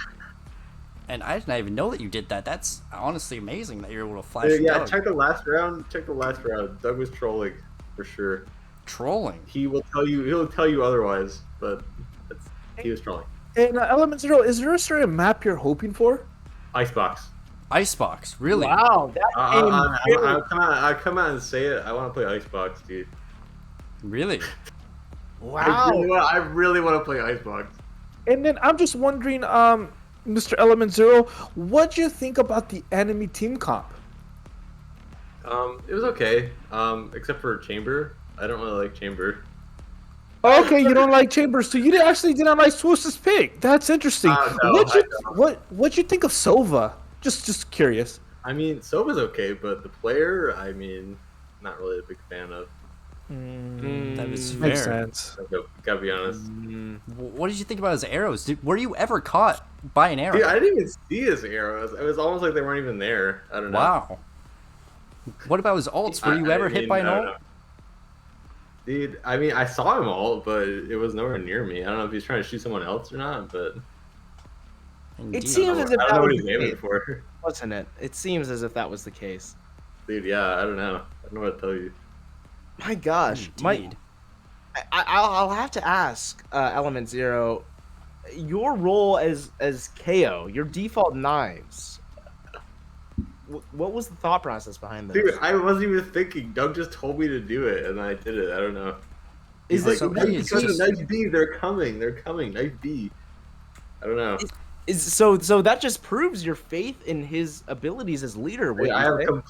And I didn't even know that you did that. That's honestly amazing that you're able to flash. Yeah, Doug. check the last round. Doug was trolling for sure. Trolling. He'll tell you otherwise, but he was trolling. And Element Zero, is there a certain map you're hoping for? Icebox. Icebox, really? Wow, that I come out and say it. I want to play Icebox, dude. Really? Wow. I really want to play Icebox. And then I'm just wondering, Mr. Element Zero, what do you think about the enemy team comp? It was okay. Except for Chamber. I don't really like Chamber. Okay, you don't like Chambers, so you actually did not like Swoos's pick. That's interesting. No, What'd you think of Sova? Just curious. I mean, Soba's okay, but the player, I mean, not really a big fan of. That is fair. Makes sense. Gotta be honest. What did you think about his arrows? Were you ever caught by an arrow? Dude, I didn't even see his arrows. It was almost like they weren't even there. I don't know. Wow. What about his ults? Were you ever hit by an ult? Dude, I mean, I saw him ult, but it was nowhere near me. I don't know if he's trying to shoot someone else or not, but... Indeed. It seems as if I don't that know what was he's the aiming case, for. wasn't it? It seems as if that was the case. Dude, yeah, I don't know. I don't know what to tell you. My gosh, Indeed. I'll have to ask Element Zero, your role as KO, your default knives. What was the thought process behind this? Dude, I wasn't even thinking. Doug just told me to do it, and I did it. I don't know. Is He's it so like, he is because of just- Knife B, they're coming. They're coming. Knife B. I don't know. so that just proves your faith in his abilities as leader? Dude, I you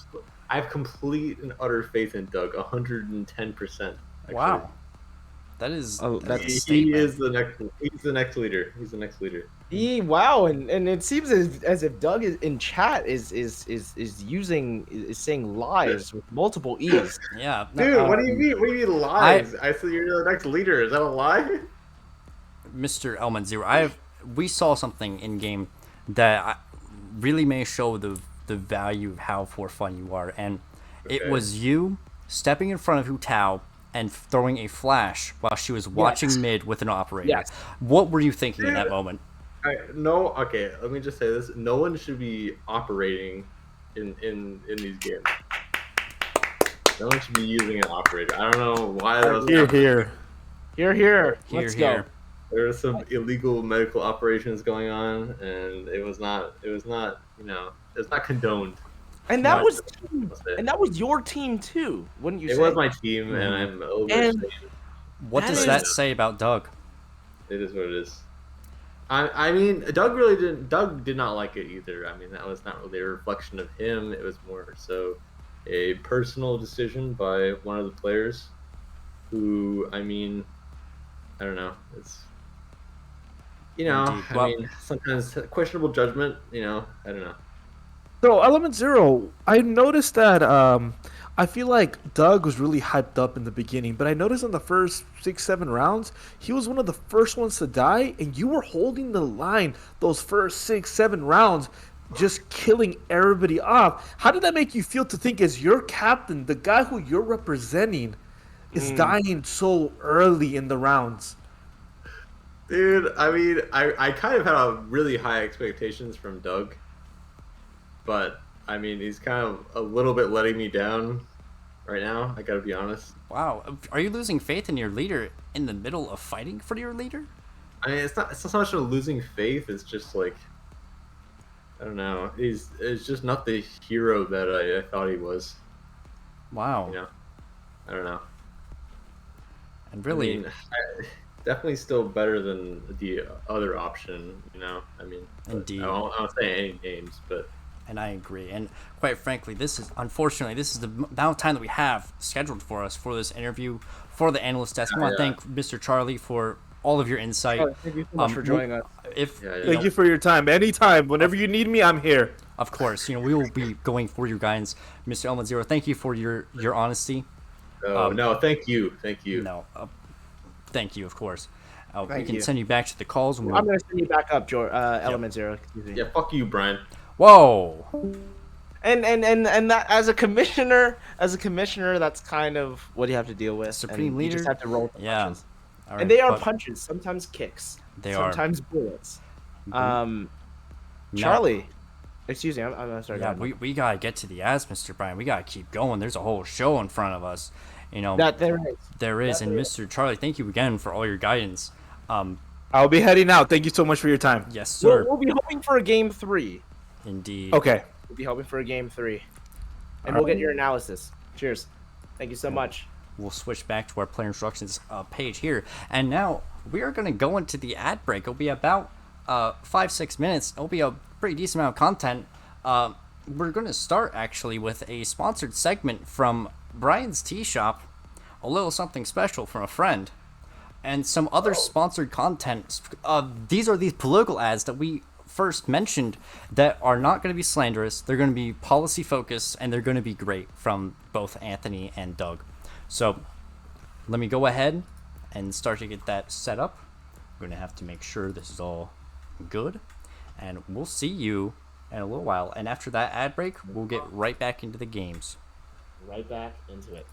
have complete and utter faith in Doug, 110%. Wow. That is. That's a He statement. is the next. He's the next leader. He's the next leader. Wow, and it seems as if Doug is in chat is saying lies with multiple e's. Yeah. Dude, what do you mean? What do you mean lies? I said you're the next leader. Is that a lie? Mr. Element Zero, we saw something in game that really may show the value of how for fun you are, and it was you stepping in front of Hu Tao and throwing a flash while she was watching mid with an operator. Yes. What were you thinking in that moment? No, okay. Let me just say this: no one should be operating in these games. No one should be using an operator. I don't know why that was. Here. Let's go. There were some illegal medical operations going on, and it was not, it's not condoned. And that was your team too, wouldn't you say? It was my team, and I'm a little bit ashamed. What does that say about Doug? It is what it is. I mean, Doug did not like it either. I mean, that was not really a reflection of him. It was more so a personal decision by one of the players who, I mean, I don't know. It's, I mean, sometimes questionable judgment, I don't know. So Element Zero, I noticed that I feel like Doug was really hyped up in the beginning, but I noticed in the first 6-7 rounds, he was one of the first ones to die, and you were holding the line those first 6-7 rounds, just killing everybody off. How did that make you feel to think as your captain, the guy who you're representing, is dying so early in the rounds? Dude, I mean, I kind of had a really high expectations from Doug. But, I mean, he's kind of a little bit letting me down right now, I gotta be honest. Wow. Are you losing faith in your leader in the middle of fighting for your leader? I mean, it's not so much of losing faith, it's just like, I don't know. It's just not the hero that I thought he was. Wow. I don't know. And really... I mean, definitely still better than the other option, I mean, Indeed. I won't say any names, but... And I agree. And quite frankly, this is the amount of time that we have scheduled for us for this interview, for the analyst desk. I want to thank Mr. Charlie for all of your insight. Thank you so much for joining us. Thank you for your time. Anytime. Whenever you need me, I'm here. Of course. We will be going for you guys. Mr. Element Zero, thank you for your honesty. No, thank you. Thank you. No, thank you, of course. We Thank can you. send you back to the calls. I'm going to send you back up, Element Zero. Excuse me. Yeah, fuck you, Brian. Whoa. And that as a commissioner, that's kind of what you have to deal with. Supreme and leader. You just have to roll with the punches. All And they right, are but punches, sometimes kicks, They are. sometimes bullets. Now- Charlie, excuse me, I'm sorry. Yeah, we gotta get to the ads, Mr. Brian. We gotta keep going. There's a whole show in front of us. That there is. There is. That And there Mr. Charlie, thank you again for all your guidance. I'll be heading out. Thank you so much for your time. Yes, sir. We'll be hoping for a game 3. Indeed. Okay. We'll be hoping for a game 3, and we'll get your analysis. Cheers. Thank you so much. We'll switch back to our player instructions page here, and now we are going to go into the ad break. It'll be about 5-6 minutes. It'll be a pretty decent amount of content. we're going to start actually with a sponsored segment from Brian's Tea Shop, a little something special from a friend, and some other sponsored content. These are these political ads that we first mentioned that are not going to be slanderous. They're going to be policy focused, and they're going to be great from both Anthony and Doug. So let me go ahead and start to get that set up. I'm going to have to make sure this is all good, and we'll see you in a little while. And after that ad break, we'll get right back into the games. Right back into it.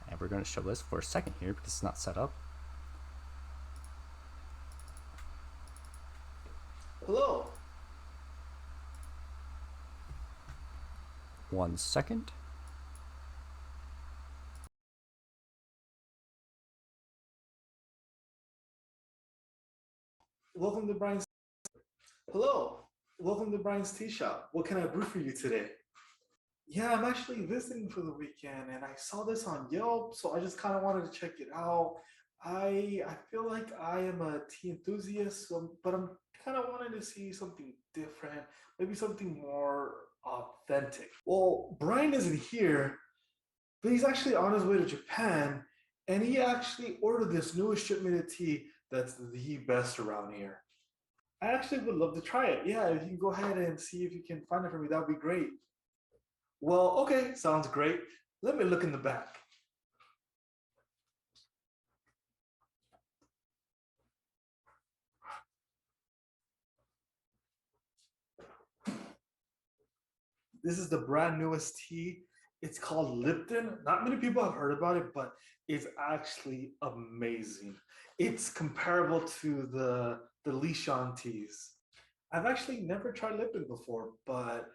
And we're going to show this for a second here because it's not set up. Hello. 1 second. Welcome to Brian's. Hello. Welcome to Brian's Tea Shop. What can I brew for you today? Yeah, I'm actually visiting for the weekend, and I saw this on Yelp, so I just kind of wanted to check it out. I feel like I am a tea enthusiast, but I'm kind of wanting to see something different, maybe something more authentic. Well, Brian isn't here, but he's actually on his way to Japan, and he actually ordered this newest shipment of tea that's the best around here. I actually would love to try it. Yeah, if you can go ahead and see if you can find it for me, that would be great. Well, okay, sounds great. Let me look in the back. This is the brand newest tea. It's called Lipton. Not many people have heard about it, but it's actually amazing. It's comparable to the Lishan teas. I've actually never tried Lipton before, but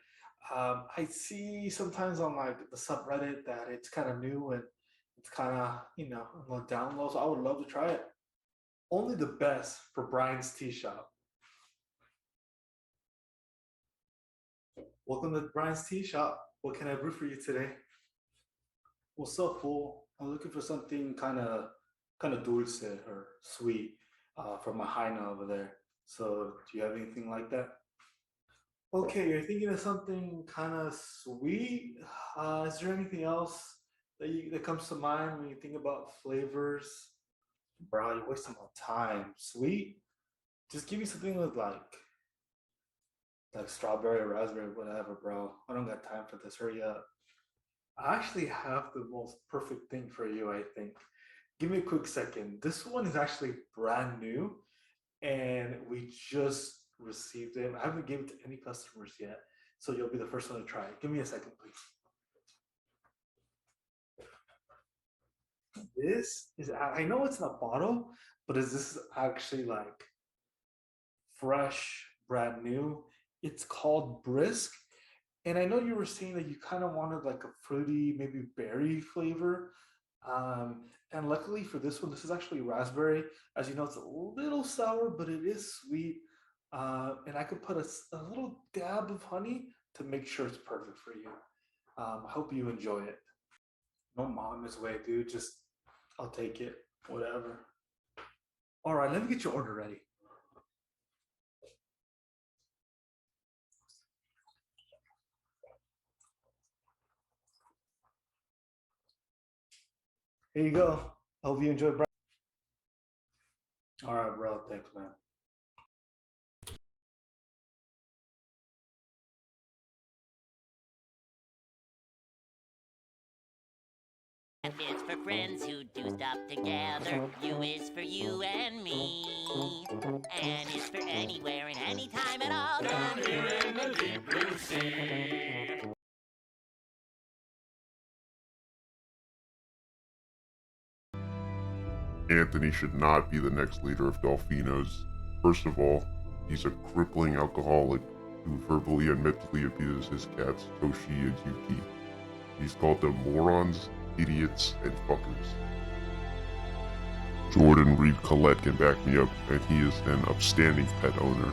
I see sometimes on like the subreddit that it's kind of new and it's kind of a little down low. So I would love to try it. Only the best for Brian's Tea Shop. Welcome to Brian's Tea Shop. What can I brew for you today? What's up, fool? I'm looking for something kind of dulce or sweet from my Heine over there. So, do you have anything like that? Okay, you're thinking of something kind of sweet. Is there anything else that comes to mind when you think about flavors? Bro, you're wasting my time. Sweet? Just give me something with like strawberry or raspberry, whatever, bro. I don't got time for this. Hurry up. I actually have the most perfect thing for you, I think. Give me a quick second. This one is actually brand new and we just received it. I haven't given it to any customers yet, so you'll be the first one to try it. Give me a second, please. This is, I know it's in a bottle, but this is actually like fresh, brand new. It's called Brisk. And I know you were saying that you kind of wanted like a fruity, maybe berry flavor. And luckily for this one, this is actually raspberry. As you know, it's a little sour, but it is sweet. And I could put a little dab of honey to make sure it's perfect for you. I hope you enjoy it. No mama's way, dude. Just, I'll take it. Whatever. All right, let me get your order ready. Here you go. I hope you enjoy. All right, bro. Thanks, man. F is for friends who do stuff together. U is for you and me. N is for anywhere and anytime at all. Down here in the deep blue sea. Anthony should not be the next leader of Delfinos. First of all, he's a crippling alcoholic who verbally and mentally abuses his cats, Toshi and Yuki. He's called them morons, idiots, and fuckers. Jordan Reed Collette can back me up, and he is an upstanding pet owner.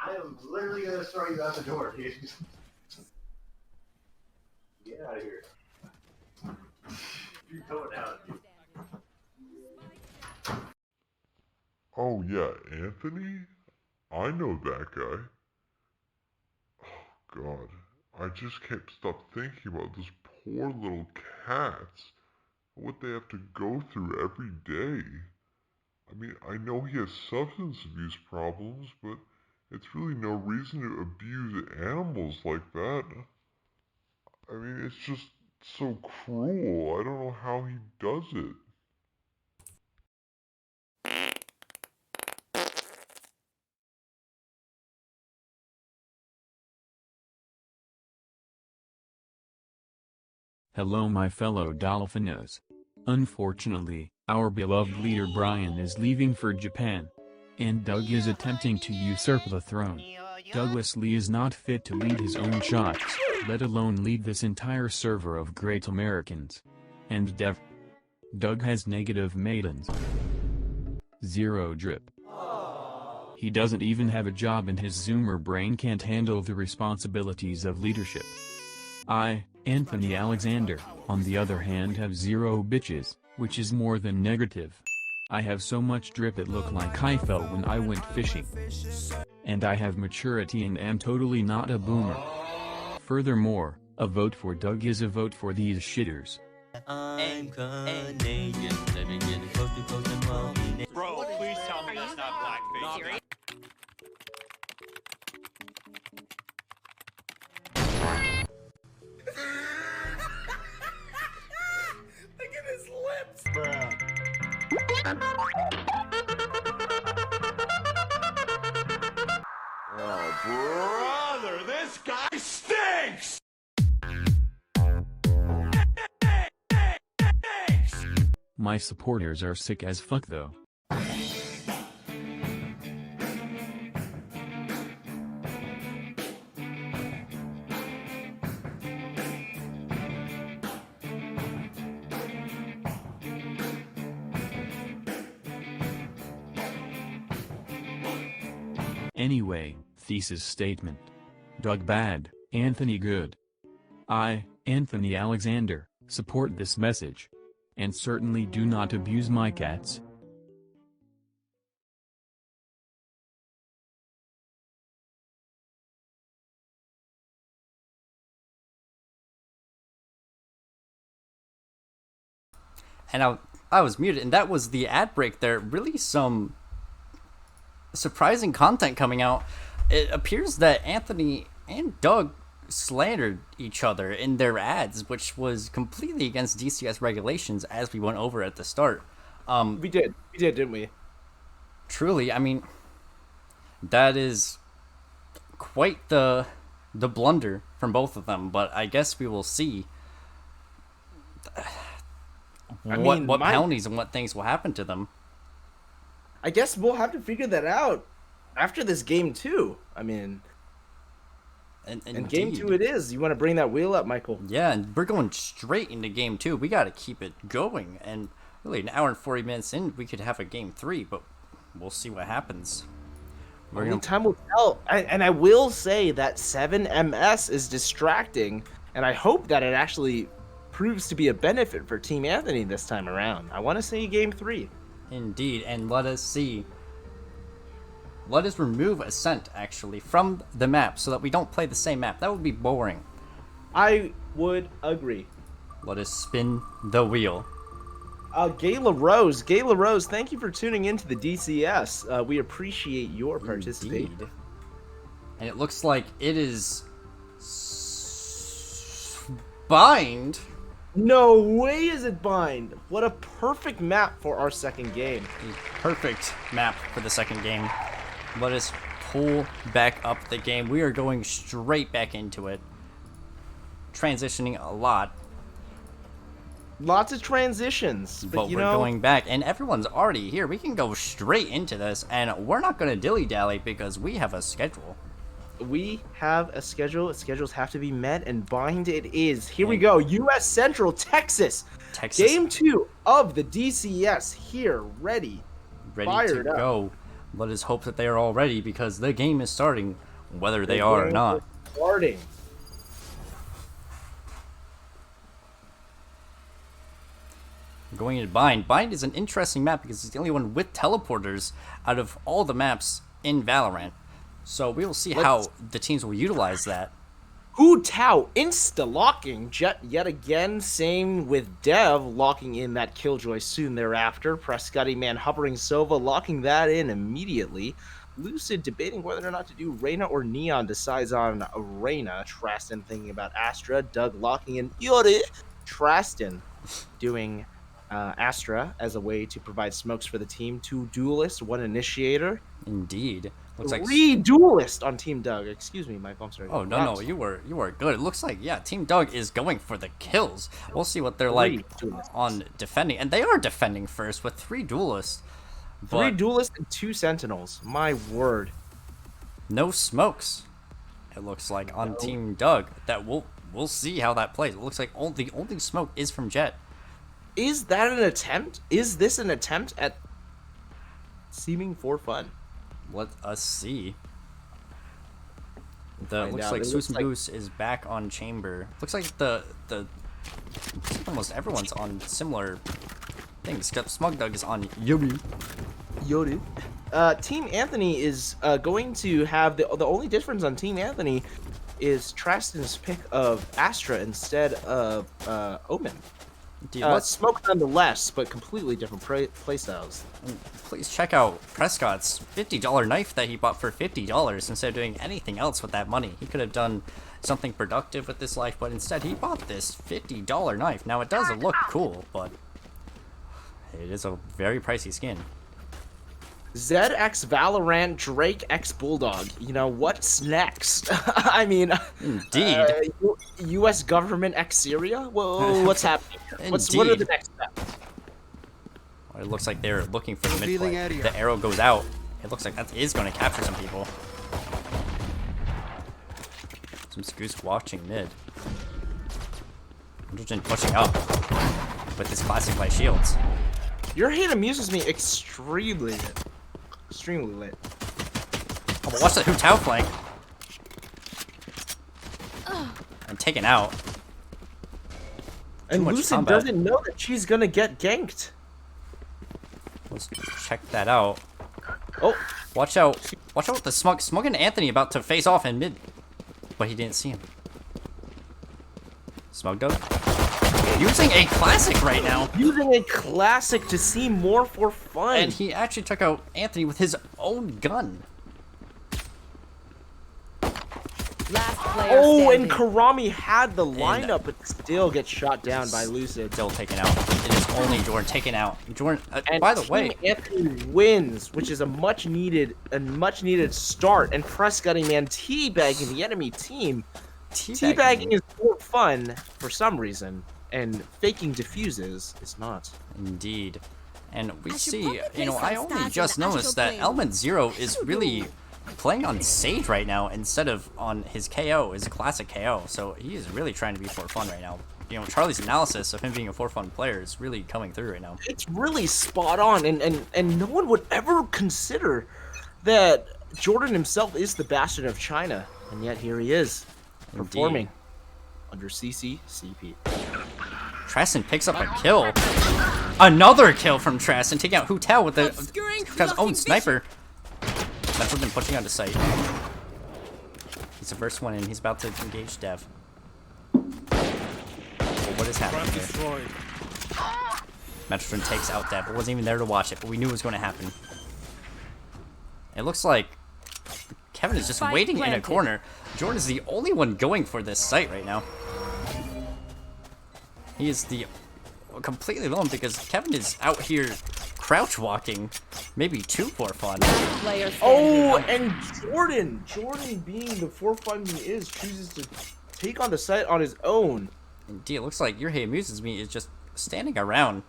I am literally gonna throw you out the door, dude. Get out of here. You're going out, dude. Oh yeah, Anthony? I know that guy. Oh god. I just can't stop thinking about those poor little cats. What they have to go through every day. I mean, I know he has substance abuse problems, but it's really no reason to abuse animals like that. I mean, it's just so cruel. I don't know how he does it. Hello my fellow Dolphinos. Unfortunately, our beloved leader Brian is leaving for Japan. And Doug is attempting to usurp the throne. Douglas Lee is not fit to lead his own shots, let alone lead this entire server of great Americans. And Doug has negative maidens. Zero drip. He doesn't even have a job and his Zoomer brain can't handle the responsibilities of leadership. I, Anthony Alexander, on the other hand have zero bitches, which is more than negative. I have so much drip it looked like I fell when I went fishing. And I have maturity and am totally not a boomer. Furthermore, a vote for Doug is a vote for these shitters. I'm Canadian, living in coast to coast and wealthy. Bro, please tell me that's not blackface. Look at his lips. Oh, brother, this guy stinks! My supporters are sick as fuck though. Anyway, thesis statement. Doug bad, Anthony good. I, Anthony Alexander, support this message. And certainly do not abuse my cats. And I was muted, and that was the ad break there. Really some surprising content coming out. It appears that Anthony and Doug slandered each other in their ads, which was completely against DCS regulations, as we went over at the start. We did, didn't we? Truly, I mean, that is quite the blunder from both of them. But I guess we will see what penalties and what things will happen to them. I guess we'll have to figure that out after this game too. I mean, and game 2 it is. You want to bring that wheel up, Michael? Yeah, and we're going straight into game 2. We got to keep it going. And really, an hour and 40 minutes in, we could have a game 3, but we'll see what happens. Only time will tell. And I will say that 7MS is distracting, and I hope that it actually proves to be a benefit for Team Anthony this time around. I want to see game 3. Indeed, and let us see. Let us remove Ascent, actually, from the map so that we don't play the same map. That would be boring. I would agree. Let us spin the wheel. Gayla Rose, thank you for tuning into the DCS. We appreciate your participation. Indeed. And it looks like it is bind. No way is it bind. What a perfect map for our second game. Perfect map for the second game. Let us pull back up the game. We are going straight back into it. Transitioning a lot. Lots of transitions. But we're going back, and everyone's already here. We can go straight into this, and we're not going to dilly-dally because we have a schedule. We have a schedule. Schedules have to be met, and bind it is. Here we go. U.S. Central, Texas. Game 2 of the DCS here, ready to go. Let us hope that they are all ready because the game is starting, whether they are or not. Starting. Going into Bind. Bind is an interesting map because it's the only one with teleporters out of all the maps in Valorant. So we will see how the teams will utilize that. Hu Tao insta-locking Jet yet again. Same with Dev locking in that Killjoy soon thereafter. Prescotty Man hovering Sova locking that in immediately. Lucid debating whether or not to do Reyna or Neon, decides on Reyna. Traston thinking about Astra. Doug locking in Yuri. Traston doing Astra as a way to provide smokes for the team. 2 duelists, 1 initiator. Indeed. Looks like 3 duelists on Team Doug. Excuse me, Michael. I'm sorry. Oh no, you were good. It looks like Team Doug is going for the kills. We'll see what they're like on defending, and they are defending first with 3 duelists. 3 duelists and 2 sentinels. My word. No smokes. It looks like on Team Doug. That we'll see how that plays. It looks like the only smoke is from Jet. Is that an attempt? Is this an attempt at seeming for fun? Let us see. Looks like Susan Goose is back on Chamber. Looks like the almost everyone's on similar things. Except Smug Doug is on Yuri. Team Anthony is going to have the only difference on Team Anthony is Traston's pick of Astra instead of Omen. Smoke nonetheless, but completely different playstyles. Please check out Prescott's $50 knife that he bought for $50 instead of doing anything else with that money. He could have done something productive with this life, but instead he bought this $50 knife. Now it does look cool, but it is a very pricey skin. ZX Valorant Drake X Bulldog. You know, what's next? I mean, indeed. U.S. government X Syria? Whoa, what's happening? What are the next steps? Well, it looks like they're looking for the mid play. The arrow goes out. It looks like that is going to capture some people. Some Goose watching mid. Hydrogen pushing up with his classic light shields. Your hate amuses me extremely lit. Extremely lit. Oh, but watch that Hu Tao flank. And taken out. And Lucid doesn't know that she's gonna get ganked. Let's check that out. Oh, watch out! Watch out with the Smug. Smug and Anthony about to face off in mid, but he didn't see him. Smug Doug using a classic right now. Using a classic to see more for fun. And he actually took out Anthony with his own gun. And Karami had the lineup, but still gets shot down by Lucid. Still taken out. It is only Jordan taken out. Jordan, by the way, Anthony wins, which is a much needed start. And Prescotty Man teabagging the enemy team. Teabagging is more fun for some reason, and faking diffuses is not. Indeed. And we see, I only just noticed that Element Zero is really playing on Sage right now instead of on his KO, his classic KO. So he is really trying to be for fun right now. Charlie's analysis of him being a for fun player is really coming through right now. It's really spot on, and no one would ever consider that Jordan himself is the bastard of China, and yet here he is. Performing under CP. Traston picks up a kill. Another kill from Traston, taking out Hu Tao with his own sniper. That's what been pushing onto site. He's the first one in. He's about to engage Dev. What is happening here? Metrotron takes out Dev. It wasn't even there to watch it, but we knew it was going to happen. It looks like Kevin is just waiting in a corner. Jordan is the only one going for this site right now. He is completely alone because Kevin is out here crouch walking, maybe too for fun. Oh, and Jordan being the for fun he is, chooses to take on the site on his own. Indeed, it looks like Your Hey Amuses Me is just standing around.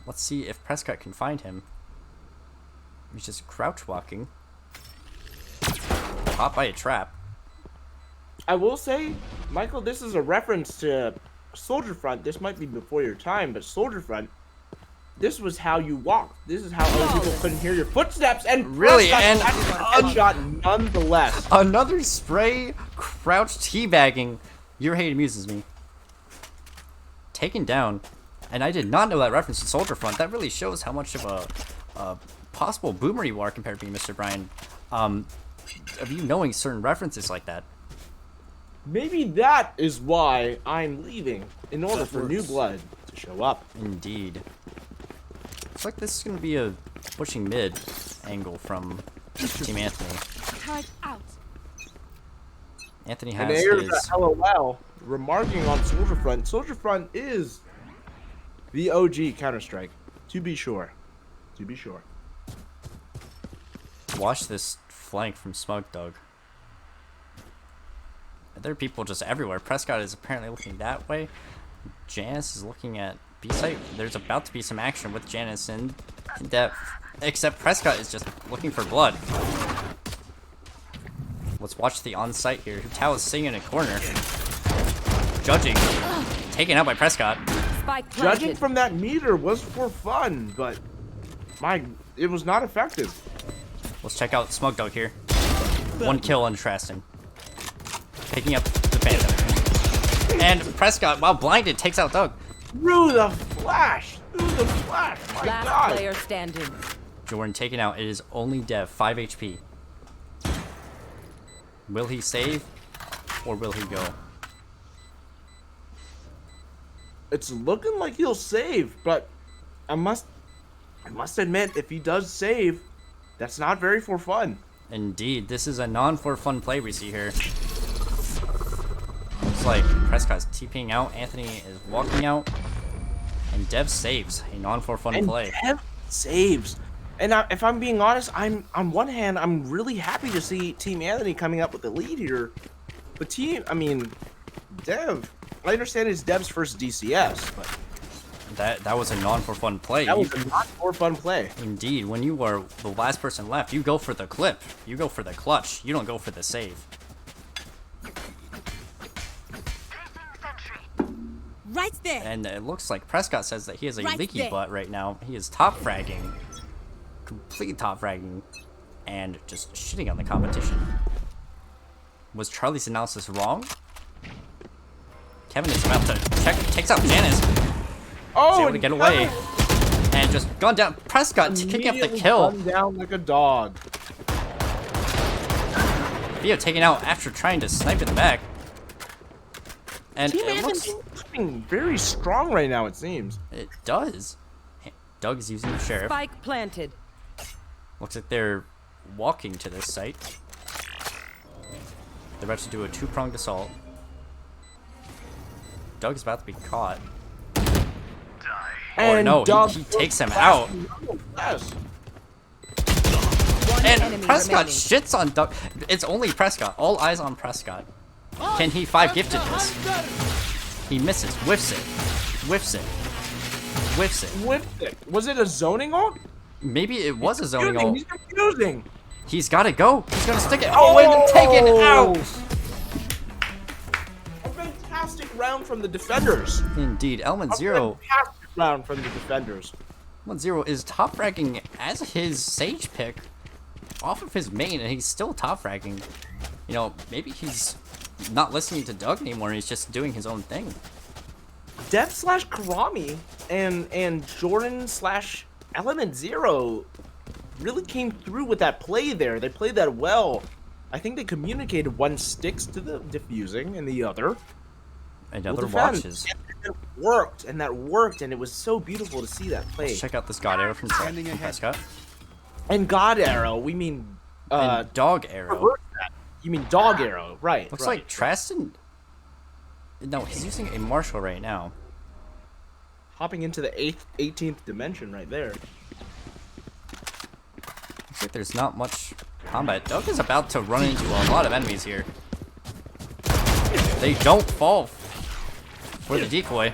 Let's see if Prescott can find him. He's just crouch walking. Caught by a trap. I will say, Michael, this is a reference to Soldier Front. This might be before your time, but Soldier Front, this was how you walked. This is how other people couldn't hear your footsteps. And really, and headshot nonetheless. Another spray crouch teabagging. Your Hate amuses me. Taken down. And I did not know that reference to Soldier Front. That really shows how much of a possible boomer you are compared to me, Mr. Brian. Of you knowing certain references like that. Maybe that is why I'm leaving, in order for new blood to show up. Indeed. Looks like this is going to be a pushing mid angle from Team Anthony. Turret out. Anthony And has there's his... a LOL remarking on Soldier Front. Soldier Front is the OG Counter-Strike, to be sure. To be sure. Watch this flank from Smug Doug. There are people just everywhere. Prescott is apparently looking that way. Janice is looking at B site. There's about to be some action with Janice in depth. Except Prescott is just looking for blood. Let's watch the on-site here. Tao is sitting in a corner. Judging. Taken out by Prescott. Judging from that meter was for fun, but it was not effective. Let's check out Smug Dog here. 1 kill on Traston. Picking up the Phantom. And Prescott, while blinded, takes out Doug. Through the flash! Through the flash! My Last God! player standing. Jordan taken out. It is only Dev, 5 HP. Will he save? Or will he go? It's looking like he'll save, but I must admit, if he does save, that's not very for fun. Indeed, this is a non-for-fun play we see here. Looks like Prescott's TPing out, Anthony is walking out, and Dev saves a non-for-fun play. Dev saves. And if I'm being honest, on one hand, I'm really happy to see Team Anthony coming up with the lead here. But Dev, I understand it's Dev's first DCS, but that was a non-for-fun play. That was a non-for-fun play. Indeed, when you were the last person left, you go for the clip. You go for the clutch. You don't go for the save. Right there. And it looks like Prescott says that he has a Right leaky there. butt right now. He is top fragging. Complete top fragging. And just shitting on the competition. Was Charlie's analysis wrong? Kevin is about to check, takes out Janice. Oh, He's able to get away. And just gone down. Prescott kicking up the kill. Gone down like a dog. Theo taken out after trying to snipe in the back. And Team it looks... Anthony's looking very strong right now, it seems. It does. Doug is using the sheriff. Spike planted. Looks like they're walking to this site. They're about to do a 2-pronged assault. Doug's about to be caught. And no, Doug he takes him out. Yes. And Prescott shits on Doug. It's only Prescott. All eyes on Prescott. Can he 5-gifted this? He misses. Whiffs it. Whiffs it. Whiffs it. Whiffed it. Was it a zoning ult? Maybe it was a zoning ult. He's confusing. He's got to go. He's going to stick it. Oh, and taken out. A fantastic round from the defenders. Indeed. Elman Zero. Fantastic round from the defenders. Elman Zero is top fragging as his Sage pick off of his main, and he's still top fragging. You know, maybe he's not listening to Doug anymore. He's just doing his own thing. Dev slash Karami and Jordan slash Element Zero really came through with that play there. They played that well. I think they communicated. One sticks to the diffusing and the other Another will defend. watches. And that worked, and it was so beautiful to see that play. Let's check out this God Arrow from Prescott. And God Arrow, we mean and Dog Arrow. reverse that. You mean Dog Arrow, right? Looks right. like Traston. No, he's using a Marshall right now. Hopping into the 18th dimension right there. Looks like there's not much combat. Doug is about to run into a lot of enemies here. They don't fall for the decoy.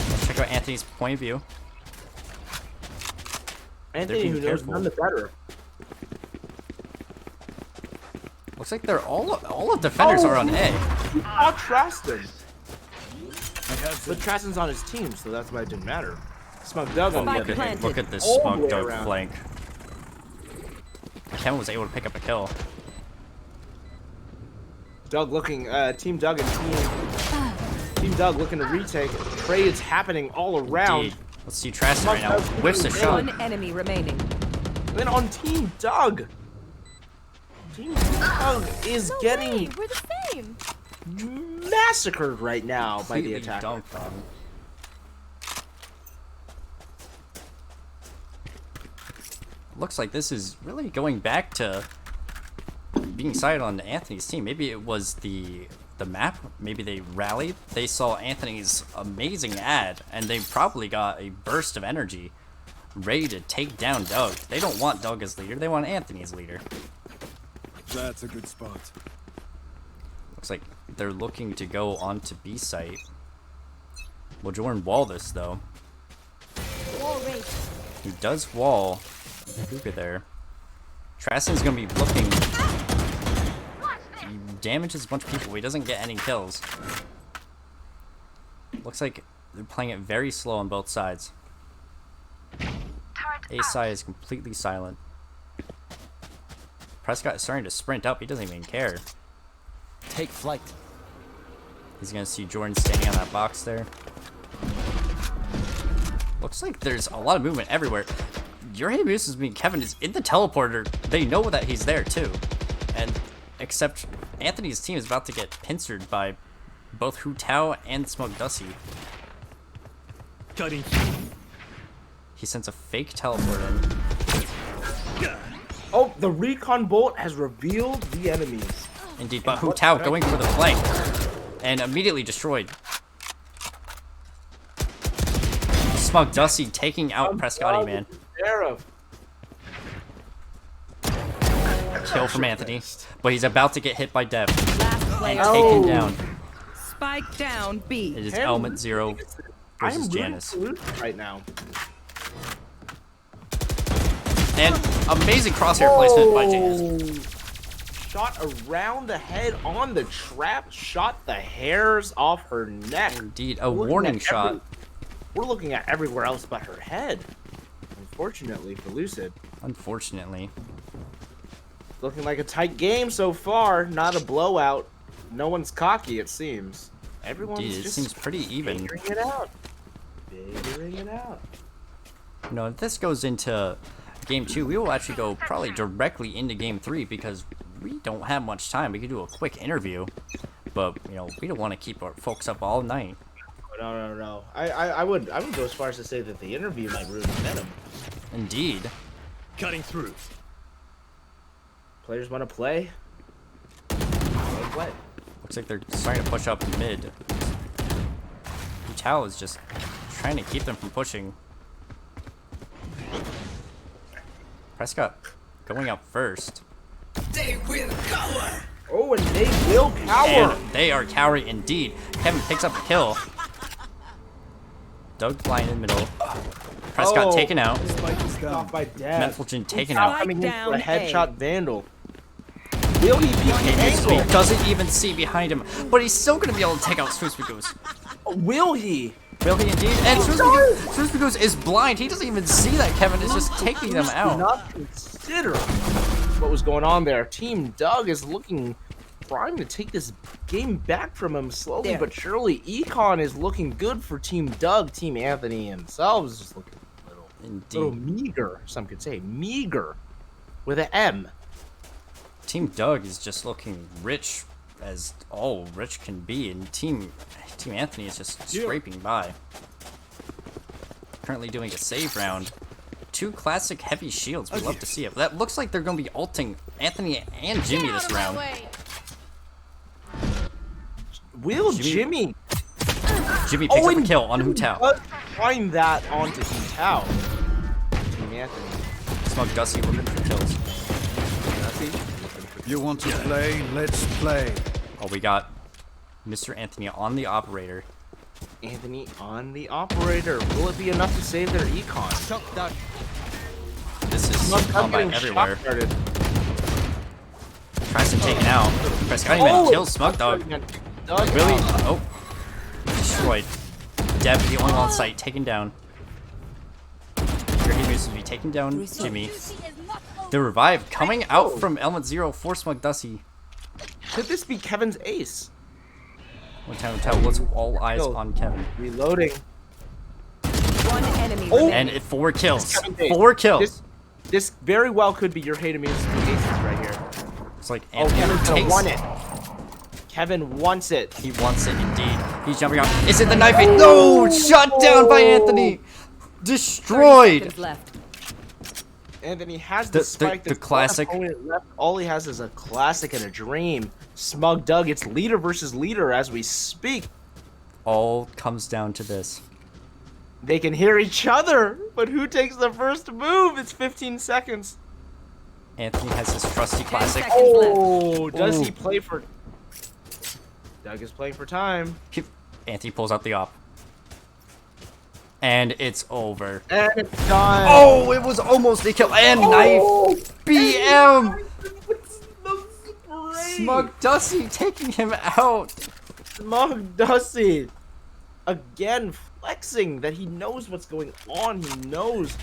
Let's check out Anthony's point of view. Anthony, who knows none the better. Looks like they're all of defenders are on A. Not Traston. But Traston's on his team, so that's why it didn't matter. Smug Doug on the other hand. Look at this All the Smug way Doug around. flank. Kevin was able to pick up a kill. Doug looking, Team Doug and Team Doug looking to retake. Trades happening all around. Indeed. Let's see Trasson right now. Whiffs a shot. One enemy remaining. And then on Team Doug. Team Doug is getting We're the same. massacred right now by the Completely attacker. dunked on. Looks like this is really going back to being sided on Anthony's team. Maybe it was the map. Maybe they rallied. They saw Anthony's amazing ad, and they probably got a burst of energy, ready to take down Doug. They don't want Doug as leader. They want Anthony as leader. That's a good spot. Looks like they're looking to go onto B site. Will Jordan wall this though? Wall race. He does wall Luka there. Trasson's gonna be looking. He damages a bunch of people, but he doesn't get any kills. Looks like they're playing it very slow on both sides. A side is completely silent. Prescott is starting to sprint up. He doesn't even care. Take flight. He's gonna see Jordan standing on that box there. Looks like there's a lot of movement everywhere. Your Habuses mean Kevin is in the teleporter. They know that he's there too. And except Anthony's team is about to get pincered by both Hu Tao and Smoke Dusty. Cutting. He sends a fake teleport in. Oh, the recon bolt has revealed the enemies. Indeed, but Hu Tao going for the flank and immediately destroyed. Smug Dusty taking out Prescotty, man. Kill from Anthony, but he's about to get hit by Dev and taken down. Spike down B. It is Element 0 versus Janice. Right now. And amazing crosshair placement by Janice. Shot around the head on the trap, shot the hairs off her neck. Indeed, a warning shot. We're looking at everywhere else but her head. Unfortunately for Lucid. Unfortunately. Looking like a tight game so far, not a blowout. No one's cocky, it seems. Everyone's Indeed, it just seems pretty even. figuring it out. Figuring it out. You know, if this goes into Game 2, we will actually go probably directly into Game 3 because we don't have much time. We could do a quick interview, but, you know, we don't want to keep our folks up all night. No. I would go as far as to say that the interview might ruin momentum. Indeed. Cutting through. Players want to play. Play. Looks like they're starting to push up mid. Tao is just trying to keep them from pushing. Prescott going up first. They will cower. Oh, and they will cower. And they are cowering indeed. Kevin picks up a kill. Doug flying in the middle. Prescott taken out. Off by Dad. Methalgen taken out. Coming in for a headshot Vandal. Will he be He doesn't even see behind him, but he's still going to be able to take out Swoosby Goose. Will he? Will he indeed? And Swoosby Goose is blind. He doesn't even see that Kevin is just taking them out. Not consider what was going on there. Team Doug is looking trying to take this game back from him slowly but surely. Econ is looking good for Team Doug. Team Anthony himself is just looking a little meager. Some could say meager with an M. Team Doug is just looking rich as all rich can be, and Team Anthony is just scraping by. Currently doing a save round. 2 classic heavy shields. We'd love to see it. But that looks like they're going to be ulting Anthony and Jimmy this round. Will Jimmy picks up a kill on Hu Tao. Find that onto Hu Tao. Team Anthony. Smug Dusty looking for kills. You want to play? Let's play. Oh, we got Mr. Anthony on the operator. Anthony on the operator. Will it be enough to save their econ? This is combat everywhere. Tries to take it out. Prescott even kills Smug Dog. Really? Oh. Destroyed. Dev, the only one on site, taken down. Here he moves to be taken down. Jimmy. The revive coming out from Element 0 for Smug Dusty. Could this be Kevin's ace? One time to tell. Let's all eyes on Kevin. Reloading. One enemy Oh, remaining. And 4 kills. Kevin Dace. 4 kills. This very well could be your hate aces right here. It's like Oh, Anthony Kevin's gonna takes- want it. Kevin wants it. He wants it indeed. He's jumping out. Is it the knife? No! Shut down by Anthony. 30 Destroyed. seconds left. Anthony has The- the spike. the that's classic- one opponent left. All he has is a classic and a dream. Smug Doug. It's leader versus leader as we speak. All comes down to this. They can hear each other, but who takes the first move? It's 15 seconds. Anthony has his trusty classic. Oh, does Ooh. he play for... Doug is playing for time. Anthony pulls out the op. And it's over. And it's done. Oh, it was almost a kill. And knife. BM. Smug Dusty taking him out. Smug Dusty. Again, flexing that he knows what's going on. He knows.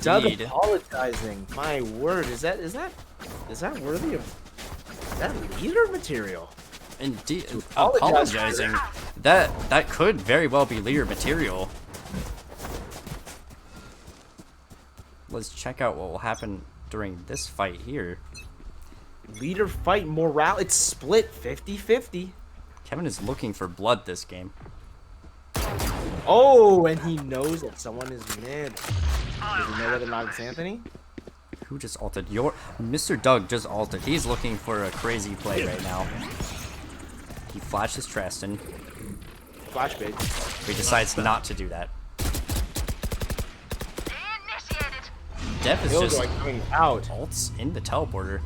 Doug Indeed. apologizing. My word, is that worthy of... Is that leader material? Indeed. apologize. Apologizing. That could very well be leader material. Let's check out what will happen during this fight here. Leader fight morale. It's split 50-50. Kevin is looking for blood this game. Oh, and he knows that someone is mid. Does he know whether or not it's Anthony? Who just ulted? Mr. Doug just ulted. He's looking for a crazy play right now. He flashes Traston. Flash bait. He decides not to do that. Dev is just Killjoy coming out. ults in the teleporter.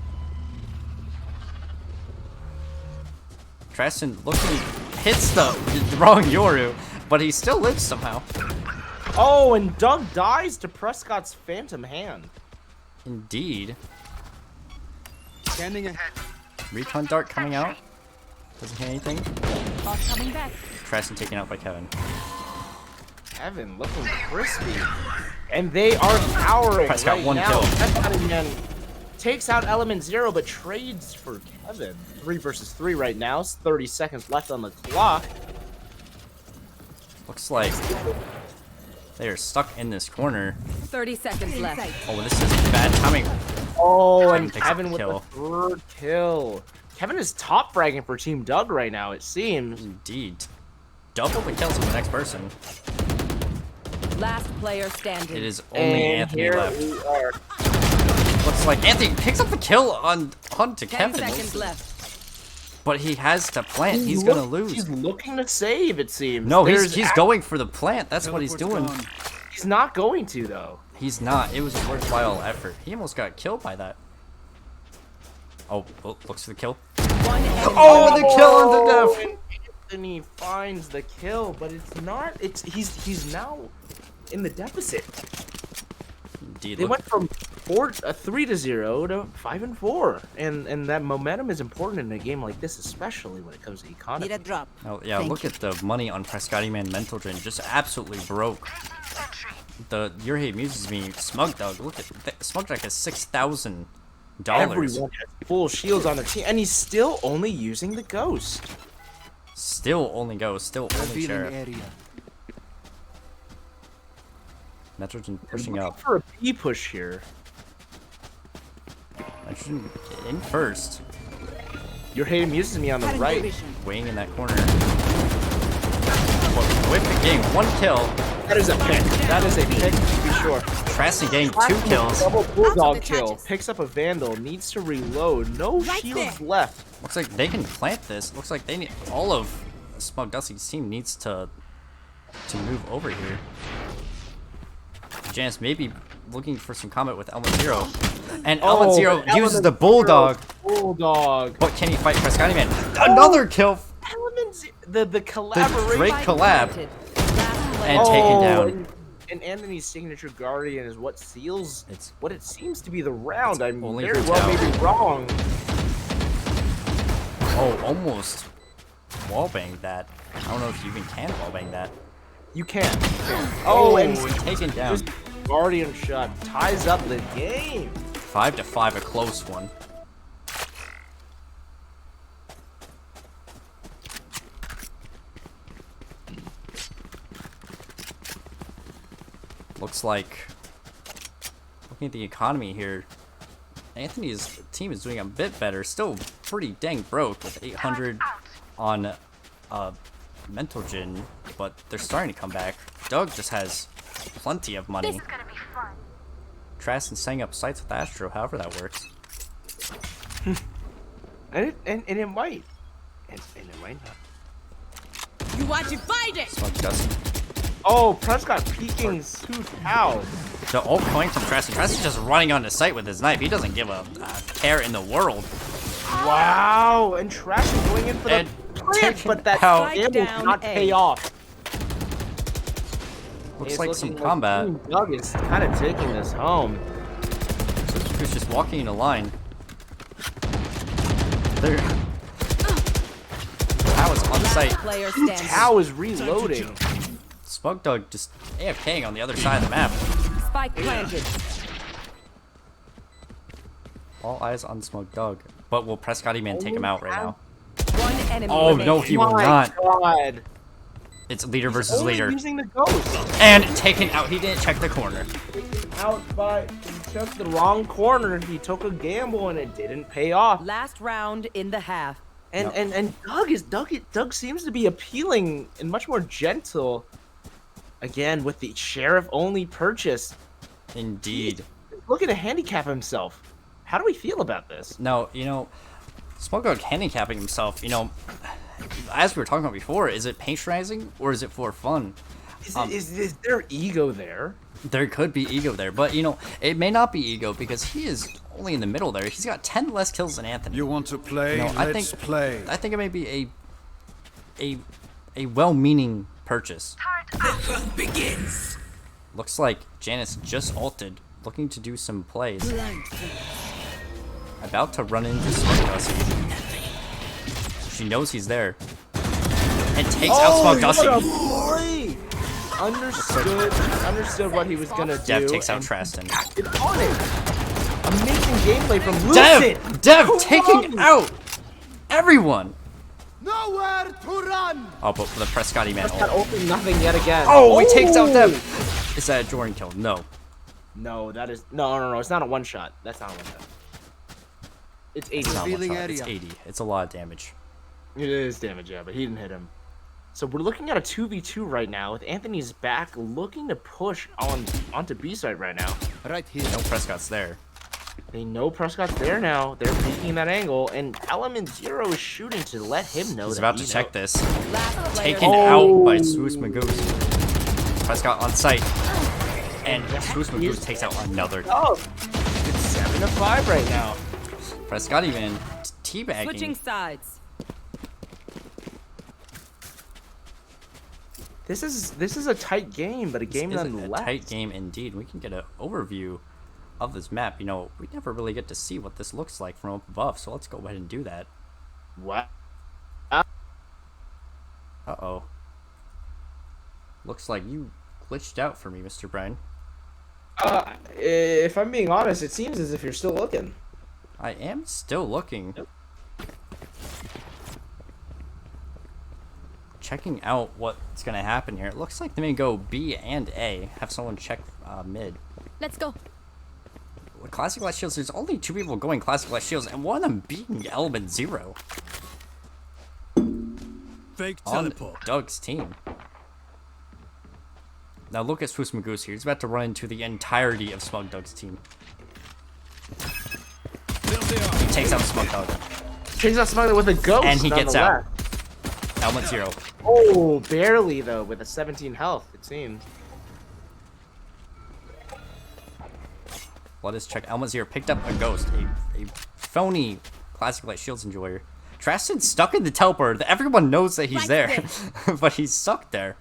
Traston looking hits the wrong Yoru, but he still lives somehow. Oh, and Doug dies to Prescott's phantom hand. Indeed. Standing ahead. Recon dart coming out. Doesn't hit anything. Boss coming back. Traston taken out by Kevin. Kevin looking crispy. And they are cowering Prescott right one now. kill. Prescott again takes out Element Zero, but trades for Kevin. 3 versus 3 right now. 30 seconds left on the clock. Looks like they are stuck in this corner. 30 seconds left. Oh, this is bad timing. Oh, and Takes a Kevin with kill. the 3rd kill. Kevin is top fragging for Team Doug right now, it seems. Indeed. Double the kills of the next person. Last player standing. It is only And Anthony here left. we are. Looks like Anthony picks up the kill onto 10 Kevin. seconds left. But he has to plant. He's gonna lose. He's looking to save, it seems. No, There's he's going for the plant. That's what he's doing. He's not going to, though. He's not. It was a worthwhile effort. He almost got killed by that. Oh, looks for the kill. One enemy. Oh, the kill on the death. And Anthony finds the kill, but it's not. He's now in the deficit. Indeed. They went from 3-0 to 5-4, and that momentum is important in a game like this, especially when it comes to economy. Need a drop. Oh yeah, look at the money on Prescotty Man Mental Drain. Just absolutely broke. Your hate amuses me. Smug Dog. Look at Smug Dog has $6,000. Everyone has full shields on their team, and he's still only using the ghost. Still only goes. Still only sheriff. Area. Nitrogen pushing Looking up. for a B push here. Nitrogen in first. Your hate amuses me on the right. Weighing in that corner. Whip getting 1 kill. That is a pick. That is a pick, to be sure. Trasty getting 2 kills. Double bulldog kill. Picks up a vandal. Needs to reload. No shields left. Looks like they can plant this. Looks like they need all of Smug Dusty's team needs to move over here. Janice may be looking for some combat with Element Zero. And Element Zero uses the Bulldog. Bulldog. But can he fight Prescotty Man? Another kill! Element the collaboration. Great collab. And taken down. And Anthony's signature guardian is what seals what it seems to be the round. I'm only very for well Tao. maybe wrong. Oh, almost wallbanged that. I don't know if you even can wallbang that. You can. Oh, and taken down. this guardian shot ties up the game. 5-5, a close one. looks like, looking at the economy here, Anthony's team is doing a bit better. Still pretty dang broke with 800 on mental gen, but they're starting to come back. Doug just has plenty of money. This is gonna be fun. Traston setting up sites with Astro, however that works. and it might. And it might not. You watch it, find it! Smoke Dusty. Oh, Prescott peeking Su Tao. The ult coming from Traston. Traston's just running onto site with his knife. He doesn't give a care in the world. Wow, and Traston going in for the plant, but that gamble did not pay off. Looks like some combat. Team Doug is kind of taking this home. So Who's just walking in a line. There. Tao is on site. Tao is reloading. Smug Dog just AFKing on the other side of the map. Spike planted. All eyes on Smug Dog. But will Prescotty Man take him out right now? One enemy Oh, no, he will not. God. It's leader versus Only leader. using the ghost. And taken out. He didn't check the corner. Out by just the wrong corner. He took a gamble and it didn't pay off. Last round in the half. And Doug seems to be appealing and much more gentle. Again with the sheriff only purchase. Indeed. He's looking to handicap himself. How do we feel about this? No, you know, Smug Dog handicapping himself, you know, as we were talking about before, is it patronizing or is it for fun? Is there ego there? There could be ego there, but you know, it may not be ego because he is only in the middle there. He's got 10 less kills than Anthony. You want to play? You know, Let's play. I think it may be a well-meaning purchase. The hunt begins. Looks like Janice just ulted, looking to do some plays. About to run into Smug Dusty. She knows he's there. And takes out Smug Dusty. Understood what he was gonna do. Dev takes out Traston. Amazing gameplay from Lucid. Dev taking out everyone. Nowhere to run. Oh, but for the Prescotty Man. Prescott ulting nothing yet again. Oh, he takes out Dev. Is that a Jordan kill? No. No, that is no. It's not a one shot. That's not a one shot. It's 80. It's not one shot. It's 80. It's a lot of damage. It is damage, yeah, but he didn't hit him. So we're looking at a 2v2 right now with Anthony's back looking to push onto B side right now. Right here. No Prescott's there. They know Prescott's there now. They're peeking that angle, and Element Zero is shooting to let him know. He's that about to he check knows. this. Taken out by Swoos Magoose. Prescott on site. And Swoos Magoose takes out another. Oh, it's 7-5 right now. Prescotty Man teabagging. Switching sides. This is a tight game, but a game nonetheless. A tight game indeed. We can get an overview of this map. You know, we never really get to see what this looks like from up above, so let's go ahead and do that. What? Uh-oh. Looks like you glitched out for me, Mr. Brian. If I'm being honest, it seems as if you're still looking. I am still looking. Yep. Checking out what's going to happen here. It looks like they may go B and A. Have someone check mid. Let's go. With Classic Light Shields, there's only 2 people going Classic Light Shields, and one of them being Element Zero. Fake on teleport. Doug's team. Now look at Swoos Magoose here. He's about to run into the entirety of Smug Doug's team. He takes out Smug Dog. Takes out Smug Dog with a ghost. And he gets out. Element Zero. Oh, barely though, with a 17 health, it seems. Let us check. Element Zero picked up a ghost, a phony Classic Light Shields enjoyer. Traston's stuck in the teleporter. Everyone knows that he's there, but he's stuck there,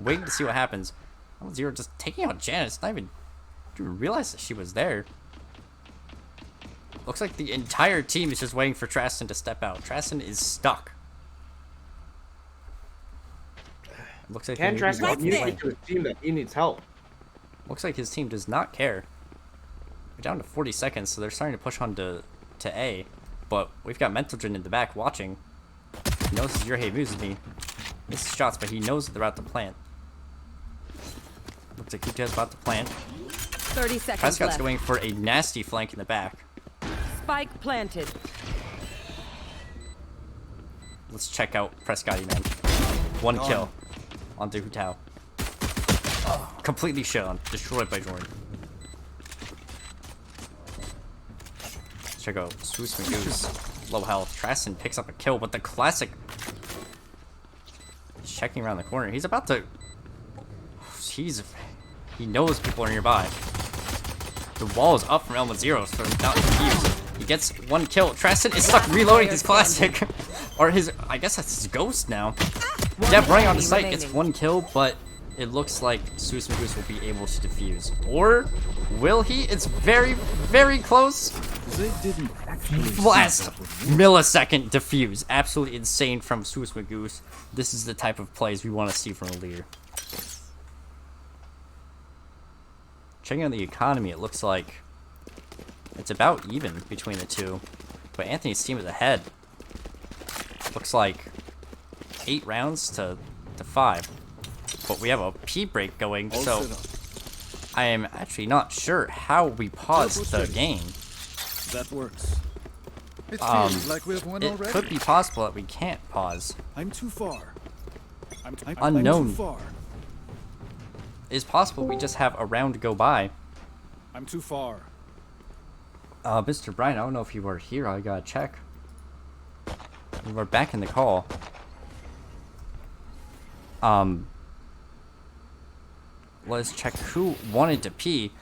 waiting to see what happens. Element Zero just taking out Janice. Not even realize that she was there. Looks like the entire team is just waiting for Traston to step out. Traston is stuck. Looks like Traston communicate to his team that he needs help. Looks like his team does not care. We're down to 40 seconds, so they're starting to push on to A. But we've got Mentalgen in the back watching. He knows your hey moves me. Misses shots, but he knows that they're out to plant. Looks like Kuta's about to plant. 30 seconds Prescott's left. going for a nasty flank in the back. Spike planted. Let's check out Prescott, man. One kill onto Hutao. Completely shown. Destroyed by Jordan. Let's check out Swoosh Magoo's low health. Traston picks up a kill, but the classic. He's checking around the corner. He's about to. He knows people are nearby. The wall is up from Element Zero, so he's not confused. He gets one kill. Traston is stuck reloading his classic. Or his, I guess that's his ghost now. Dev running on the site gets one kill, but it looks like Swoosh Magoose will be able to defuse. Or will he? It's very, very close. They didn't actually Blast! Millisecond defuse. Absolutely insane from Swoosh Magoose. This is the type of plays we want to see from a leader. Checking on the economy, it looks like it's about even between the two. But Anthony's team is ahead. Looks like 8 rounds to 5. But we have a P break going, so I am actually not sure how we paused the game. That works. It feels like we have won It already. could be possible that we can't pause. I'm too far. I'm Unknown. too far. It's possible we just have a round to go by. I'm too far. Mr. Brian, I don't know if you were here. I gotta check. We were back in the call. Let's check who wanted to pee.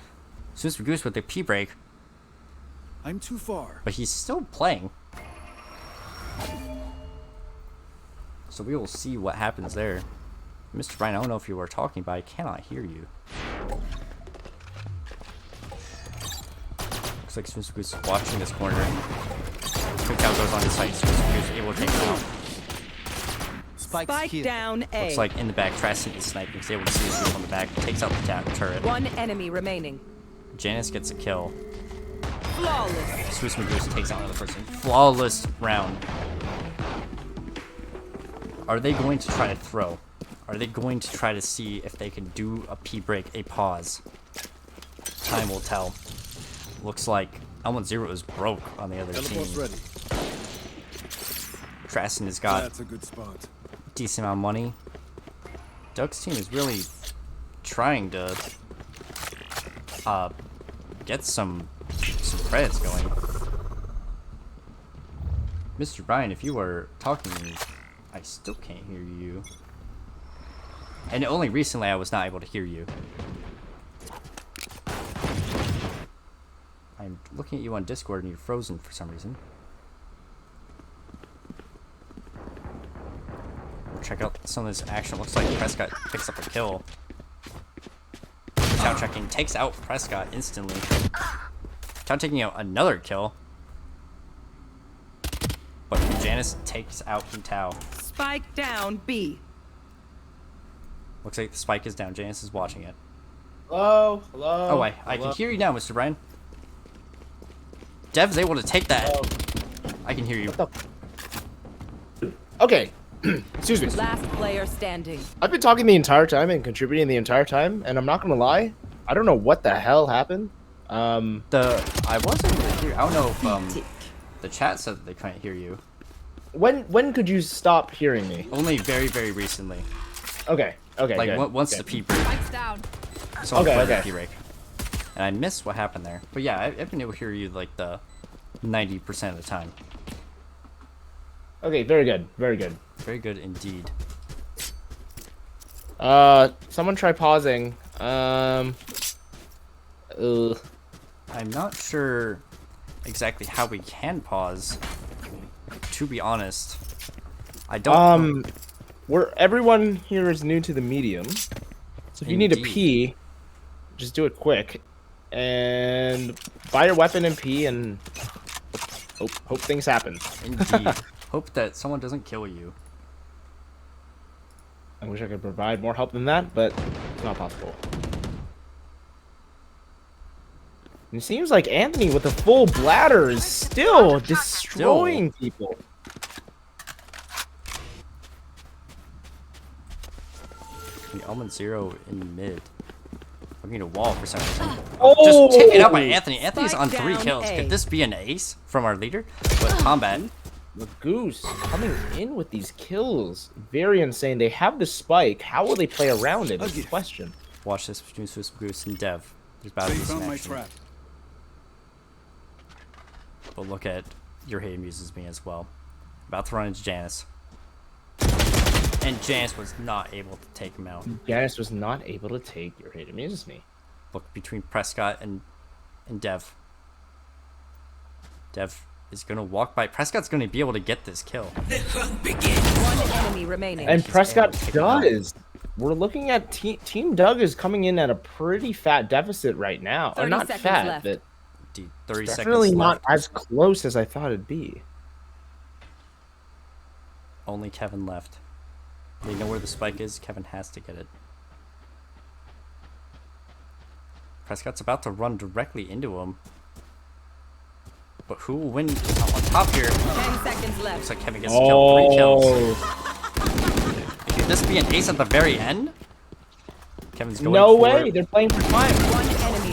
Swoosh Goose with the pee break. I'm too far. But he's still playing. So we will see what happens there. Mr. Brian, I don't know if you were talking, but I cannot hear you. Looks like Swoosh Goose is watching this corner. Quick out goes on his site. Swoosh Goose is able to take him out. Spike down A. Looks like in the back, Traston is sniping. He's able to see his on the back. Takes out the turret. One enemy remaining. Janice gets a kill. Flawless. Swoosh Magoose takes out another person. Flawless round. Are they going to try to throw? Are they going to try to see if they can do a P break, a pause? Time will tell. Looks like Element Zero is broke on the other team. Ready. Traston has got That's a good spot. decent amount of money. Doug's team is really trying to get some credits going. Mr. Brian, if you were talking to me, I still can't hear you. And only recently I was not able to hear you. I'm looking at you on Discord and you're frozen for some reason. We'll check out some of this action. Looks like Prescott picks up a kill. Tao checking takes out Prescott instantly. Tao taking out another kill. But Janice takes out Tao. Spike down B. Looks like the spike is down. Janice is watching it. Hello? Hello? Oh, I can hear you now, Mr. Brian. Dev's able to take that. I can hear you. Okay. Excuse me. Last player standing. I've been talking the entire time and contributing the entire time, and I'm not gonna lie, I don't know what the hell happened. I wasn't able to hear. I don't know if the chat said that they couldn't hear you. When could you stop hearing me? Only very, very recently. Okay. Okay. Like good, once good. the P break. Spike's down. Someone Okay, played the okay. P break. And I missed what happened there. But yeah, I've been able to hear you like the 90% of the time. Okay, very good. Very good. Very good indeed. Someone try pausing. I'm not sure exactly how we can pause. To be honest, I don't. Everyone here is new to the medium, so if you need to Indeed. pee, just do it quick, and buy your weapon and pee, and hope things happen. Indeed. Hope that someone doesn't kill you. I wish I could provide more help than that, but it's not possible. And it seems like Anthony with a full bladder is still destroying people. The Element Zero in mid. Looking to wall for some reason. Oh! Just taken out by Anthony. Anthony's on Spike 3 down kills. A. Could this be an ace from our leader? With combat. The Goose coming in with these kills. Very insane. They have the spike. How will they play around it is the question. Watch this between Swiss Goose and Dev. There's about to be some action. But look at your hate amuses me as well. About to run into Janice. And Janice was not able to take him out. Janice was not able to take your hate amuses me. Look between Prescott and Dev. Dev is gonna walk by. Prescott's gonna be able to get this kill. One enemy remaining. And Prescott does. We're looking at Team Doug is coming in at a pretty fat deficit right now. Or 30 not seconds fat, left. but 30 seconds definitely not left. as close as I thought it'd be. Only Kevin left. They know where the spike is. Kevin has to get it. Prescott's about to run directly into him. But who will win on top here? 10 seconds left. Looks like Kevin gets to kill 3 kills. Could this be an ace at the very end? Kevin's going No for way. it. They're playing for time.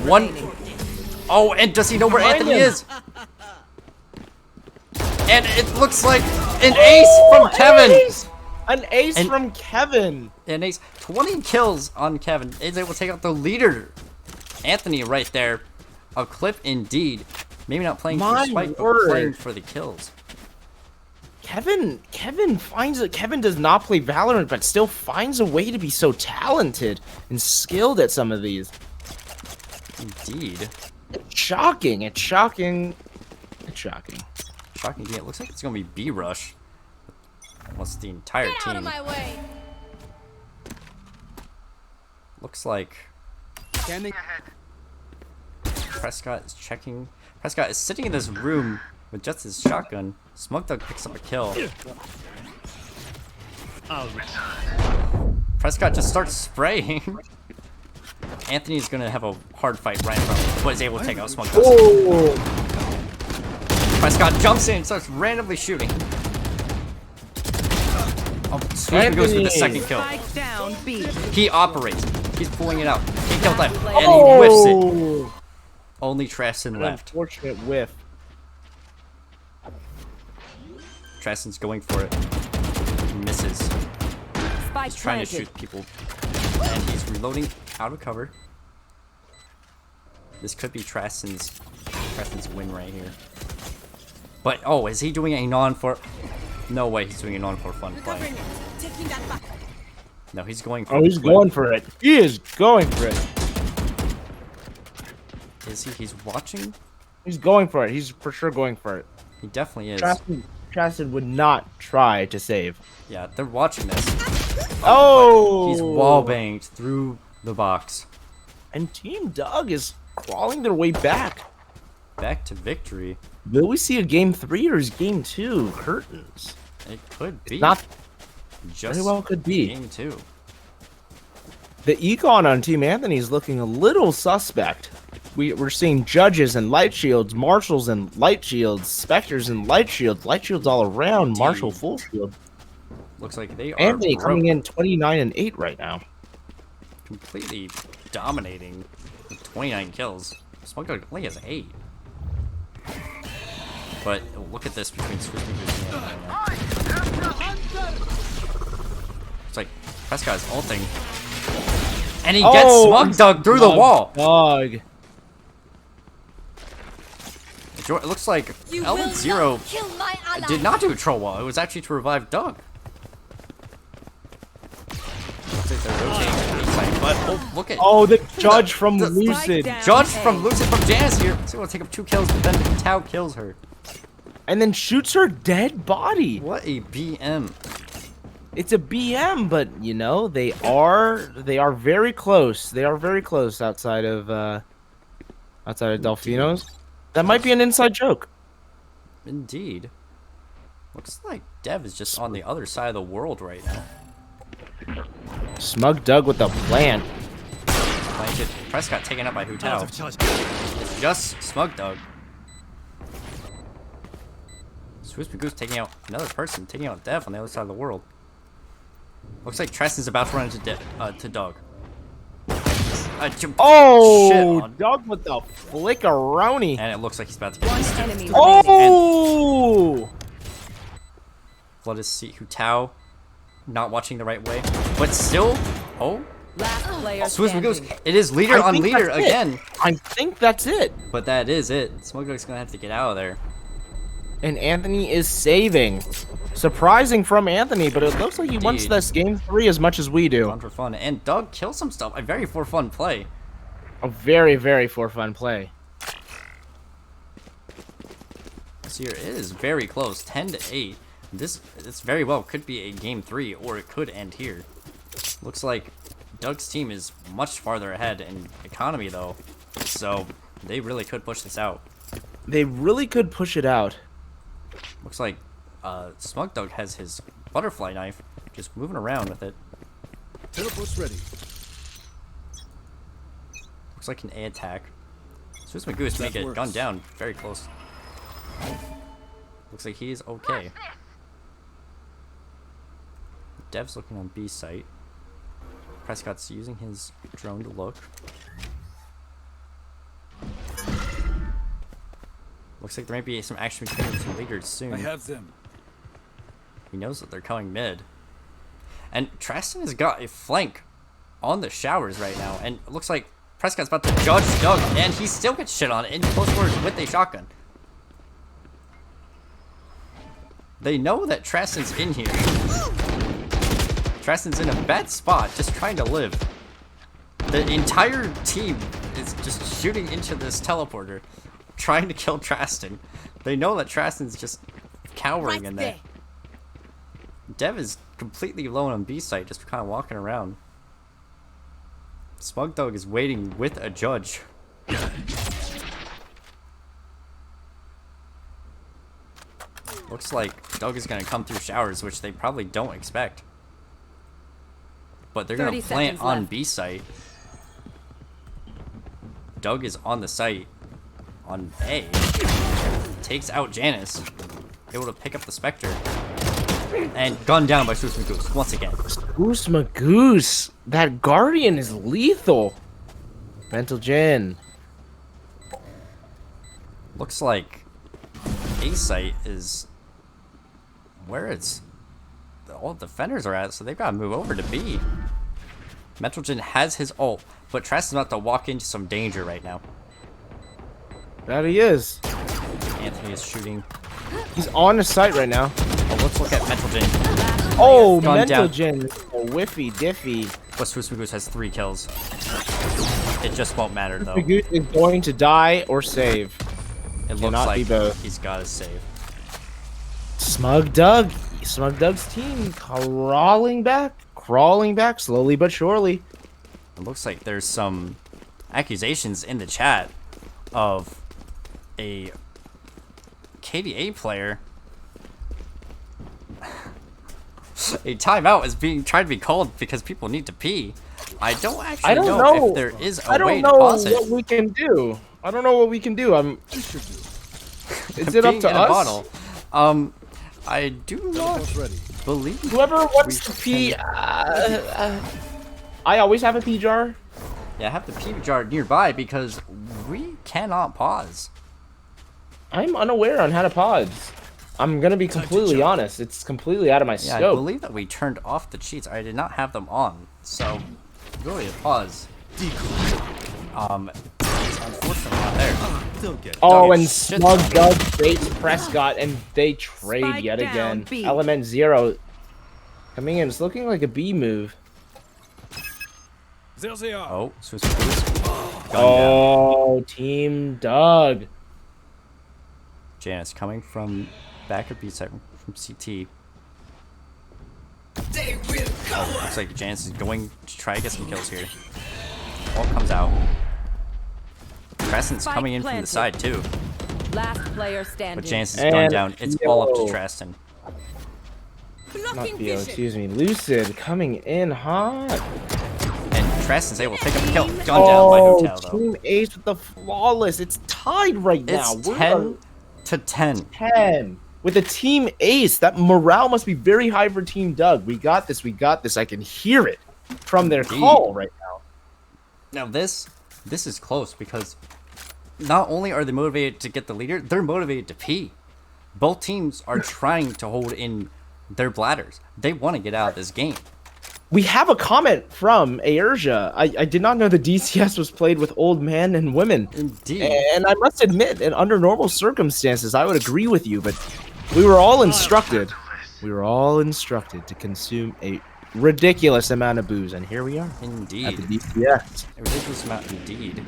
One enemy remaining. Oh, and does he know where Behind Anthony him. is? And it looks like an ace from Kevin. An ace from Kevin. An ace. 20 kills on Kevin. Is able to take out the leader. Anthony right there. A clip indeed. Maybe not playing for My spike, but word. playing for the kills. Kevin finds it. Kevin does not play Valorant, but still finds a way to be so talented and skilled at some of these. Indeed. It's shocking. It's shocking. It's shocking. Shocking game. It looks like it's gonna be B rush. Almost the entire Get team. out of my way. Looks like Standing ahead. Prescott is checking. Prescott is sitting in this room with just his shotgun. Smoke Dog picks up a kill. Prescott just starts spraying. Anthony's gonna have a hard fight right in front of him, but is able to take out Smoke Dog. Prescott jumps in and starts randomly shooting. Oh, Swooping goes for the second kill. Spike down B. He operates. He's pulling it out. He killed that, and he whiffs it. Only Traston left. Unfortunate whiff. Traston's going for it. He misses. Spike He's trying to planted. shoot people. And he's reloading out of cover. This could be Traston's win right here. But, oh, is he doing a non-for... No way he's doing a non-for fun play. Taking that back. No, he's going for Oh, he's going for it. He is going for it. Is he? He's watching? He's going for it. He's for sure going for it. He definitely is. Traston would not try to save. Yeah, they're watching this. Oh! He's wall-banged through the box. And Team Doug is crawling their way back. Back to victory. Will we see a game 3 or is game 2 curtains? It could be. Not just very well could be. Game 2. The econ on Team Anthony is looking a little suspect. We're seeing judges and light shields, marshals and light shields, specters and light shields all around. Marshall full shield. Looks like they are Anthony broke. coming in 29-8 right now. Completely dominating with 29 kills. Smoke Dog only has 8. But look at this between Swiss and It's like Prescott is ulting. And he gets Smug Dog through the wall. Dog. It looks like Element Zero did not do a troll wall. It was actually to revive Doug. Looks like they're rotating to the side, but look at the judge from Lucid. Judge from Lucid from Janice here. So we'll take up 2 kills, but then Tao kills her. And then shoots her dead body. What a BM. It's a BM, but you know, they are very close. They are very close outside of Delfino's. That might be an inside joke. Indeed. Looks like Dev is just on the other side of the world right now. Smug Doug with the plan. Blanket. Prescott taken up by Hu Tao. It's just Smug Doug. Swiss Goose taking out another person, taking out Dev on the other side of the world. Looks like Treston's about to run into to Doug. Oh, on. Doug with the flickeroni. And it looks like he's about to get One this. enemy Oh! Let us see Hutao not watching the right way, but still. Oh, Last player Swissman goes. standing. It is leader I on think leader that's it. again. I think that's it. But that is it. Smugdog's gonna have to get out of there. And Anthony is saving. Surprising from Anthony, but it looks like he wants Indeed. this game 3 as much as we do. Fun for fun. And Doug kills himself. A very for fun play. A very, very for fun play. This here is very close. 10-8. This very well could be a game 3, or it could end here. Looks like Doug's team is much farther ahead in economy, though. So they really could push this out. They really could push it out. Looks like Smugdog has his butterfly knife, just moving around with it. Teleport's ready. Looks like an A attack. Swiss Magoose may get gunned down very close. Looks like he's okay. Dev's looking on B site. Prescott's using his drone to look. Looks like there might be some action between the two leaders soon. I have them. He knows that they're coming mid. And Traston has got a flank on the showers right now. And it looks like Prescott's about to judge Doug. And he still gets shit on in close quarters with a shotgun. They know that Traston's in here. Traston's in a bad spot, just trying to live. The entire team is just shooting into this teleporter, trying to kill Traston. They know that Traston's just cowering in there. Dev is completely alone on B site, just kind of walking around. Smugdog is waiting with a judge. Looks like Doug is going to come through showers, which they probably don't expect. But they're going to plant on B site. Doug is on the site on A. Takes out Janice. Able to pick up the Spectre. And gunned down by Swiss Magoose once again. Goose Magoose. That Guardian is lethal. Mental Gen. Looks like A site is where it's all the defenders are at, so they've got to move over to B. Metrogen has his ult, but Trask is about to walk into some danger right now. That he is. Anthony is shooting. He's on the site right now. Oh, let's look at Metrogen. Oh, Gone down. Mental Gen. Oh, whiffy diffy. But Swiss Magoose has 3 kills. It just won't matter though. Magoose is going to die or save. It looks Cannot like be both. he's got to save. Smug Doug's team crawling back slowly but surely. It looks like there's some accusations in the chat of a KDA player. A timeout is being tried to be called because people need to pee. I don't actually know if there is a way to pause it. I don't know what we can do. I don't know what we can do. Is it up to in a us? Bottle. I do not believe. Whoever wants to pee, I always have a pee jar. Yeah, I have the pee jar nearby because we cannot pause. I'm unaware on how to pause. I'm gonna be completely honest. It's completely out of my Yeah, scope. I believe that we turned off the cheats. I did not have them on, so really a pause. It's unfortunately not there. Oh, and Smug Doug baits Prescott, and they trade Spike yet down, again. B. Element 0 coming in. It's looking like a B move. There they are. Oh, Swiss Magoose. Oh, Team Doug. Janice coming from back of B side from CT. Looks like Janice is going to try to get some kills here. All comes out. Traston's coming in from the side too. Last player standing. But Janice is going down. It's all up to Traston. Not Theo, excuse me. Lucid coming in hot. And Traston's able to pick up the kill. Gone down by Hotel though. Team Ace with the flawless. It's tied right now. It's 10 to 10. 10. With a Team Ace, that morale must be very high for Team Doug. We got this. We got this. I can hear it from their call right now. Now this is close because not only are they motivated to get the leader, they're motivated to pee. Both teams are trying to hold in their bladders. They want to get out of this game. We have a comment from Aerja. I did not know the DCS was played with old men and women. Indeed. And I must admit, and under normal circumstances, I would agree with you, but we were all instructed. We were all instructed to consume a ridiculous amount of booze, and here we are. Indeed. At the DCS. A ridiculous amount indeed.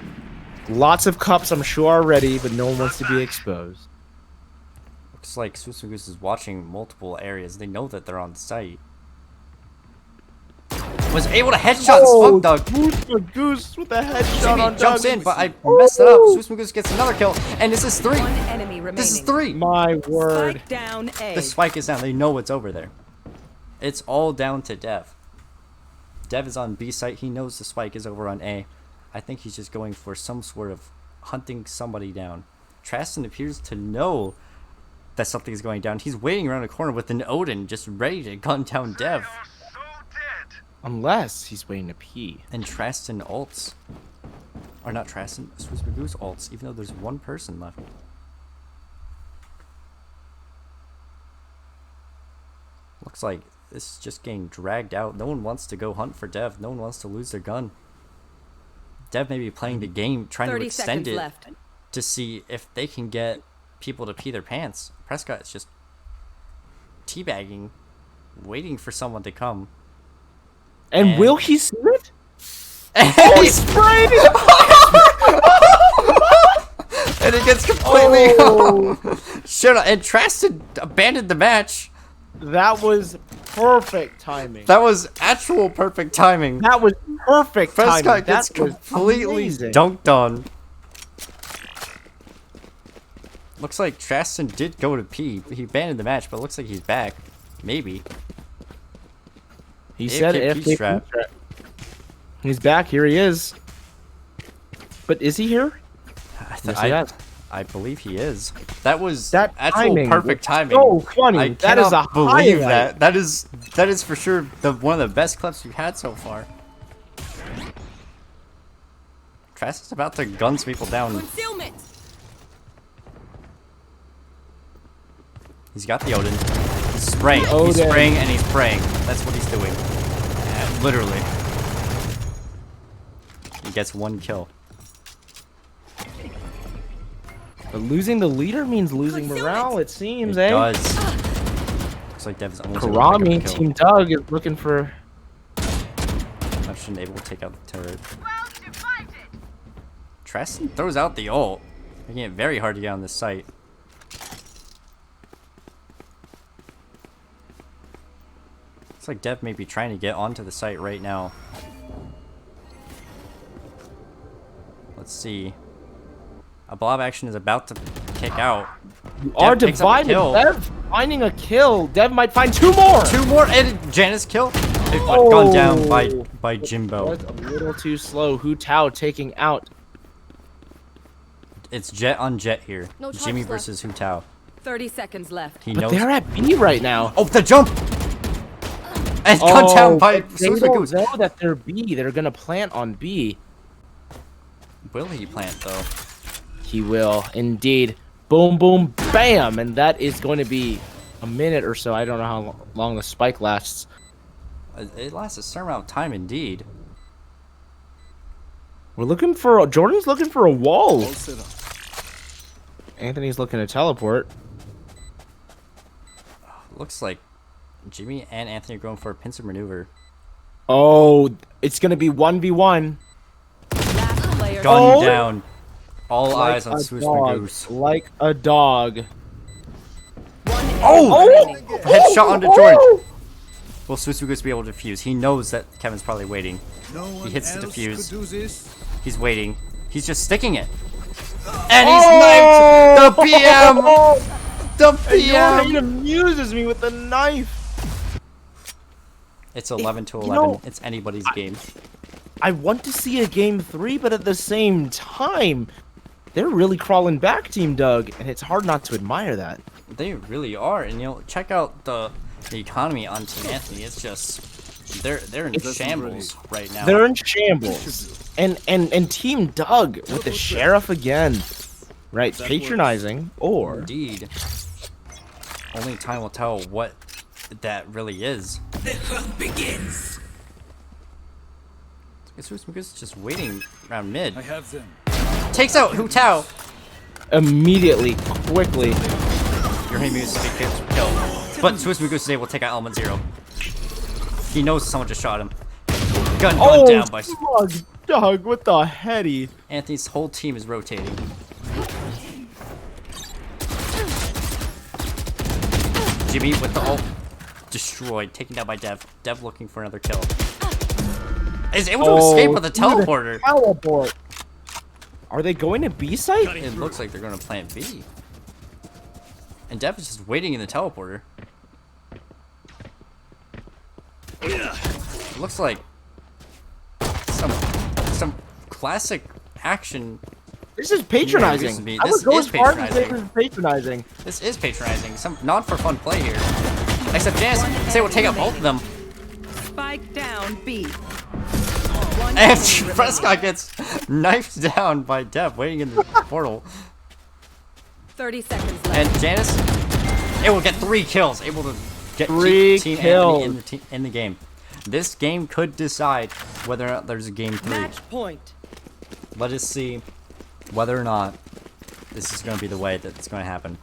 Lots of cups, I'm sure, already, but no one wants to be exposed. Looks like Susmagoose is watching multiple areas. They know that they're on site. Was able to headshot Smoke Dog. Goose with a headshot Jimmy on jumps Doug. in, but I messed it up. Susmagoose gets another kill, and this is 3. One enemy remaining. This is 3. My word. Spike down A. The spike is down. They know what's over there. It's all down to Dev. Dev is on B site. He knows the spike is over on A. I think he's just going for some sort of hunting somebody down. Traston appears to know that something is going down. He's waiting around a corner with an Odin just ready to gun down Dev. Unless he's waiting to pee. And Traston ults. Or not Traston, Susmagoose ults, even though there's one person left. Looks like this is just getting dragged out. No one wants to go hunt for Dev. No one wants to lose their gun. Dev may be playing the game, trying to extend it left. to see if they can get people to pee their pants. Prescott is just teabagging, waiting for someone to come. And will he see it? And he sprayed and it gets completely shut up. And Traston abandoned the match. That was perfect timing. That was actual perfect timing. That was perfect timing. Prescott gets That was completely amazing. dunked on. Looks like Traston did go to pee. He abandoned the match, but it looks like he's back. Maybe. He said AFK AFK strap. He's back. Here he is. But is he here? I believe he is. That was that actual perfect timing. So funny. I That is a cannot believe highlight. that. That is for sure one of the best clips we've had so far. Traston's about to gun some people down. Concealment. He's got the Odin. He's spraying. He's spraying and he's praying. That's what he's doing. Literally. He gets 1 kill. But losing the leader means losing morale, it seems, It eh? does. Looks like Dev's almost able to Karami, pick up the kill. Team Doug is looking for... Able to take out the turret. Traston throws out the ult, making it very hard to get on this site. Looks like Dev may be trying to get onto the site right now. Let's see. A blob action is about to kick out. You are picks up a divided. kill. Dev finding a kill. Dev might find 2 more. 2 more, and Janice kill. It got gunned down by Jimbo. That's a little too slow. Hu Tao taking out. It's Jet on Jet here. No charge Jimmy left. versus Hu Tao. 30 seconds left. He But knows. they're at B right now. Oh, the jump! And gunned down by but they don't Susmagoose. know that they're B. They're gonna plant on B. Will he plant though? He will indeed. Boom, boom, bam, and that is going to be a minute or so. I don't know how long the spike lasts. It lasts a certain amount of time, indeed. We're looking for Jordan's looking for a wall. Anthony's looking to teleport. Looks like Jimmy and Anthony are going for a pincer maneuver. Oh, it's gonna be 1v1. Gun down. All Like eyes on a Susmagoose. dog, like a dog. Oh! Headshot onto Jordan. Will Susmagoose be able to defuse? He knows that Kevin's probably waiting. He hits the defuse. He's waiting. He's just sticking it. And he's knifed the PM! The PM! He amuses me with the knife. It's 11 to 11. know, It's anybody's game. I want to see a game 3, but at the same time, they're really crawling back, Team Doug, and it's hard not to admire that. They really are, and check out the economy on Team Anthony. It's just They're in shambles right now. They're in shambles. And Team Doug with the sheriff again. Right, patronizing or indeed. Only time will tell what that really is. The hunt begins. It's just waiting around mid. I have them. Takes out Hu Tao. Immediately, quickly. Your Haymus gets killed. But Swiss Mugus is able to take out Element Zero. He knows someone just shot him. Gun down by Doug with the heady. Anthony's whole team is rotating. Jimmy with the ult destroyed, taken down by Dev. Dev looking for another kill. Is able to escape with a teleporter. Teleport. Are they going to B site? It looks like they're going to plant B. And Dev is just waiting in the teleporter. It looks like some classic action. This is patronizing. Yeah, I would go as far as this is patronizing. This is patronizing. Some not for fun play here. Except Janice, say we'll take out both of them. Spike down B. And Prescott gets knifed down by Dev waiting in the portal. 30 seconds left. And Janice, it will get 3 kills, able to get Team Anthony in the game. This game could decide whether or not there's a game 3. Match point. Let us see whether or not this is going to be the way that it's going to happen.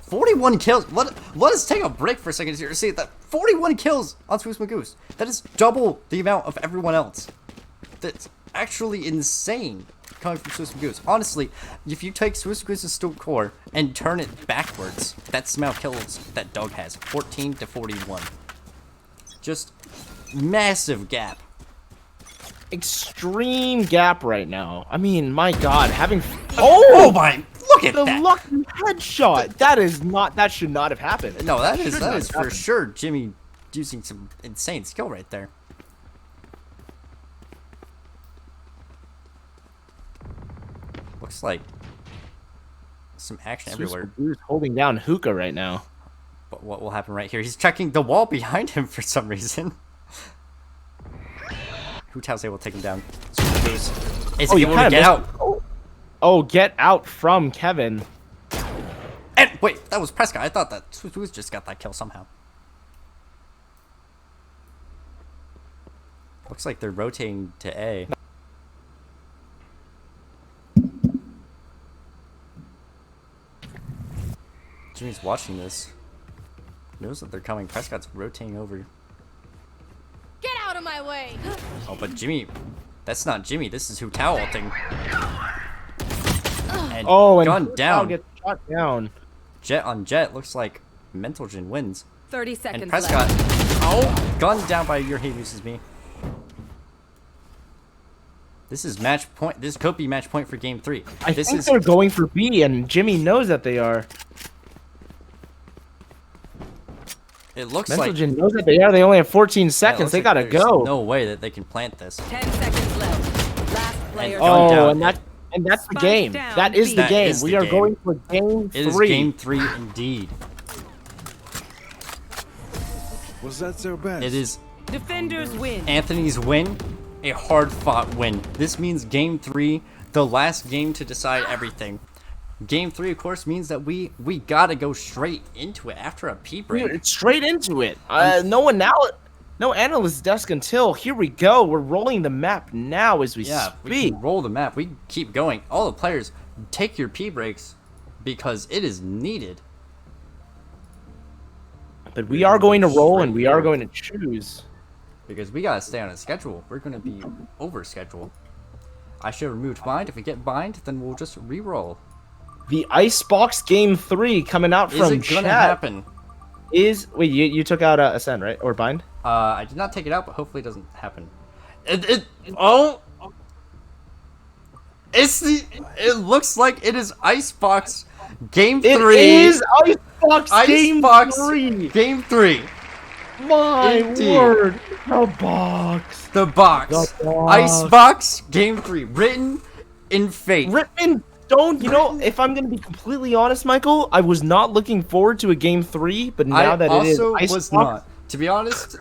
41 kills. Let us take a break for a second here to see that 41 kills on Swiss Magoose. That is double the amount of everyone else. That's actually insane coming from Swiss Magoose. Honestly, if you take Swiss Magoose's Stoke core and turn it backwards, that's the amount of kills that Doug has. 14 to 41. Just massive gap. Extreme gap right now. I mean, my God, having oh my! Look at the that! lucky headshot. That should not have happened. No, that is for sure Jimmy using some insane skill right there. Looks like some action everywhere. He's holding down Hookah right now. But what will happen right here? He's checking the wall behind him for some reason. Hu Tao's able to take him down. Is able to get out. Oh, get out from Kevin. And wait, that was Prescott. I thought that Swiss just got that kill somehow. Looks like they're rotating to A. Jimmy's watching this. Knows that they're coming. Prescott's rotating over. Get out of my way! Oh, but Jimmy, that's not Jimmy. This is Hu Tao ulting. And gun down. Gets shot down. Jet on Jet. Looks like Mentalgen wins. 30 seconds and Prescott. Oh, gunned down by your Hey uses me. This is match point. This could be match point for game 3. I think they're going for B, and Jimmy knows that they are. It looks Mentalgen knows that they are. They only have 14 seconds. They gotta go. No way that they can plant this. 10 seconds left. Last player. And that's the game. That is the game. We are going for game 3. It is game 3 indeed. Was that so bad? It is Defenders win. Anthony's win, a hard-fought win. This means game 3, the last game to decide everything. Game 3, of course, means that we gotta go straight into it after a pee break. Straight into it. No analyst desk until here we go. We're rolling the map now as we speak. We can roll the map. We keep going. All the players, take your pee breaks because it is needed. But we are going to roll and we are going to choose. Because we gotta stay on a schedule. We're gonna be over schedule. I should have removed bind. If we get bind, then we'll just re-roll. The Icebox Game 3 coming out from Is it gonna happen? Wait, you took out Ascend, right? Or bind? I did not take it out, but hopefully it doesn't happen. It looks like it is Icebox Game 3. It is Icebox Game 3. Game 3. My Indeed. word. The box. The box. Icebox Game 3. Written in fate. Written Don't, you know, if I'm going to be completely honest, Michael, I was not looking forward to a game 3, but now that it is I also was not. To be honest,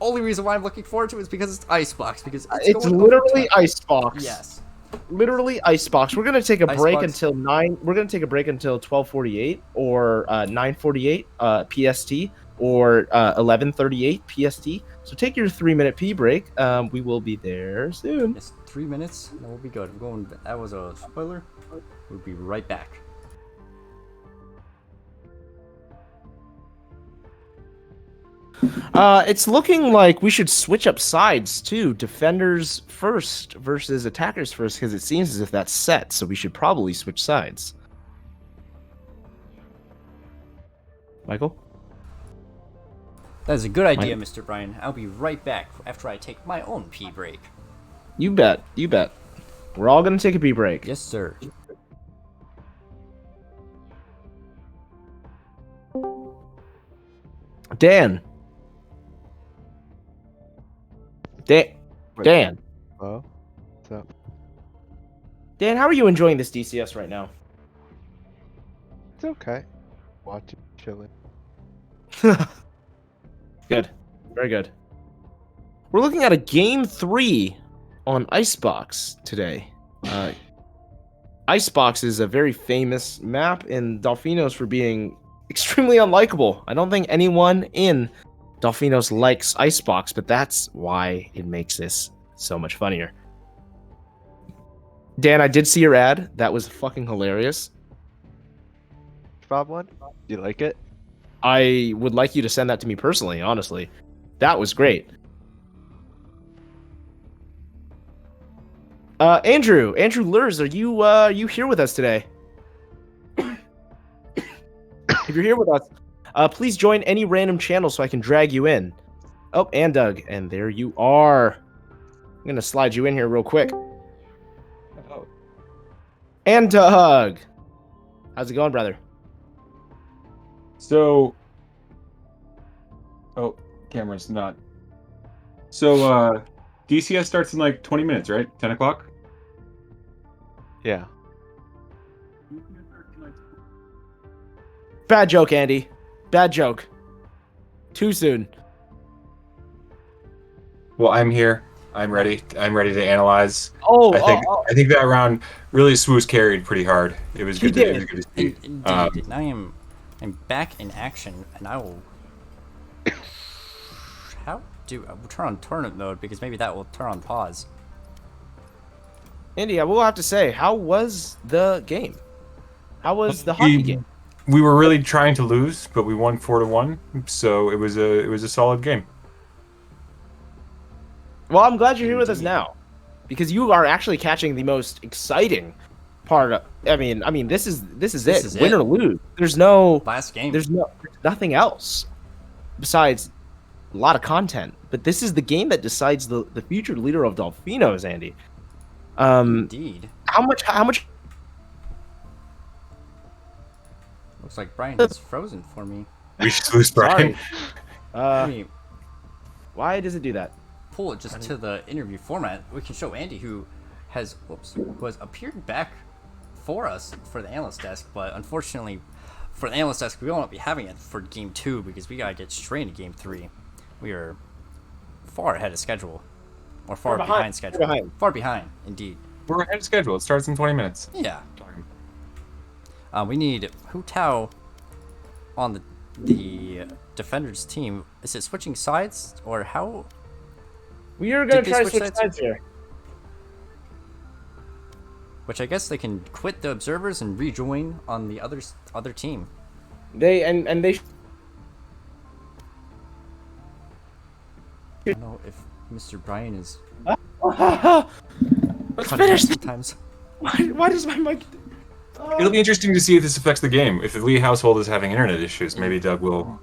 only reason why I'm looking forward to it is because it's Icebox. Because It's going literally overtime. Icebox. Yes. Literally Icebox. We're gonna take a break Icebox. until 9. We're gonna take a break until 12:48 or 9:48 PST or 11:38 PST. So take your 3-minute pee break. We will be there soon. Yes, 3 minutes. That will be good. I'm going. That was a spoiler. We'll be right back. It's looking like we should switch up sides too. Defenders first versus attackers first, because it seems as if that's set. So we should probably switch sides. Michael? That is a good idea, Mr. Brian. I'll be right back after I take my own pee break. You bet. You bet. We're all gonna take a pee break. Yes, sir. Dan. Dan. Hello? What's up? Dan, how are you enjoying this DCS right now? It's okay. Watching, chilling. Good. Very good. We're looking at a game 3 on Icebox today. Icebox is a very famous map in Delphinos for being extremely unlikable. I don't think anyone in Delphinos likes Icebox, but that's why it makes this so much funnier. Dan, I did see your ad. That was fucking hilarious. Bob one? Do you like it? I would like you to send that to me personally, honestly. That was great. Andrew Lurs, are you here with us today? If you're here with us, please join any random channel so I can drag you in. Oh, and Doug, and there you are. I'm gonna slide you in here real quick. Oh. And Doug, how's it going, brother? So, oh, camera's not. So, DCS starts in like 20 minutes, right? 10 o'clock? Yeah. Bad joke, Andy. Bad joke. Too soon. Well, I'm here. I'm ready. I'm ready to analyze. Oh, I think that round really Swoosh carried pretty hard. It was good. It was good to see. Indeed. And I'm back in action, and I will. We'll turn on tournament mode because maybe that will turn on pause. Andy, I will have to say, how was the game? How was the hockey game? We were really trying to lose, but we won 4-1. So it was a solid game. Well, I'm glad you're here with us now, because you are actually catching the most exciting part of. I mean, this is it. Win or lose. There's no last game. There's nothing else besides a lot of content. But this is the game that decides the future leader of Delphinos, Andy. Indeed. How much? Looks like Brian is frozen for me. We just lose Brian. Sorry. Why does it do that? Pull it just to the interview format. We can show Andy who has appeared back for us for the analyst desk, but unfortunately for the analyst desk we won't be having it for game 2 because we gotta get straight into game 3. We are far ahead of schedule. Or far behind schedule. Far behind, indeed. We're ahead of schedule. It starts in 20 minutes. Yeah. We need Hu Tao on the defenders team. Is it switching sides or how? We are going to try to switch sides here. Which I guess they can quit the observers and rejoin on the other team. They. I don't know if Mr. Brian is. Let's finish. Sometimes. Why does my mic? It'll be interesting to see if this affects the game. If the Lee household is having internet issues, maybe Doug will.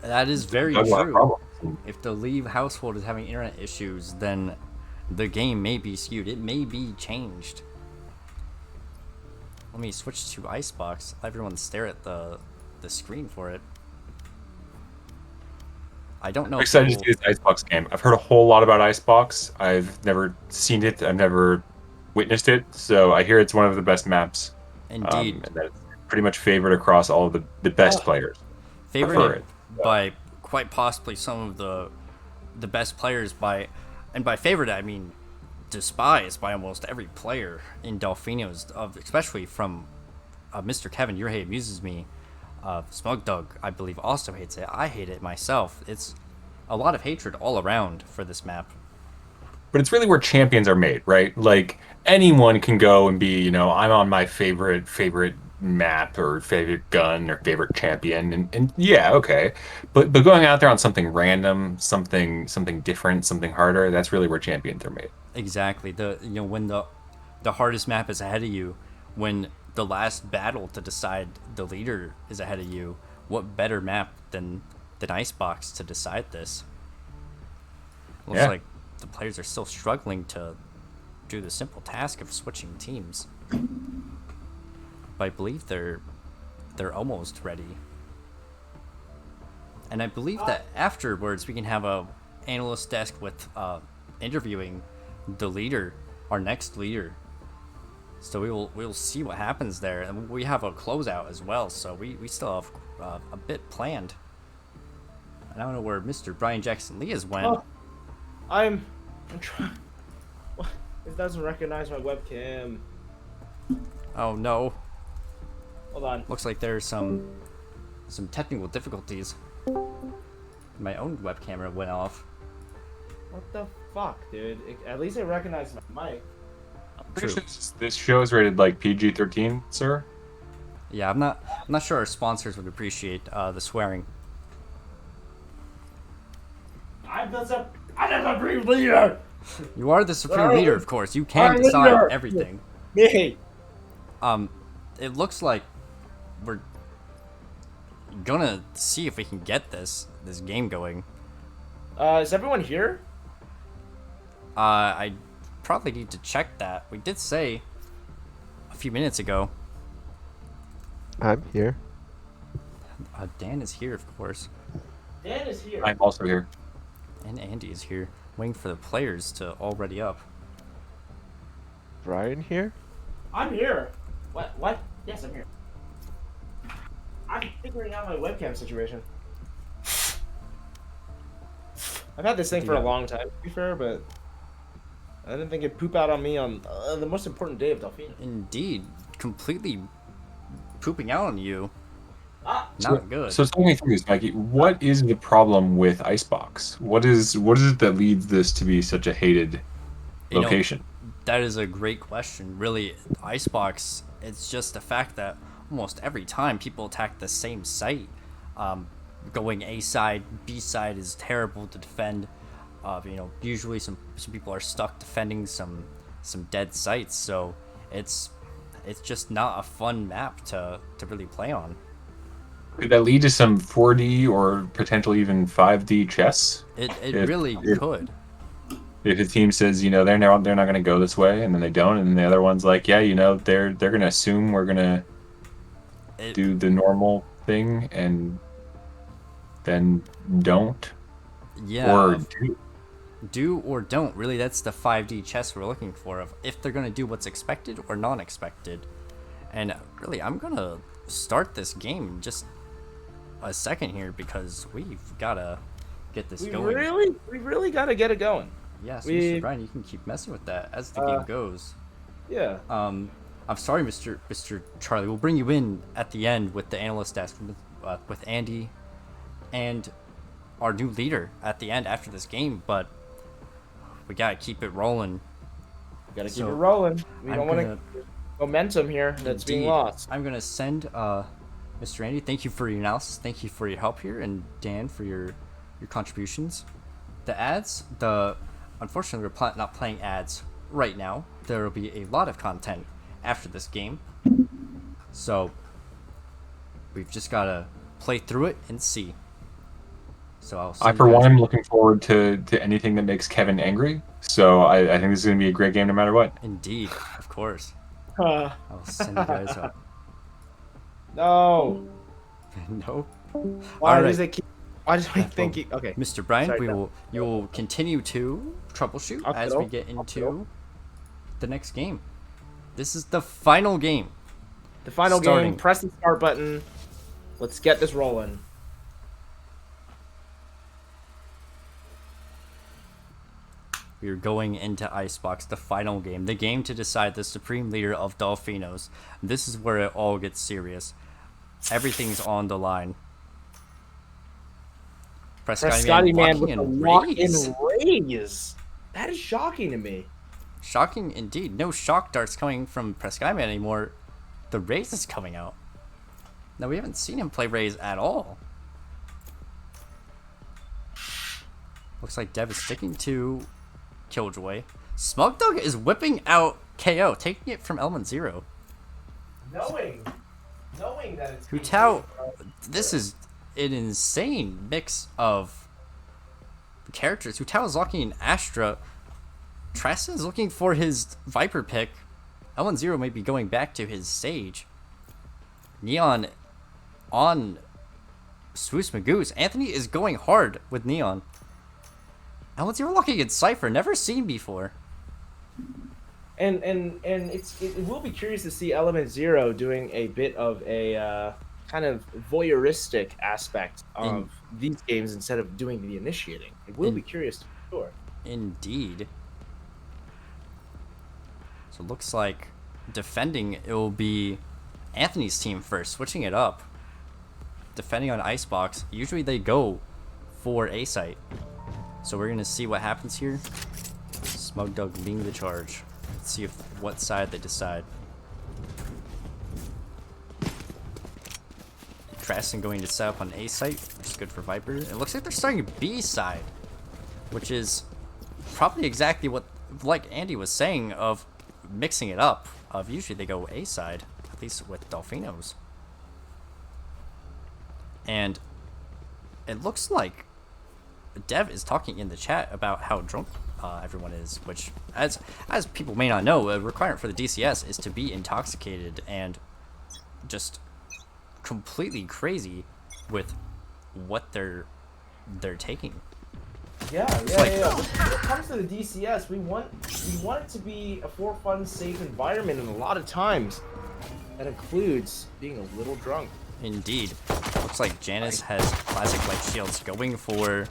That is very true. If the Lee household is having internet issues, then the game may be skewed. It may be changed. Let me switch to Icebox. Let everyone stare at the screen for it. I don't know. I'm excited to see this Icebox game. I've heard a whole lot about Icebox. I've never seen it. I've never witnessed it. So I hear it's one of the best maps. Indeed. And that it's pretty much favored across all of the best players. Favored by quite possibly some of the the best players by, and by favorite I mean despised by almost every player in Delfino's, especially from Mr. Kevin. Your hate amuses me. Smug Doug, I believe, also hates it. I hate it myself. It's a lot of hatred all around for this map. But it's really where champions are made, right? Like anyone can go and be, I'm on my favorite map or favorite gun or favorite champion, and yeah, okay. But going out there on something random, something different, something harder, that's really where champions are made. Exactly. When the hardest map is ahead of you, when the last battle to decide the leader is ahead of you, what better map than Icebox to decide this? Looks like the players are still struggling to do the simple task of switching teams. But I believe they're almost ready. And I believe that afterwards we can have a analyst desk with interviewing the leader, our next leader. So we'll see what happens there, and we have a closeout as well. So we still have a bit planned. I don't know where Mr. Brian Jackson Lee has went. Oh, I'm trying. It doesn't recognize my webcam. Oh no. Hold on. Looks like there's some technical difficulties. My own web camera went off. What the fuck, dude? At least it recognized my mic. I'm pretty sure this show is rated like PG-13, sir. Yeah, I'm not sure our sponsors would appreciate the swearing. I'm the supreme leader. You are the supreme leader, of course. You can decide everything. Me. It looks like we're gonna see if we can get this game going. Is everyone here? I probably need to check that. We did say a few minutes ago. I'm here. Dan is here, of course. Dan is here. I'm also here. And Andy is here, waiting for the players to all ready up. Brian here? I'm here. What? Yes, I'm here. I'm figuring out my webcam situation. I've had this thing for a long time, to be fair, but I didn't think it'd poop out on me on the most important day of Delfino. Indeed, completely pooping out on you. Not good. So tell me through this, Mikey. What is the problem with Icebox? What is it that leads this to be such a hated location? That is a great question. Really, Icebox, it's just the fact that almost every time people attack the same site, going A side, B side is terrible to defend. Usually some people are stuck defending some dead sites, so it's just not a fun map to really play on. Could that lead to some 4D or potentially even 5D chess? It really could. If a team says, they're not going to go this way, and then they don't, and then the other one's like, yeah, they're going to assume we're going to do the normal thing, and then don't. Yeah. Or do or don't. Really, that's the 5D chess we're looking for, of if they're going to do what's expected or non-expected. And really, I'm going to start this game in just a second here, because we've got to get this going. We really got to get it going. Yes, Mr. Brian, you can keep messing with that as the game goes. Yeah. I'm sorry, Mr. Charlie. We'll bring you in at the end with the analyst desk with Andy and our new leader at the end after this game, but we gotta keep it rolling. Gotta keep it rolling. We don't want to momentum here that's being lost. I'm gonna send Mr. Andy. Thank you for your analysis. Thank you for your help here, and Dan for your contributions. The ads, unfortunately we're not playing ads right now. There will be a lot of content after this game, so we've just gotta play through it and see. So I for one am looking forward to anything that makes Kevin angry. So I think this is going to be a great game no matter what. Indeed, of course. I'll send you guys up. No. No. Why does it keep? Why does I think? Okay. Mr. Brian, Sorry, you will continue to troubleshoot as we get into the next game. This is the final game. The final game. Press the start button. Let's get this rolling. We are going into Icebox, the final game. The game to decide the supreme leader of Dolphinos. This is where it all gets serious. Everything's on the line. Prescotty man with a raise. lock-in raise. That is shocking to me. Shocking indeed. No shock darts coming from Prescotty man anymore. The raise is coming out. Now, we haven't seen him play raise at all. Looks like Dev is sticking to Killjoy. Smugdog is whipping out KO, taking it from Element Zero. Knowing that it's Hu Tao, this is an insane mix of characters. Hu Tao is locking in Astra. Traston is looking for his Viper pick. Element Zero may be going back to his Sage. Neon on Swoosh Magoose. Anthony is going hard with Neon. Element Zero locking in Cypher, never seen before. And it will be curious to see Element Zero doing a bit of a kind of voyeuristic aspect of these games instead of doing the initiating. It will be curious to be sure. Indeed. So it looks like defending, it will be Anthony's team first, switching it up. Defending on Icebox, usually they go for A site. So we're gonna see what happens here. Smugdog leading the charge. Let's see what side they decide. Traston going to set up on A site, which is good for Viper. It looks like they're starting B side, which is probably exactly what, like Andy was saying, of mixing it up. Of usually they go A side, at least with Dolphinos. And it looks like Dev is talking in the chat about how drunk everyone is, which, as people may not know, a requirement for the DCS is to be intoxicated and just completely crazy with what they're taking. Yeah. When it comes to the DCS, we want it to be a for fun, safe environment, and a lot of times that includes being a little drunk. Indeed. Looks like Janice has classic light shields going for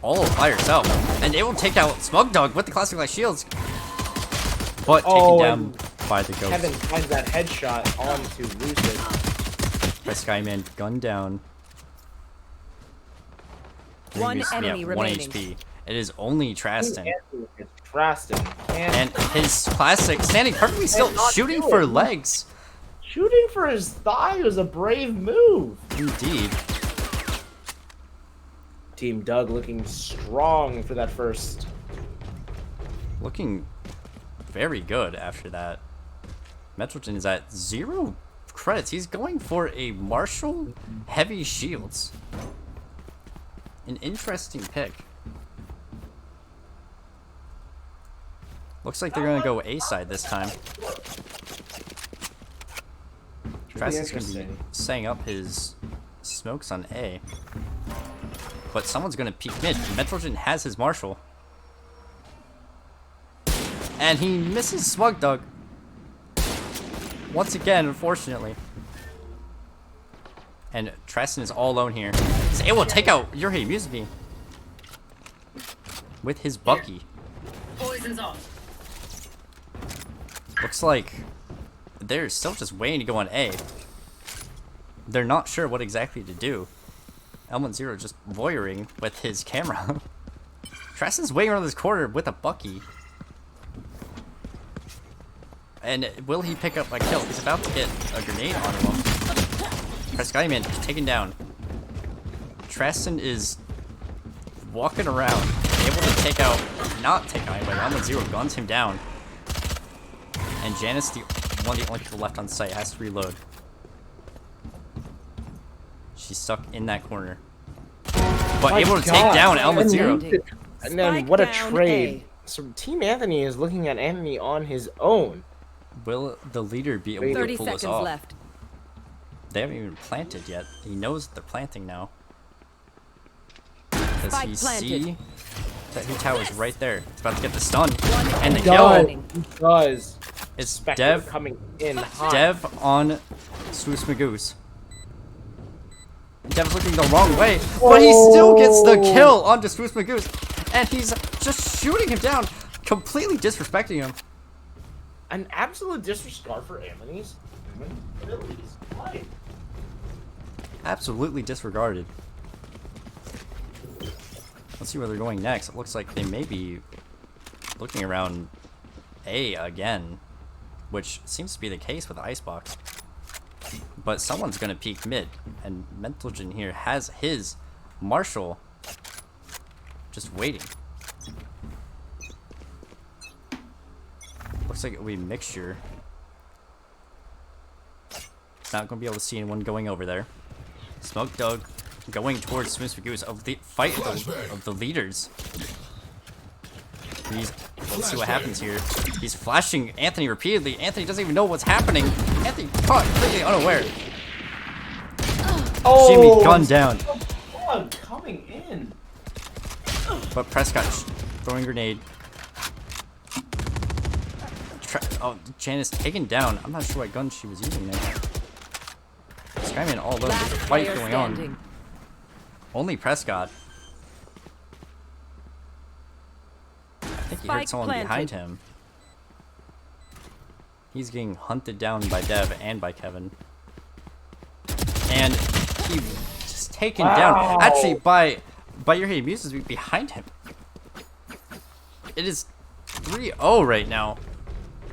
all by herself, and it will take out Smugdog with the classic light shields, but taken down by the ghost. Kevin finds that headshot onto Lucid. By Skyman, gun down. One enemy remaining. 1 HP. It is only Traston. It's Traston. And his classic standing perfectly still, shooting for legs. Shooting for his thigh was a brave move. Indeed. Team Doug looking strong for that first. Looking very good after that. Metroton is at 0 credits. He's going for a Marshall Heavy Shields. An interesting pick. Looks like they're going to go A side this time. Traston's going to be setting up his smokes on A. But someone's going to peek mid. Metrogen has his Marshall. And he misses Smugdog. Once again, unfortunately. And Traston is all alone here. He's able to take out Yurhei Musubi with his Bucky. Poison's off. Looks like they're still just waiting to go on A. They're not sure what exactly to do. Element Zero just voyeuring with his camera. Traston's waiting around this corner with a Bucky. And will he pick up a kill? He's about to get a grenade on him. Prescotty taken down. Traston is walking around, able to take out, not take out anybody. Element Zero guns him down. And Janice, one of the only people left on site, has to reload. She's stuck in that corner. But able to take down Element Zero. And then what a trade. So Team Anthony is looking at Anthony on his own. Will the leader be able to 30 pull this seconds off? left. They haven't even planted yet. He knows that they're planting now. Does he see that Hu Tao is right there? It's about to get the stun and the kill. He does. It's Dev coming in hot. Dev on Swoosh Magoose. Dev's looking the wrong way, but he still gets the kill onto Swoosh Magoose. And he's just shooting him down, completely disrespecting him. An absolute disregard for Anthony's abilities. Why? Absolutely disregarded. Let's see where they're going next. It looks like they may be looking around A again, which seems to be the case with the Icebox. But someone's going to peek mid, and Mentalgen here has his Marshall just waiting. Looks like it will be mixture. It's not going to be able to see anyone going over there. Smoke Doug going towards Smooth Goose of the fight of the leaders. Let's see what happens here. He's flashing Anthony repeatedly. Anthony doesn't even know what's happening. Anthony caught completely unaware. Oh, Jimmy gunned down. Coming in. But Prescott throwing grenade. Oh, Janice taken down. I'm not sure what gun she was using there. Skyman all alone. There's a fight going on. Only Prescott. I think he heard someone behind him. He's getting hunted down by Dev and by Kevin. And he just taken down. Actually, by your hate muses behind him. It is 3-0 right now.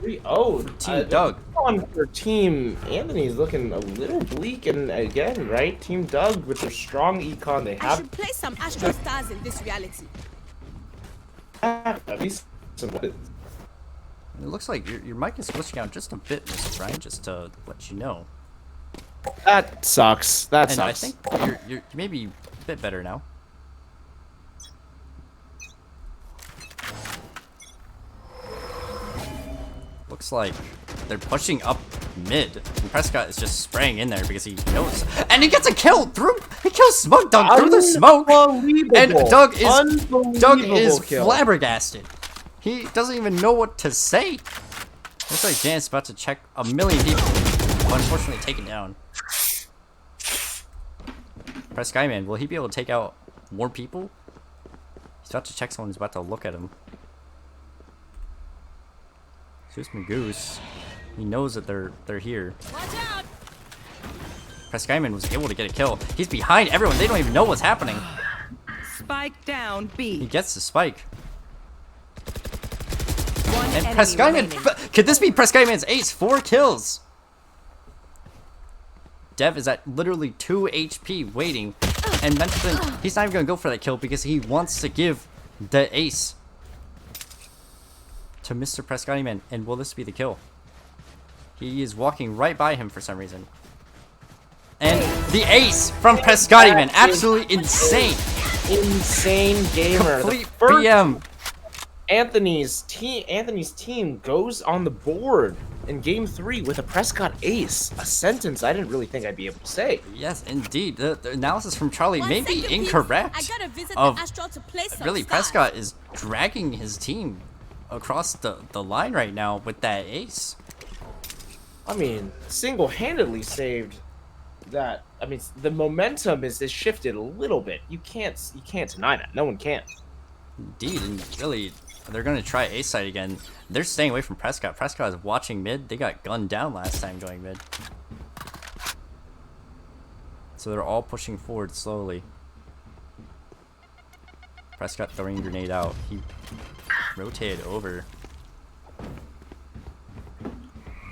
3-0. Team Doug. On for Team Anthony's looking a little bleak, and again, right? Team Doug with their strong econ, they I have should play some Astro Stars in this reality. at least some. It looks like your mic is glitching out just a bit, Mr. Brian, just to let you know. That sucks. That and sucks. I think you're maybe a bit better now. Looks like they're pushing up mid. And Prescott is just spraying in there because he knows. And he gets a kill through. He kills Smoke Doug through the smoke. And Doug is kill. flabbergasted. He doesn't even know what to say. Looks like Jan's about to check a million people. But unfortunately taken down. Press Skyman, will he be able to take out more people? He's about to check someone who's about to look at him. Zeus Magoose. He knows that they're here. Watch out! Press Skyman was able to get a kill. He's behind everyone. They don't even know what's happening. Spike down B. He gets the spike. One And enemy Press Skyman. remaining. Could this be Press Skyman's ace? 4 kills. Dev is at literally 2 HP waiting. And Mentalgen, he's not even going to go for that kill because he wants to give the ace to Mr. Prescotty. And will this be the kill? He is walking right by him for some reason. And the ace from Prescotty, man. Absolutely insane. Insane gamer. Complete The first BM. Anthony's team goes on the board in game 3 with a Prescott ace. A sentence I didn't really think I'd be able to say. Yes, indeed. The analysis from Charlie may be second, please. incorrect. I gotta visit of the Astral to play some really, stars. Prescott is dragging his team across the line right now with that ace. I mean, single-handedly saved that. I mean, the momentum is shifted a little bit. You can't deny that. No one can. Indeed, and really, they're going to try ace side again. They're staying away from Prescott. Prescott is watching mid. They got gunned down last time going mid. So they're all pushing forward slowly. Prescott throwing a grenade out. He rotated over.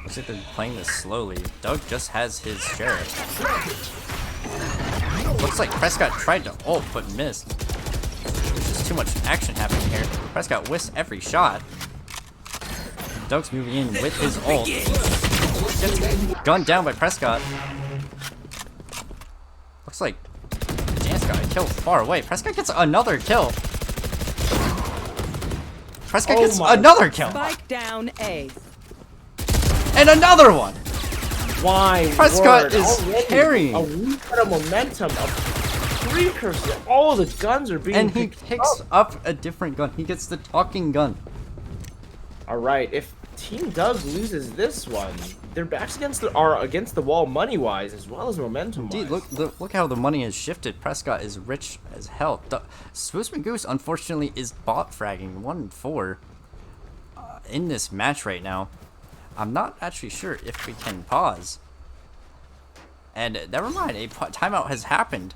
Looks like they're playing this slowly. Doug just has his share. Looks like Prescott tried to ult but missed. There's just too much action happening here. Prescott whiffs every shot. Doug's moving in with his ult. Gets gunned down by Prescott. Looks like Jan's got a kill far away. Prescott gets another kill. Prescott gets another kill. Spike down A. And another one. Why? Prescott is already carrying. A reset of momentum, a precursor. All the guns are being And he picked picks up a different gun. He gets the talking gun. All right, if Team Doug loses this one, their backs are against the wall money-wise as well as momentum-wise. Indeed, look how the money has shifted. Prescott is rich as hell. Swoosman Goose, unfortunately, is bot fragging 1-4 in this match right now. I'm not actually sure if we can pause. And never mind, a timeout has happened.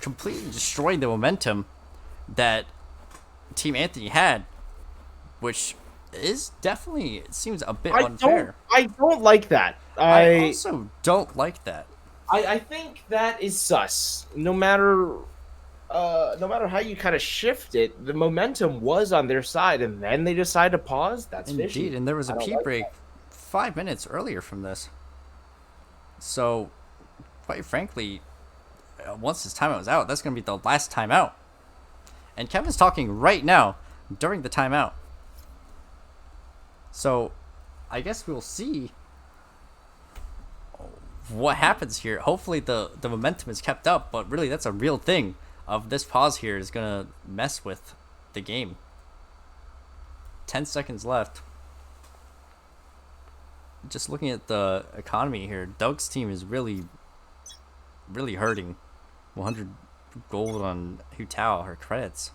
Completely destroyed the momentum that Team Anthony had, which is definitely, it seems a bit unfair. I don't like that. I also don't like that. I think that is sus. No matter how you kind of shift it, the momentum was on their side, and then they decide to pause. That's Indeed, fishy. and there was a pee like break 5 minutes earlier from this. So, quite frankly, once this timeout is out, that's going to be the last timeout. And Kevin's talking right now during the timeout. So, I guess we'll see what happens here. Hopefully the momentum is kept up, but really that's a real thing of this pause here is going to mess with the game. 10 seconds left. Just looking at the economy here, Doug's team is really hurting. 100 gold on Hu Tao, her credits.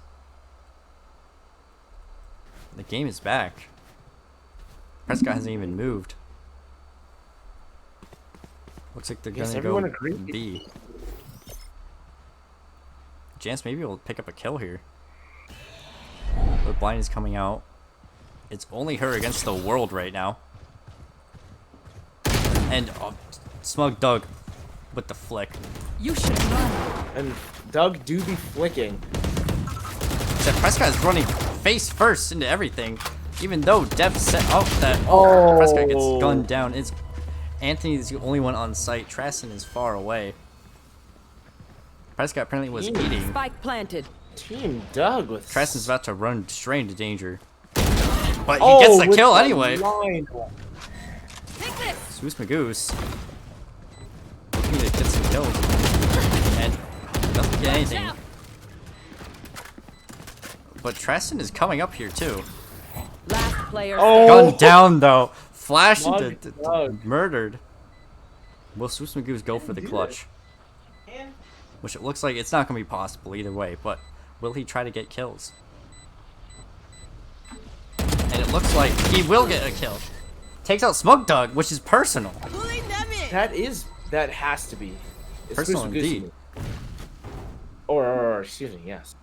The game is back. Prescott hasn't even moved. Looks like they're gonna go B. Jance maybe will pick up a kill here. But Blind is coming out. It's only her against the world right now. And Smug Doug with the flick. You should run. And Doug do be flicking. Except Prescott is running face first into everything. Even though Dev set up that Prescott gets gunned down. It's Anthony is the only one on site. Trasson is far away. Prescott apparently was eating. Spike planted. Team Doug with Trasson's about to run straight into danger. But he gets the kill anyway. Swoos Magoose. Looking to get some kills. And doesn't get anything. But Trasson is coming up here too. Last player. Gunned down though. Flashed into murdered. Will Swoos Magoose go for the clutch? Which it looks like it's not going to be possible either way, but will he try to get kills? And it looks like he will get a kill. Takes out Smug Dog, which is personal. That has to be. It's Personal indeed. Or excuse me, yes.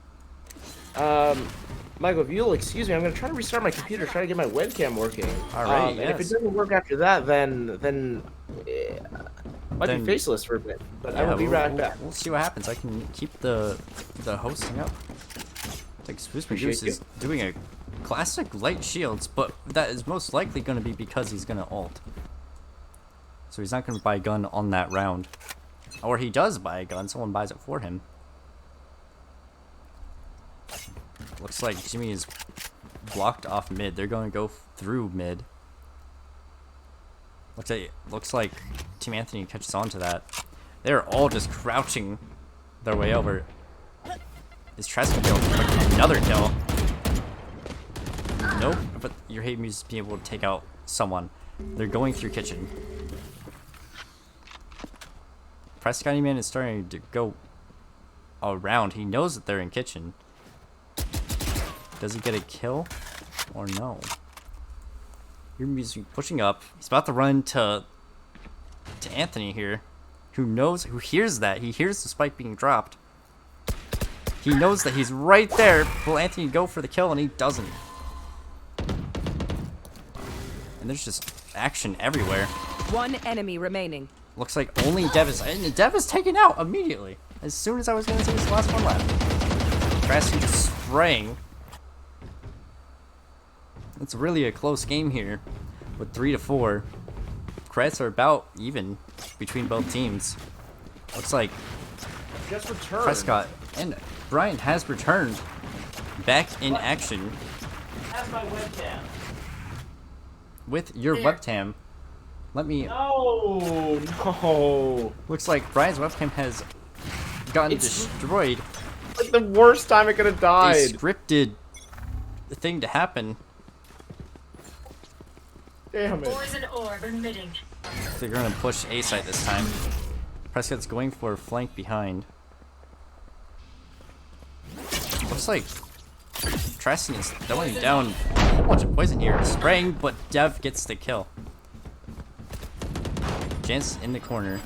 Michael, if you'll excuse me, I'm going to try to restart my computer, try to get my webcam working. All right, And if it doesn't work after that, then might be faceless for a bit. But I will be right back. We'll see what happens. I can keep the hosting up. I think Swoos Magoose is doing a classic light shields, but that is most likely going to be because he's going to ult. So he's not going to buy a gun on that round. Or he does buy a gun, someone buys it for him. Looks like Jimmy is blocked off mid. They're going to go through mid. Looks like Team Anthony catches on to that. They're all just crouching their way over. Is Trask going to get another kill? Nope, but your hate music being able to take out someone. They're going through kitchen. Prescott Man is starting to go around. He knows that they're in kitchen. Does he get a kill or no? Your music pushing up. He's about to run to Anthony here, who hears that. He hears the spike being dropped. He knows that he's right there. Will Anthony go for the kill? And he doesn't. And there's just action everywhere. One enemy remaining. Looks like only Dev is... And Dev is taken out immediately. As soon as I was going to say this last one left. Trasson just spraying. It's really a close game here. With 3-4. Credits are about even between both teams. Looks like just returned. Prescott and Brian has returned back in action. That's my webcam. With your webcam. Let me... No. Looks like Brian's webcam has gotten destroyed. Like the worst time it could have died. A scripted thing to happen. Damn it. Poison orb emitting. They're gonna push A site this time. Prescott's going for a flank behind. Looks like Treston is throwing down a whole bunch of poison here, spraying, but Dev gets the kill. Jance in the corner.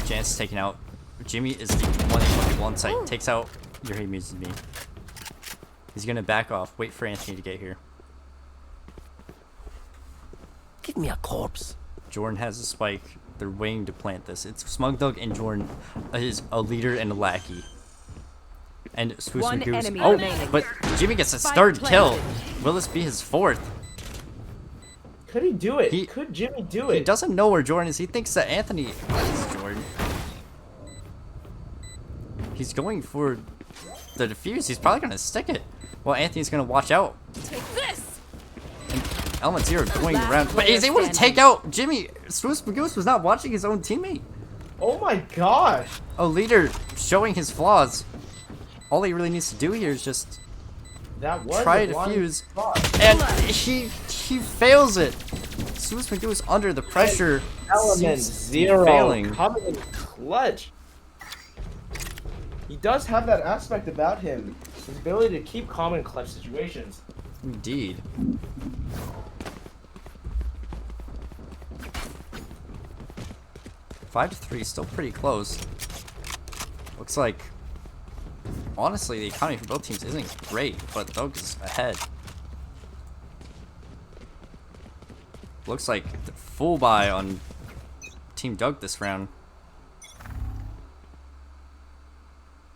Jance taken out. Jimmy is the one site. Takes out your Hey Muses Me. He's gonna back off. Wait for Anthony to get here. Give me a corpse. Jordan has a spike. They're waiting to plant this. It's Smugdog and Jordan is a leader and a lackey. And Swoos One Magoo's. enemy Oh, remaining. but Jimmy gets a Spike third kill. planted. Will this be his fourth? Could he do it? Could Jimmy do it? He doesn't know where Jordan is. He thinks that Anthony is Jordan. He's going for the defuse. He's probably going to stick it. Well, Anthony's going to watch out. Take this. Element Zero going Last around. But player he's able to standing. take out Jimmy. Swoos Magoose was not watching his own teammate. Oh my gosh. A leader showing his flaws. All he really needs to do here is just That was try a to blind defuse. spot. And he fails it. Swoos Magoose under the pressure. Element seems to be Zero failing. coming in clutch. He does have that aspect about him. His ability to keep calm in clutch situations. Indeed. Five to 3, still pretty close. Looks like, honestly, the economy for both teams isn't great, but Doug is ahead. Looks like the full buy on Team Doug this round.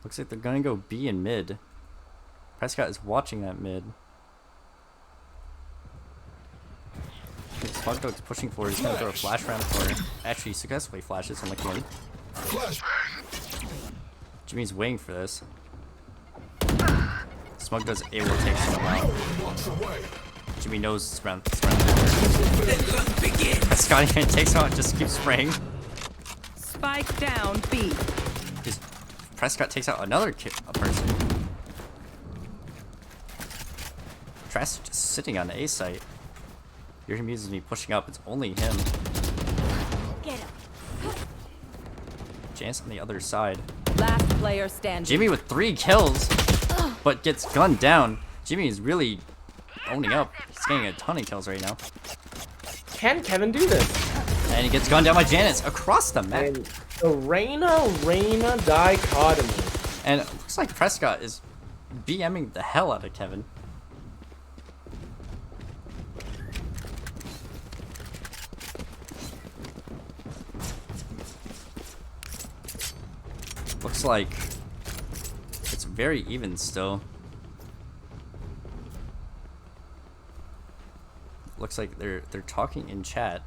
Looks like they're gonna go B and mid. Prescott is watching that mid. Smugdog's pushing forward. He's gonna throw a flash around the corner. Actually, successfully flashes on the king. Jimmy's waiting for this. Smugdog's able to take someone out. Jimmy knows it's around the corner. Prescott even takes him out and just keeps spraying. Spike down B. Prescott takes out another a person. Trash just sitting on the A site. Your Muses Me pushing up. It's only him. Get him. Chance on the other side. Last player standing. Jimmy with 3 kills, but gets gunned down. Jimmy is really owning up. He's getting a ton of kills right now. Can Kevin do this? And he gets gunned down by Janice across the map. And the Reyna dichotomy. And it looks like Prescott is BMing the hell out of Kevin. Looks like it's very even still. Looks like they're talking in chat.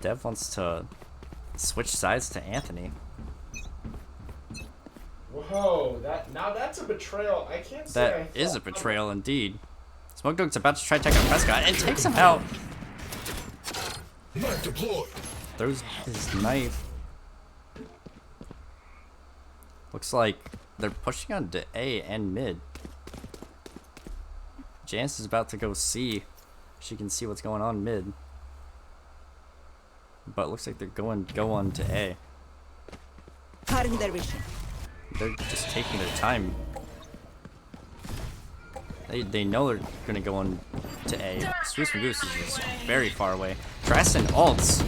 Dev wants to switch sides to Anthony. Whoa, that's a betrayal. I can't say That is a betrayal indeed. Smugdog's about to try to take out Prescott and takes him out. Knife deployed. Throws his knife. Looks like they're pushing on to A and mid. Janice is about to go C. She can see what's going on mid. But it looks like they're going to go on to A. They're just taking their time. They know they're gonna go on to A. Swiss Goose is just very far away. Treston ults.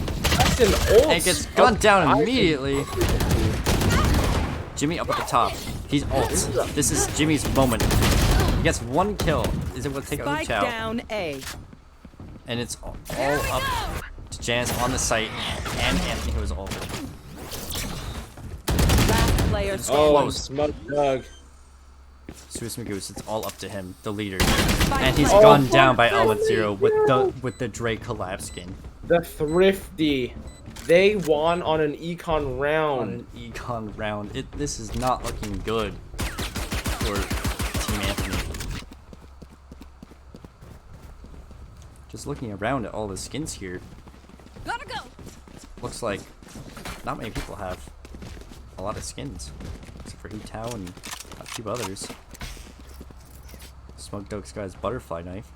And gets gunned down immediately. Jimmy up at the top. He's ults. This is Jimmy's moment. He gets 1 kill. Is able to take out Spike Luke Chow. down A. And it's all up to Janice on the site and Anthony who is ult. Last player Oh, standing. Smugdog. Swiss Magoose, it's all up to him, the leader. And he's Oh, gunned down by fuck Element that, Zero Zero. with the Drake collab skin. The Thrifty. They won on an econ round. On an econ round. This is not looking good for Team Anthony. Just looking around at all the skins here. Gotta go. Looks like not many people have a lot of skins. Except for Hu Tao and a few others. Smoke Dog's got his butterfly knife.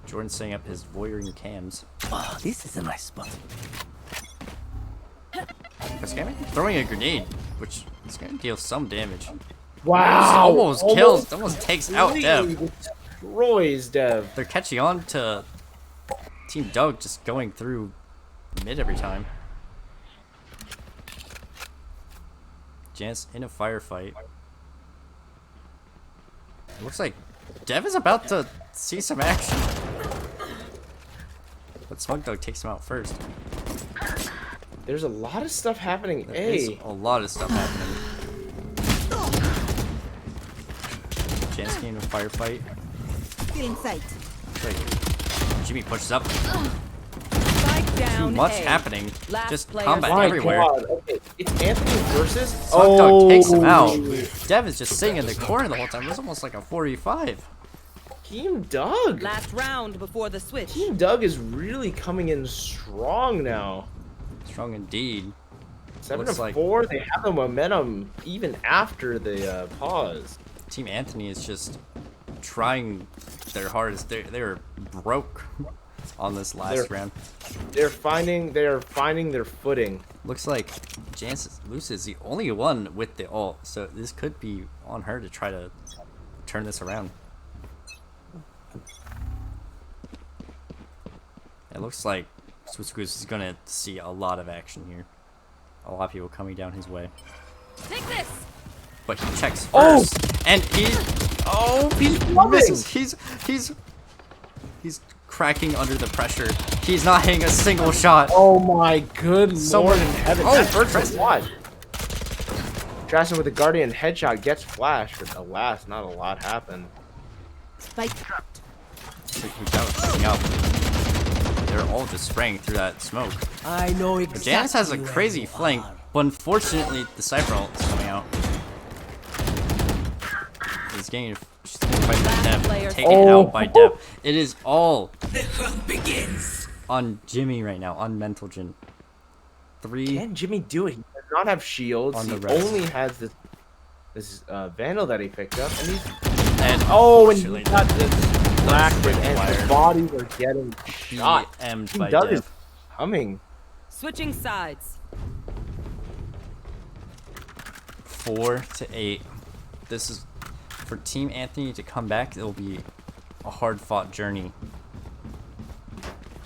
Jordan's setting up his voyeuring cams. Oh, this is a nice spot. Prescott throwing a grenade, which is going to deal some damage. Wow! Almost kills, almost takes out Dev. Destroys Dev. They're catching on to Team Doug just going through mid every time. Janice in a firefight. It looks like Dev is about to see some action. But Smug Dog takes him out first. There's a lot of stuff happening. There is a lot of stuff happening. Janice getting a firefight. Feeling sight. Like, Jimmy pushes up. Spike down Too much A. happening. Last Just player combat standing. everywhere. God. Okay, it's Anthony versus. Smug Dog takes him out. Dev is just sitting in the corner the whole time. It was almost like a 4v5. Team Doug. Last round before the switch. Team Doug is really coming in strong now. Strong indeed. 7-4. They have the momentum even after the pause. Team Anthony is just trying their hardest. They're broke on this last round. They are finding their footing. Looks like Janice Luce is the only one with the ult, so this could be on her to try to turn this around. It looks like Swiss Goose is gonna see a lot of action here. A lot of people coming down his way. Take this. But he checks first, and he misses. He's cracking under the pressure. He's not hitting a single shot. Oh my good Someone lord in heaven! Oh, That first one. Drastin with the Guardian headshot gets flash, but alas, not a lot happened. Spike dropped. They're all just spraying through that smoke. I know But exactly. Janice has a where crazy you flank, are. but unfortunately the Cypher ult is coming out. He's getting fight by Dev, taken out by Dev. It is all on Jimmy right now, on Mental Gin. Can Jimmy do it? He does not have shields. On He the rest. only has this Vandal that he picked up, and he's And and he unfortunately, got distracted, and wire. his bodies are getting shot. DM'd Team by Doug is Dev. coming. Switching sides. 4-8. This is for Team Anthony to come back. It'll be a hard-fought journey,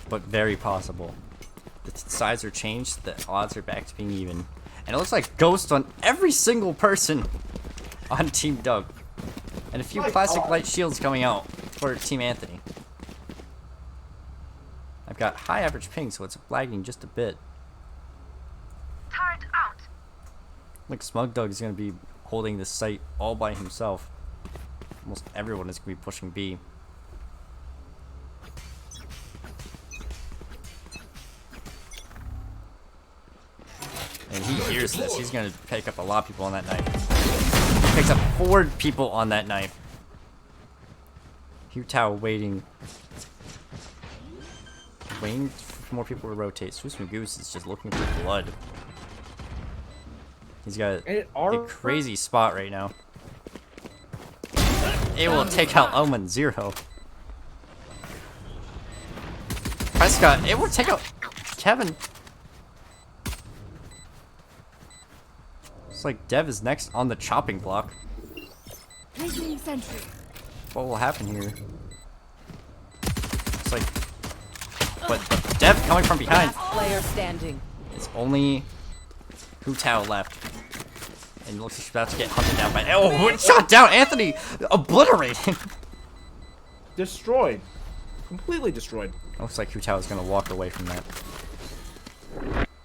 but very possible. The sides are changed. The odds are back to being even, and it looks like Ghost on every single person on Team Doug, and a few classic light shields coming out for Team Anthony. I've got high average ping, so it's lagging just a bit. Turret out. Like Smug Dog is going to be holding this site all by himself. Almost everyone is going to be pushing B. And he hears this. He's going to pick up a lot of people on that knife. Picks up 4 people on that knife. Hu Tao waiting for more people to rotate. Swiss Goose is just looking for blood. He's got a crazy spot right now. It will take out Omen 0. Prescott, it will take out Kevin. It's like Dev is next on the chopping block. Placing sentry. What will happen here? It's like, but Dev coming from behind. Last player standing. It's only Hu Tao left. And it looks like she's about to get hunted down by. Oh, shot down! Anthony obliterated! Destroyed. Completely destroyed. Looks like Hu Tao is going to walk away from that.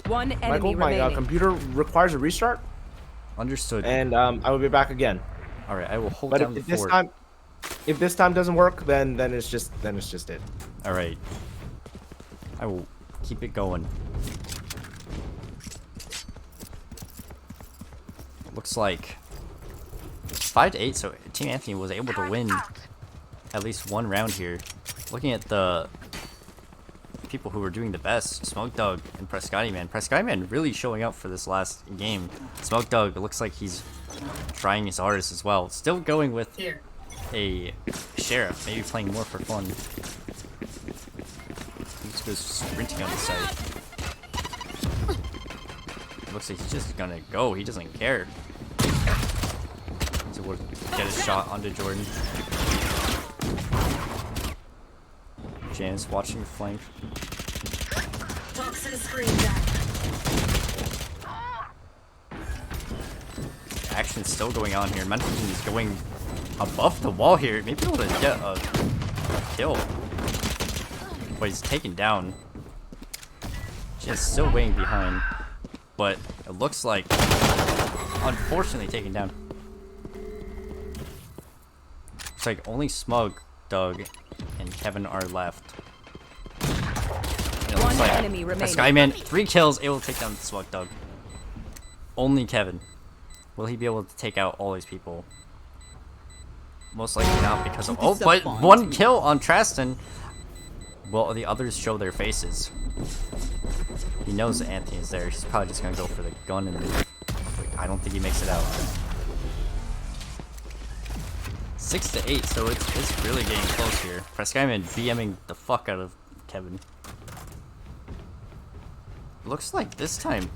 One enemy Michael, my remaining. computer requires a restart. Understood. And I will be back again. Alright, I will hold But down the fort. if this time doesn't work, then it's just it. Alright. I will keep it going. Looks like 5-8, so Team Anthony was able to win at least one round here. Looking at the people who were doing the best, Smoke Dog and Prescotty Man. Prescotty Man really showing up for this last game. Smoke Dog, it looks like he's trying his hardest as well. Still going with a sheriff, maybe playing more for fun. He just goes sprinting on the side. Looks like he's just gonna go. He doesn't care. So we'll get a shot onto Jordan. Janice watching flank. Toxin screen down. Action's still going on here. Mental is going above the wall here. Maybe able to get a kill. But he's taken down. Just still waiting behind. But it looks like, unfortunately, taken down. It's like only Smug, Doug, and Kevin are left. And it looks like Skyman, 3 kills, able to take down Smug, Doug. Only Kevin. Will he be able to take out all these people? Most likely not because of... Oh, but 1 kill on Traston. Will the others show their faces? He knows that Anthony is there. He's probably just gonna go for the gun and leave. I don't think he makes it out. 6-8, so it's really getting close here. Skyman BMing the fuck out of Kevin. Looks like this time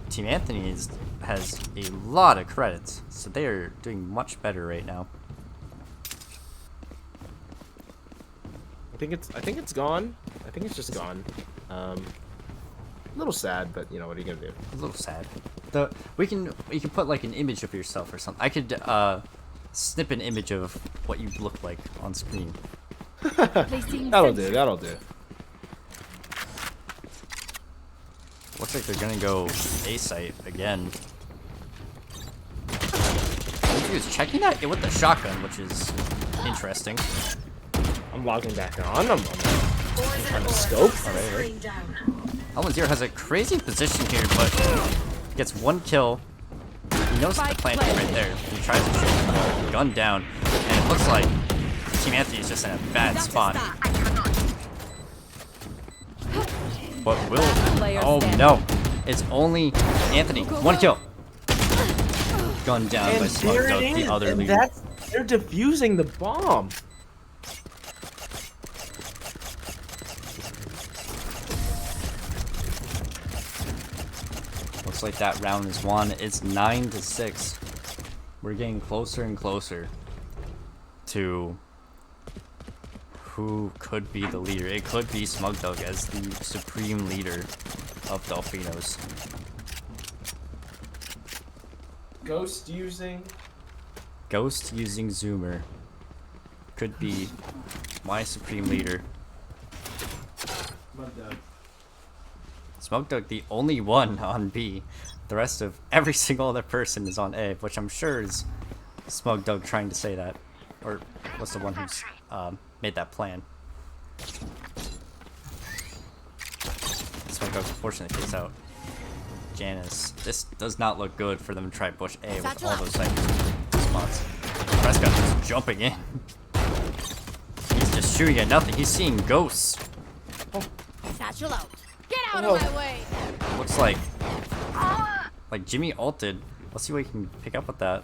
Team Anthony has a lot of credits, so they are doing much better right now. I think it's gone. I think it's just gone. A little sad, but you know, what are you gonna do? A little sad. We can put like an image of yourself or something. I could snip an image of what you look like on screen. That'll do. That'll do. Looks like they're gonna go A site again. He was checking that with the shotgun, which is interesting. I'm logging back on. I'm trying to scope. Alright. L10 has a crazy position here, but gets 1 kill. He knows the plant is right there. He tries to shoot the gun down, and it looks like Team Anthony is just in a bad spot. But will... Oh no! It's only Anthony. 1 kill. Gunned down by Smug, the other leader. They're defusing the bomb. Looks like that round is won. It's 9-6. We're getting closer and closer to who could be the leader. It could be Smug Dog as the supreme leader of Delfinos. Ghost using Zoomer could be my supreme leader. Smug Dog, the only one on B. The rest of every single other person is on A, which I'm sure is Smug Dog trying to say that. Or was the one who's made that plan. Smug Dog unfortunately takes out Janice. This does not look good for them to try push A with all those spots. Prescott is jumping in. He's just shooting at nothing. He's seeing ghosts. Satchel out. Get out of my way. Looks like Jimmy ulted. Let's see what he can pick up with that.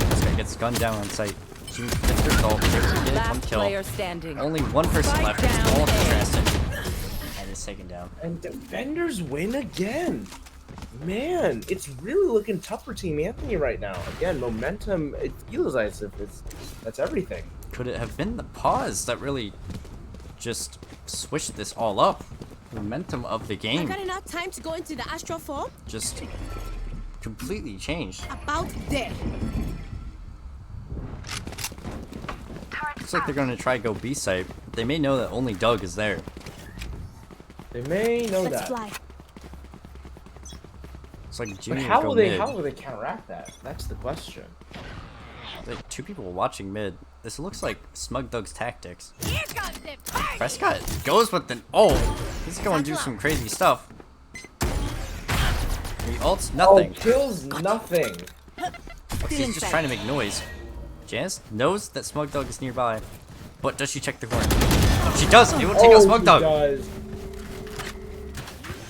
This guy gets gunned down on sight. Jimmy Defender's ult. Get 1 kill. Standing. Only 1 person left. It's all Traston. And it's taken down. And defenders win again. Man, it's really looking tough for Team Anthony right now. Again, momentum, it feels as if that's everything. Could it have been the pause that really just switched this all up? The momentum of the game. I got enough time to go into the astral form? Just completely changed. About there. Looks like they're going to try go B site. They may know that only Doug is there. They may know Let's that. Fly. It's like Jimmy But how go will they? mid. How will they counteract that? That's the question. Like 2 people watching mid. This looks like Smug Doug's tactics. Here comes the party. Prescott goes with the... Oh! He's going to do some crazy stuff. He ults nothing. Oh, kills nothing. He's just trying to make noise. Janice knows that Smug Dog is nearby. But does she check the corner? She does! It will take out Smug Dog! Does.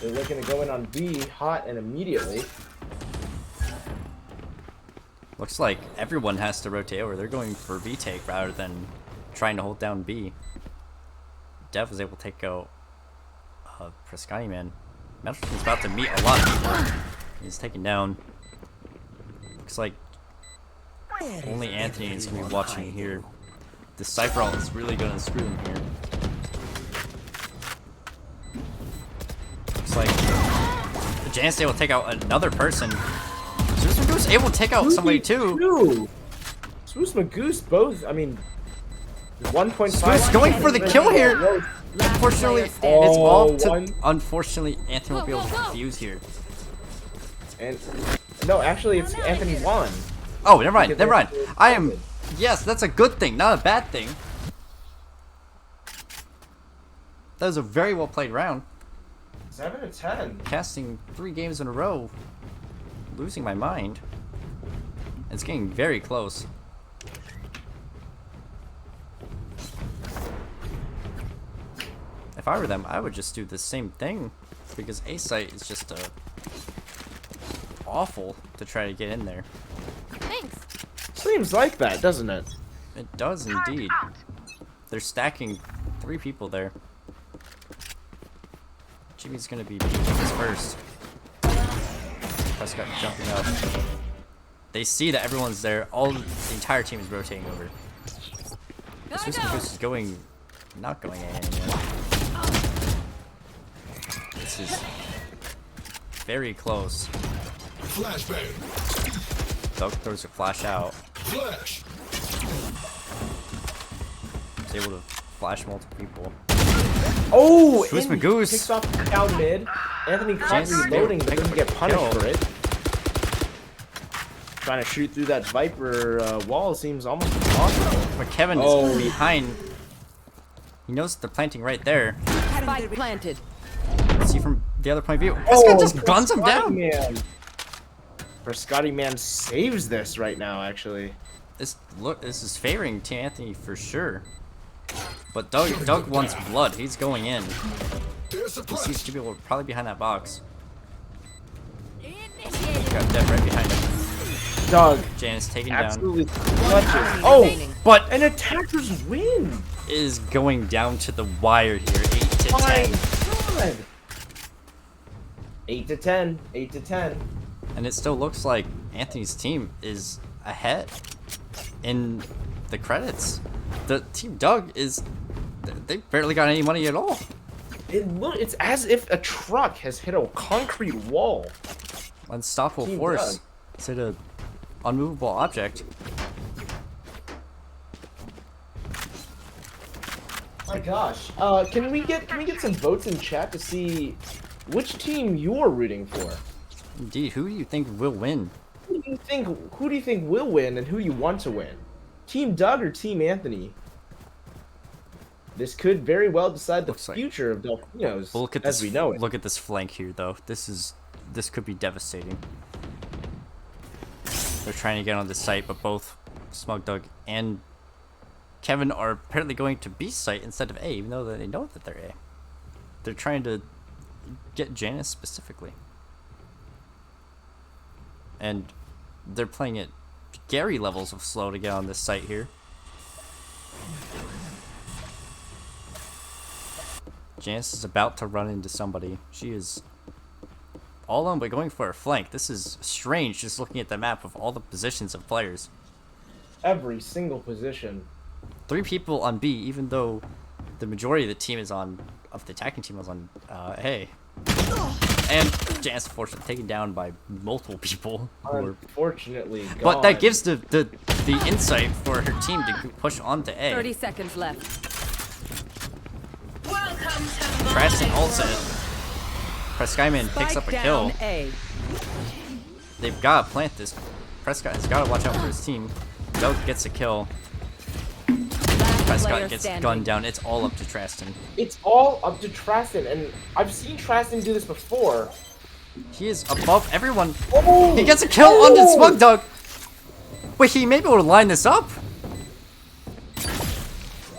They're looking to go in on B hot and immediately. Looks like everyone has to rotate over. They're going for B take rather than trying to hold down B. Dev was able to take out Prescotty Man. Metro's about to meet a lot of people. He's taken down. Looks like only Anthony is going to be watching here. The Cypher ult is really going to screw him here. Looks like Jan's able to take out another person. Swoosh Goose able to take out somebody too. Swoosh Goose both, I mean, 1.5. Swoosh going for the kill here. Unfortunately, it's all to. Unfortunately, Anthony won't be able to defuse here. And no, actually, it's Anthony won. Oh, never mind. Never mind. I am. Yes, that's a good thing, not a bad thing. That was a very well played round. 7 to 10. Casting 3 games in a row. Losing my mind. It's getting very close. If I were them, I would just do the same thing, because A site is just awful to try to get in there. Thanks. Seems like that, doesn't it? It does indeed. They're stacking 3 people there. Jimmy's gonna be peeking this first. Prescott jumping up. They see that everyone's there. The entire team is rotating over. Goose is going, not going anywhere. This is very close. Flashbang. Doug throws a flash out. Flash. He's able to flash multiple people. Oh, Swoosh Goose picks off down mid. Anthony caught reloading, but didn't get punished for it. Trying to shoot through that Viper wall seems almost impossible. But Kevin is behind. He knows they're planting right there. Spike planted. See from the other point of view. Prescott just guns him down. Prescotty Man saves this right now, actually. This is favoring Team Anthony for sure. But Doug wants blood. He's going in. He sees 2 people probably behind that box. Got Dev right behind him. Doug. Jan's taken absolutely down. clutches. Oh, but an attackers win. Is going down to the wire here. 8 to 10. God. 8 to 10. 8 to 10. And it still looks like Anthony's team is ahead in the credits. The team Doug is, they barely got any money at all. It's as if a truck has hit a concrete wall. Unstoppable force. It's hit a unmovable object. My gosh. Can we get some votes in chat to see which team you're rooting for? Indeed, who do you think will win? Who do you think will win and who you want to win? Team Doug or Team Anthony? This could very well decide the future of Delfino's as we know it. Look at this flank here, though. This could be devastating. They're trying to get on the site, but both Smug Doug and Kevin are apparently going to B site instead of A, even though they know that they're A. They're trying to get Janice specifically. And they're playing at Gary levels of slow to get on this site here. Janice is about to run into somebody. She is all alone, but going for a flank. This is strange, just looking at the map of all the positions of players. Every single position. 3 people on B, even though the majority of the team is on, of the attacking team was on A. And Janice, unfortunately, taken down by multiple people. Unfortunately, gone. But that gives the insight for her team to push on to A. 30 seconds left. Preston ults it. Preskyman picks up a kill. They've got to plant this. Prescott has got to watch out for his team. Doug gets a kill. Prescott gets gunned down. It's all up to Traston. It's all up to Traston, and I've seen Traston do this before. He is above everyone. Oh, he gets a kill onto Smug Doug. Wait, he may be able to line this up.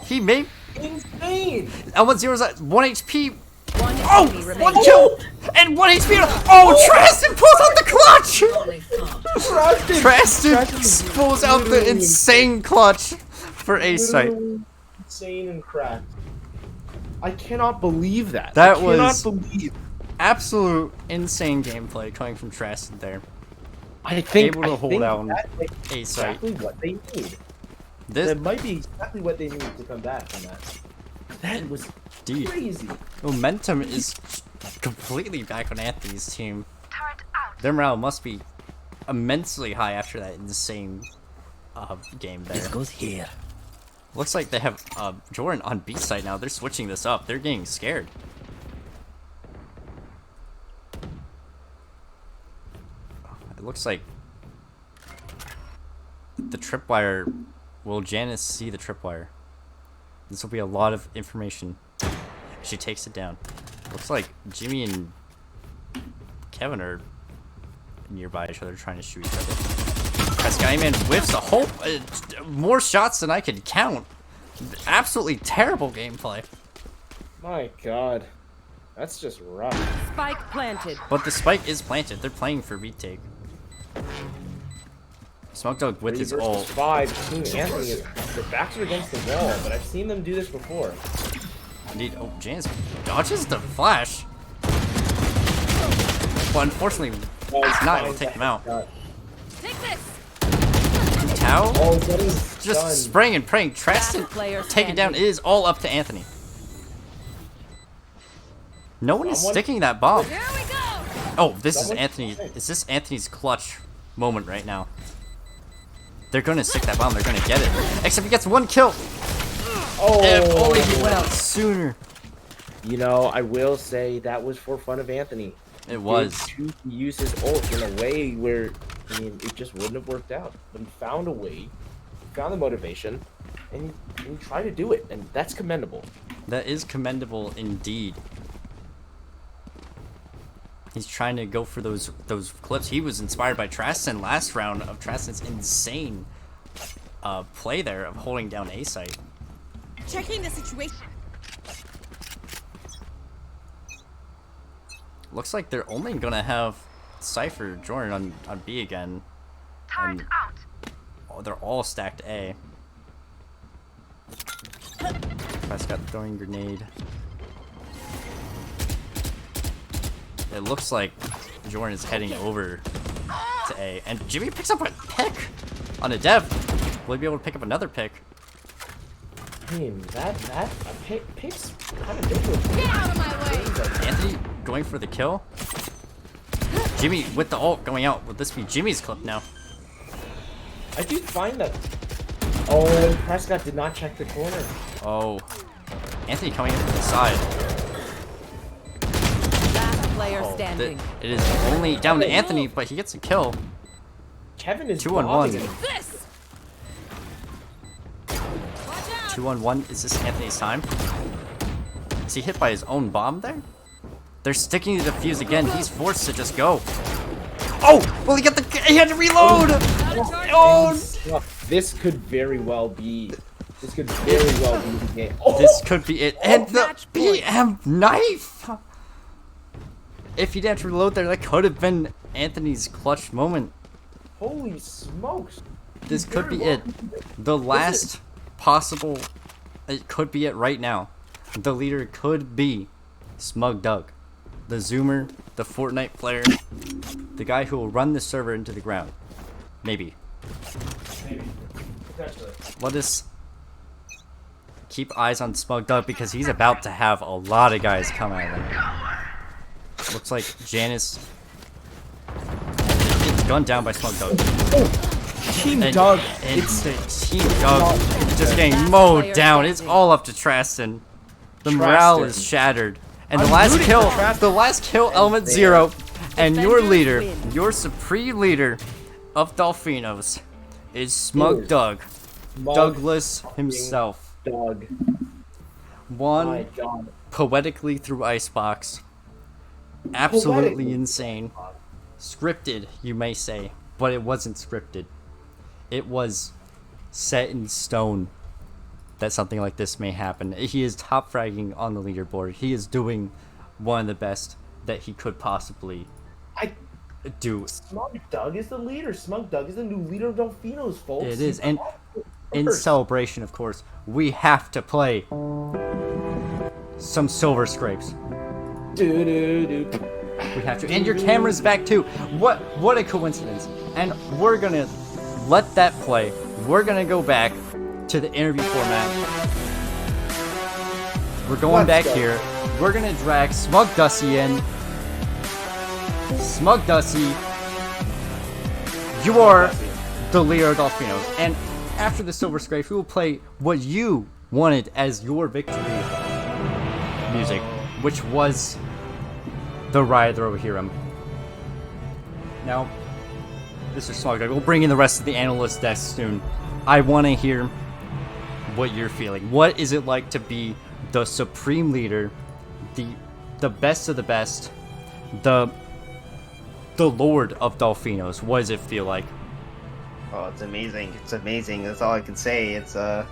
He may. Insane. L10's at 1 HP. 1 kill. And 1 HP. Oh, Traston pulls out the clutch! Traston pulls out the insane clutch for ace sight. Insane and cracked. I cannot believe that. That I cannot was believe. absolute insane gameplay coming from Traston there. I think able to hold down that's ace sight. exactly what they need. This That might be exactly what they need to come back from that. That was crazy. momentum is completely back on Anthony's team. Their morale must be immensely high after that insane game there. This goes here. Looks like they have Jordan on B side now. They're switching this up. They're getting scared. It looks like the tripwire. Will Janice see the tripwire? This will be a lot of information. She takes it down. Looks like Jimmy and Kevin are nearby each other trying to shoot each other. Skyman whiffs a whole more shots than I could count. Absolutely terrible gameplay. My God, that's just rough. Spike planted. But the spike is planted. They're playing for retake. Smoke Dog with his ult. 5. Team Anthony is their backs are against the wall, but I've seen them do this before. Indeed. Oh, Janice dodges the flash. But unfortunately, it's not able to take him out. Take this. Tao Oh, just spraying and praying. Traston taking down. It is all up to Anthony. No one is sticking that bomb. Here we go. Oh, this is Anthony. Is this Anthony's clutch moment right now? They're gonna stick that bomb. They're gonna get it. Except he gets 1 kill. Oh, if only he went out sooner. You know, I will say that was for fun of Anthony. It was. He used his ult in a way where, I mean, it just wouldn't have worked out. But he found a way, found the motivation, and he tried to do it, and that's commendable. That is commendable indeed. He's trying to go for those clips. He was inspired by Traston last round of Traston's insane play there of holding down A site. Checking the situation. Looks like they're only gonna have Cypher Jordan on B again. And, oh, they're all stacked A. Prescott throwing grenade. It looks like Jordan is heading over to A. And Jimmy picks up a pick on a dev. Will he be able to pick up another pick? I mean, pick's kind of different. Get out of my way. Anthony going for the kill. Jimmy with the ult going out. Will this be Jimmy's clip now? I do find that. Oh, and Prescott did not check the corner. Oh. Anthony coming in from the side. Last player standing. It is only down to Anthony, but he gets a kill. Kevin is 2 on 1. This. 2 on 1. Is this Anthony's time? Is he hit by his own bomb there? They're sticking to the fuse again. He's forced to just go. Oh! Well, he got the. He had to reload! Oh! This could very well be. This could very well be the game. Oh! This could be it. And the PM knife! If he didn't have to reload there, that could have been Anthony's clutch moment. Holy smokes. This could be it. The last possible. It could be it right now. The leader could be Smug Doug. The Zoomer, the Fortnite player, the guy who will run the server into the ground. Maybe. Potentially. Let us keep eyes on Smug Doug because he's about to have a lot of guys come at him. Looks like Janice gets gunned down by Smug Doug. Team Doug. It's Team Doug just getting mowed down. It's all up to Traston. The morale is shattered. And the last kill, Element 0, and your leader, your supreme leader of Dolphinos, is Smug Doug. Douglas himself. Doug. Won poetically through Icebox. Absolutely insane. Scripted, you may say, but it wasn't scripted. It was set in stone that something like this may happen. He is top fragging on the leaderboard. He is doing one of the best that he could possibly do. Smug Doug is the leader. Smug Doug is the new leader of Delfinos, folks. It is, and in celebration, of course, we have to play some Silver Scrapes. We have to, and your camera's back too. What a coincidence! And we're gonna let that play. We're gonna go back to the interview format. We're going back here. We're gonna drag Smug Dusty in. Smug Dusty, you are the leader of Dolphinos, and after the Silver Scrape, we will play what you wanted as your victory music, which was the Riot the Rohirrim. Now, Mr. Smug Dog, we'll bring in the rest of the analyst desk soon. I want to hear what you're feeling. What is it like to be the supreme leader, the best of the best, the Lord of Dolphinos? What does it feel like? Oh, it's amazing. It's amazing. That's all I can say. I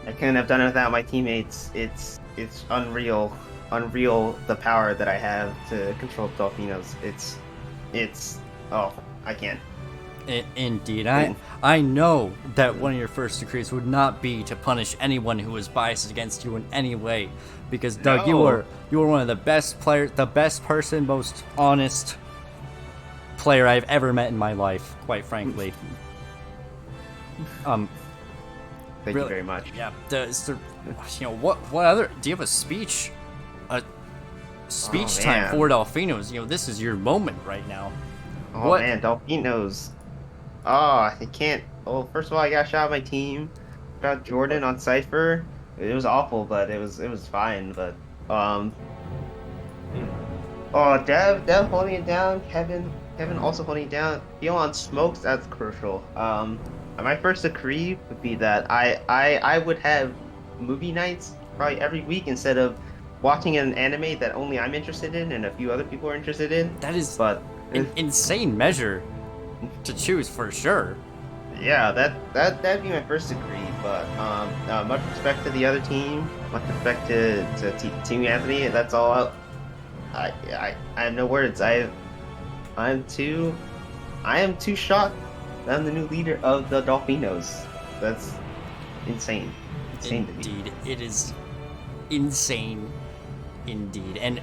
couldn't have done it without my teammates. It's unreal. Unreal the power that I have to control Dolphinos. I can't. Indeed. I know that one of your first decrees would not be to punish anyone who was biased against you in any way. Because Doug, you are one of the best players, the best person, most honest player I've ever met in my life, quite frankly. Thank you very much. Yeah. What other? Do you have a speech? Time for Dolphinos. This is your moment right now. Oh man, Dolphinos. I can't. Well, first of all, I got shot by my team. Got Jordan on Cypher. It was awful, but it was fine. But Dev holding it down. Kevin also holding it down. Feel on smokes. That's crucial. My first decree would be that I would have movie nights probably every week instead of watching an anime that only I'm interested in and a few other people are interested in. That is an insane measure to choose for sure. Yeah, that'd be my first decree. But much respect to the other team. Much respect to Team Anthony. That's all. I have no words. I am too shocked that I'm the new leader of the Dolphinos. That's insane. Insane to me. Indeed, it is insane. Indeed, and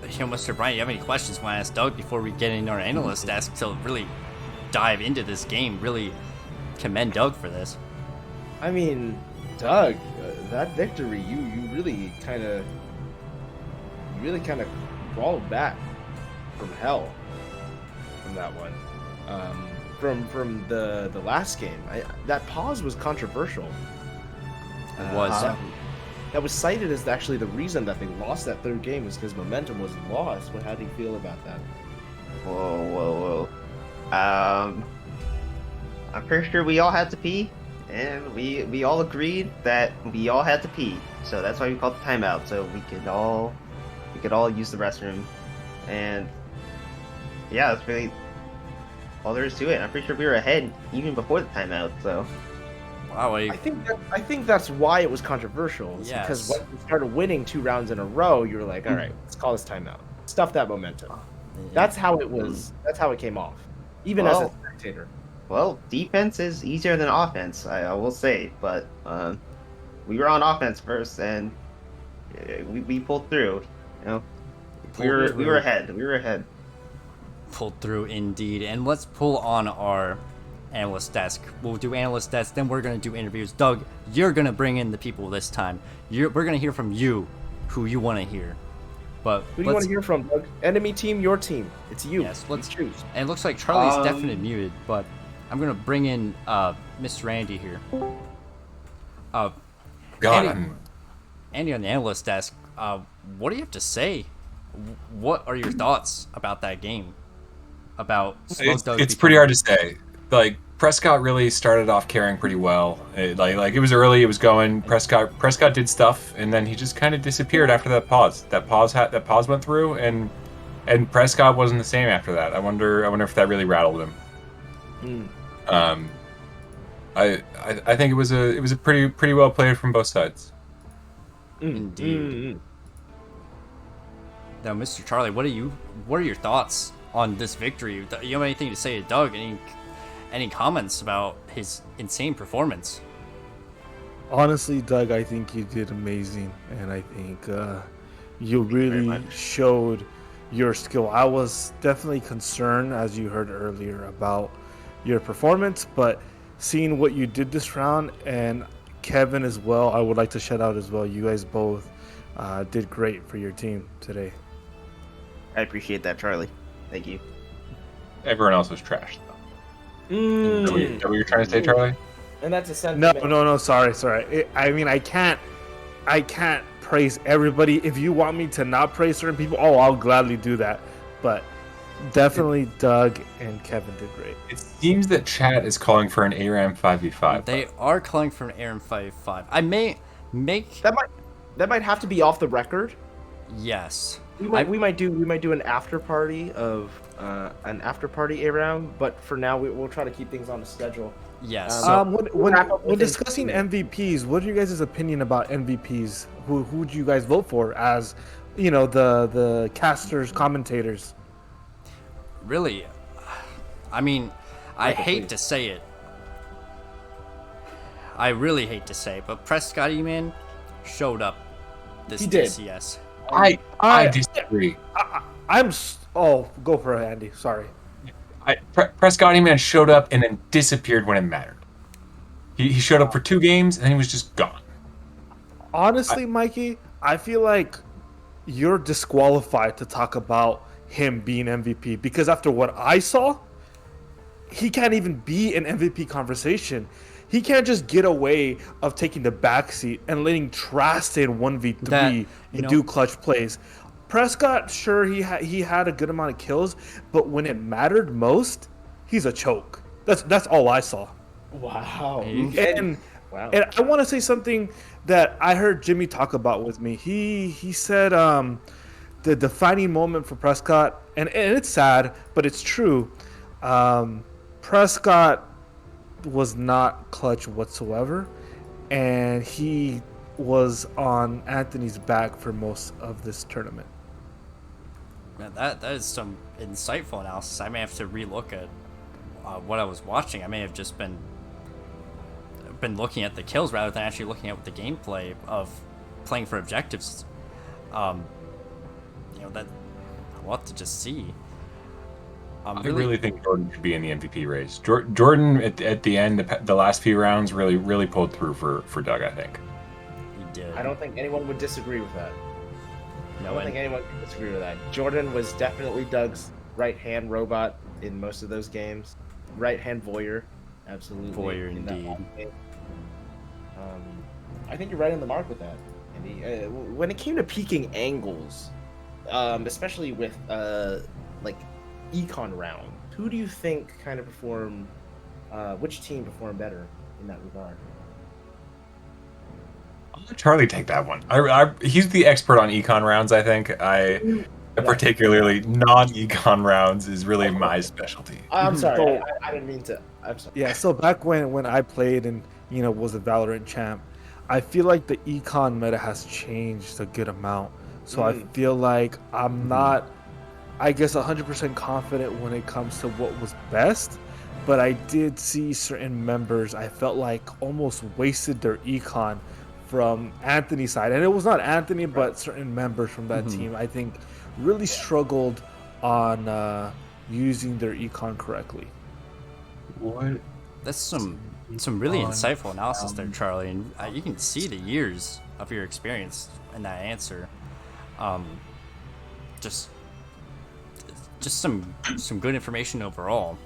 Mr. Brian, you have any questions you want to ask Doug before we get into our analyst desk to really dive into this game? Really commend Doug for this. I mean, Doug, that victory, you really kind of crawled back from hell from that one. From the last game, that pause was controversial. It was. That was cited as actually the reason that they lost that third game was because momentum was lost. How do you feel about that? Whoa. I'm pretty sure we all had to pee, and we all agreed that we all had to pee. So that's why we called the timeout, so we could all use the restroom. And yeah, that's really all there is to it. I'm pretty sure we were ahead even before the timeout. So. Wow, I think that's why it was controversial. Yes. Because when you started winning 2 rounds in a row, you were like, all right, let's call this timeout. Stuff that momentum. Yeah. That's how it was. That's how it came off. Even as a spectator. Well, defense is easier than offense, I will say. But we were on offense first, and we pulled through. We were ahead. We were ahead. Pulled through indeed. And let's pull on our analyst desk. We'll do analyst desk, then we're going to do interviews. Doug, you're going to bring in the people this time. We're going to hear from you who you want to hear. But who do you want to hear from, Doug? Enemy team, your team. It's you. Yes, let's choose. And it looks like Charlie's definitely muted, but I'm going to bring in Mr. Andy here. Andy on the analyst desk, what do you have to say? What are your thoughts about that game? About It's pretty hard to say. Like, Prescott really started off carrying pretty well. It was early, it was going. Prescott did stuff, and then he just kind of disappeared after that pause. That pause went through, and Prescott wasn't the same after that. I wonder if that really rattled him. I think it was a pretty well played from both sides. Indeed. Now, Mr. Charlie, what are your thoughts on this victory? Do you have anything to say to Doug? Any comments about his insane performance? Honestly, Doug, I think you did amazing, and I think you really showed your skill. I was definitely concerned, as you heard earlier, about your performance, but seeing what you did this round, and Kevin as well, I would like to shout out as well. You guys both did great for your team today. I appreciate that, Charlie. Thank you. Everyone else was trash, though. Is that what you're trying to say, Charlie? And that's a sentiment. No. Sorry. I mean, I can't praise everybody. If you want me to not praise certain people, I'll gladly do that. But definitely Doug and Kevin did great. It seems that chat is calling for an ARAM 5v5. They are calling for an ARAM 5v5. I may make that might have to be off the record. Yes. We might do an after party of an after party ARAM, but for now we'll try to keep things on the schedule. Yes. When discussing MVPs, what are you guys' opinion about MVPs? Who would you guys vote for as, the casters, commentators? Really, I mean, I hate to say it. I really hate to say it, but Prescott E-Man showed up this DCS. I disagree. Go for it, Andy. Sorry. Prescott E-Man showed up and then disappeared when it mattered. He showed up for 2 games and then he was just gone. Honestly, Mikey, I feel like you're disqualified to talk about him being MVP because after what I saw, he can't even be an MVP conversation. He can't just get away of taking the backseat and letting Trask in 1v3 and do clutch plays. Prescott, sure, he had a good amount of kills, but when it mattered most, he's a choke. That's all I saw. Wow. And I want to say something that I heard Jimmy talk about with me. He said the defining moment for Prescott, and it's sad, but it's true. Prescott was not clutch whatsoever, and he was on Anthony's back for most of this tournament. Man, that is some insightful analysis. I may have to relook at what I was watching. I may have just been looking at the kills rather than actually looking at the gameplay of playing for objectives. That I'll have to just see. I really think Jordan should be in the MVP race. Jordan at the end, the last few rounds, really pulled through for Doug, I think. He did. I don't think anyone would disagree with that. No, I don't think anyone could disagree with that. Jordan was definitely Doug's right-hand robot in most of those games. Right-hand voyeur, absolutely. Voyeur, indeed. I think you're right on the mark with that, Andy. When it came to peaking angles, especially with econ round, who do you think kind of performed? Which team performed better in that regard? I'll let Charlie take that one. He's the expert on econ rounds, I think. Particularly non-econ rounds is really my specialty. I'm sorry, I didn't mean to. I'm sorry. Yeah, so back when I played and was a Valorant champ, I feel like the econ meta has changed a good amount. So I feel like I'm not, I guess, 100% confident when it comes to what was best. But I did see certain members I felt like almost wasted their econ from Anthony's side. And it was not Anthony, but certain members from that team, I think, really struggled on using their econ correctly. What? That's some really insightful analysis there, Charlie, and you can see the years of your experience in that answer. Just some good information overall.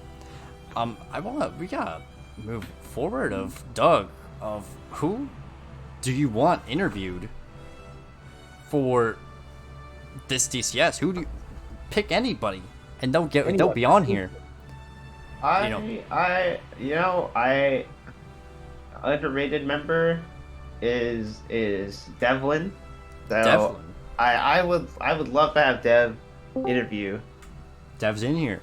We gotta move forward of Doug. Of who do you want interviewed for this DCS? Who do you pick? Anybody, and they'll be on here. Underrated member is Devlin. So Devlin. I would love to have Dev interview. Dev's in here.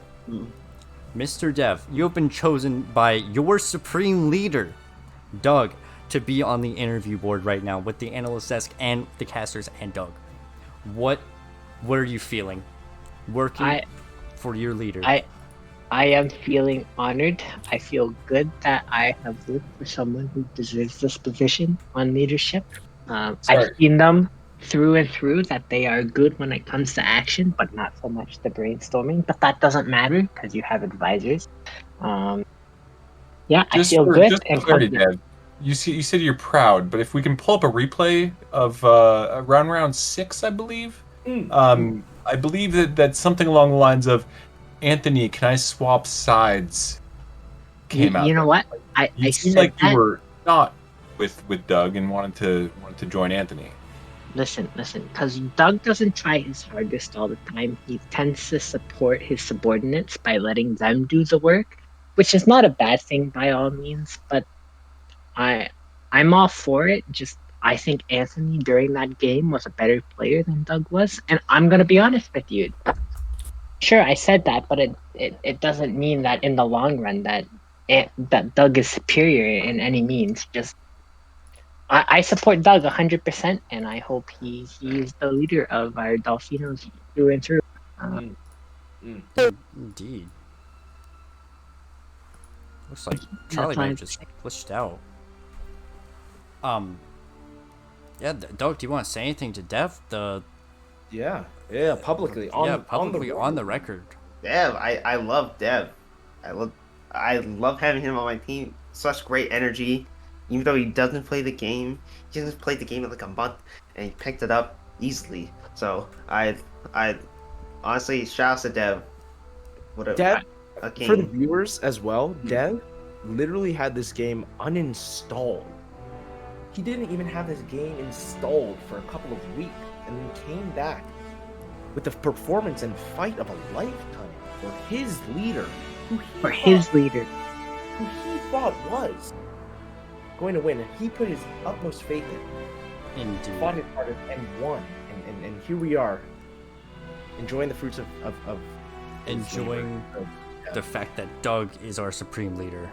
Mr. Dev, you have been chosen by your supreme leader, Doug, to be on the interview board right now with the analyst desk and the casters and Doug. What What are you feeling? Working for your leader. I am feeling honored. I feel good that I have worked for someone who deserves this position on leadership. I've seen them through and through that they are good when it comes to action, but not so much the brainstorming. But that doesn't matter because you have advisors. Yeah, I feel good Just and for clarity, confident. Dad, you said you're proud, but if we can pull up a replay of around round 6, I believe. I believe that something along the lines of, Anthony, can I swap sides? Came out. You know what? I seemed said like you that. were not with Doug and wanted to join Anthony. Listen, because Doug doesn't try his hardest all the time. He tends to support his subordinates by letting them do the work, which is not a bad thing by all means, but I'm all for it. Just I think Anthony during that game was a better player than Doug was, and I'm gonna be honest with you. Sure, I said that, but it doesn't mean that in the long run that Doug is superior in any means. Just I support Doug 100%, and I hope he's the leader of our Dolphinos through and through. Indeed. Looks like That's Charlie all I might have have to just glitched out. Yeah, Doug, do you want to say anything to Dev? Yeah, publicly on the record. Dev, I love Dev. I love having him on my team. Such great energy. Even though he doesn't play the game, he hasn't played the game in like a month, and he picked it up easily. So I honestly, shouts to Dev. Dev, a king. for the viewers as well, Dev literally had this game uninstalled. He didn't even have this game installed for a couple of weeks, and then came back with the performance and fight of a lifetime for his leader, who he thought was going to win, and he put his utmost faith in. Indeed. Fought his hardest and won, and here we are, enjoying the fruits of enjoying the fact that Doug is our supreme leader.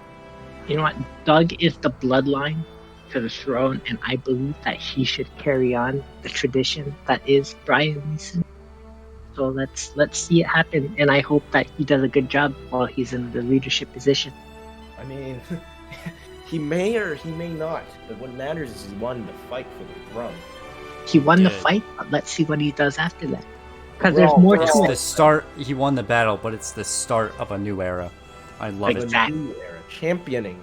You know what? Doug is the bloodline to the throne, and I believe that he should carry on the tradition that is Brian Leeson. So let's see it happen, and I hope that he does a good job while he's in the leadership position. I mean, he may or he may not, but what matters is he won the fight for the throne. He won the fight, but let's see what he does after that. Because there's more to It's it. the start. He won the battle, but it's the start of a new era. I love it. A new era, championing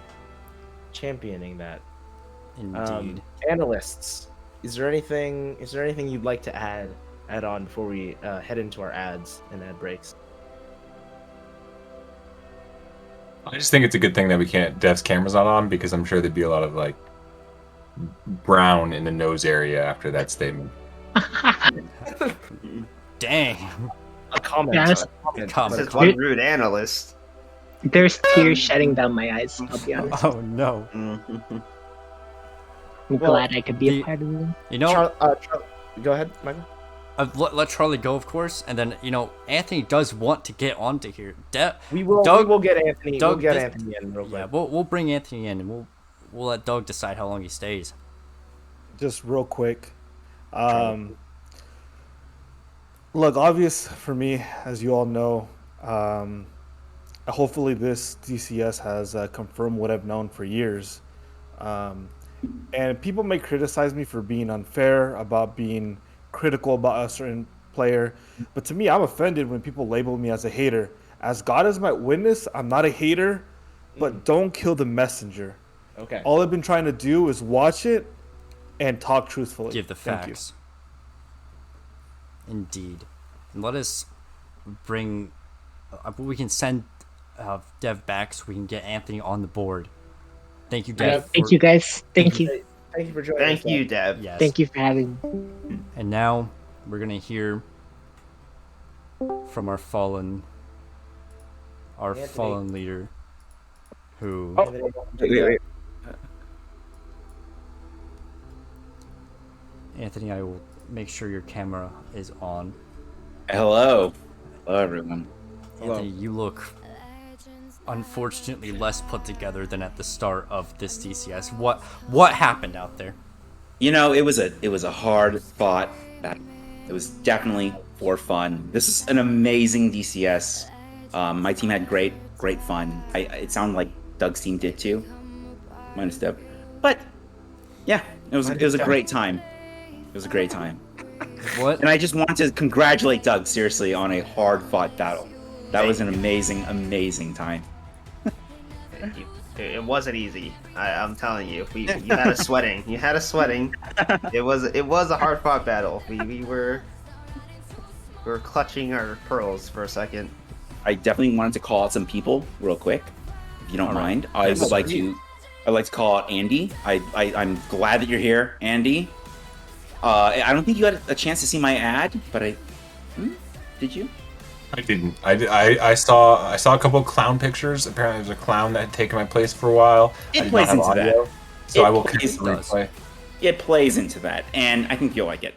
that. Indeed. Analysts, is there anything you'd like to add on before we head into our ads and ad breaks? I just think it's a good thing that Dev's camera's not on, because I'm sure there'd be a lot of like brown in the nose area after that statement. Dang. A comment. Yes. This is one rude analyst. There's tears shedding down my eyes, I'll be honest. Oh no. I'm glad I could be a part of it. You know, go ahead, Michael. Let Charlie go, of course, and then Anthony does want to get onto here. We will get Anthony. We'll get Anthony in real quick. Yeah, we'll bring Anthony in, and we'll let Doug decide how long he stays. Just real quick, look, obvious for me, as you all know. Hopefully, this DCS has confirmed what I've known for years. And people may criticize me for being unfair, about being critical about a certain player. But to me, I'm offended when people label me as a hater. As God is my witness, I'm not a hater, but don't kill the messenger. Okay. All I've been trying to do is watch it and talk truthfully. Give the facts. Indeed. And let us bring... we can send Dev back so we can get Anthony on the board. Thank you, Dev. Thank you, guys. Thank you. Thank you for joining us. Thank you, Dev. Yes. Thank you for having me. And now we're going to hear from our fallen leader, who... Wait. Anthony, I will make sure your camera is on. Hello, everyone. Anthony, you look unfortunately less put together than at the start of this DCS. What happened out there? You know, it was a hard fought battle. It was definitely for fun. This is an amazing DCS. My team had great fun. It sounded like Doug's team did too, minus Deb. But yeah, it was a great time. It was a great time. What? And I just wanted to congratulate Doug seriously on a hard-fought battle. That was an amazing time. Thank you. It wasn't easy. I'm telling you. You had us sweating. You had us sweating. It was a hard-fought battle. We were clutching our pearls for a second. I definitely wanted to call out some people real quick, if you don't mind. I would like to call out Andy. I'm glad that you're here, Andy. I don't think you had a chance to see my ad, but did you? I didn't. I saw a couple of clown pictures. Apparently, there's a clown that had taken my place for a while. It plays into that. So I will continue to replay. It plays into that, and I think you'll like it.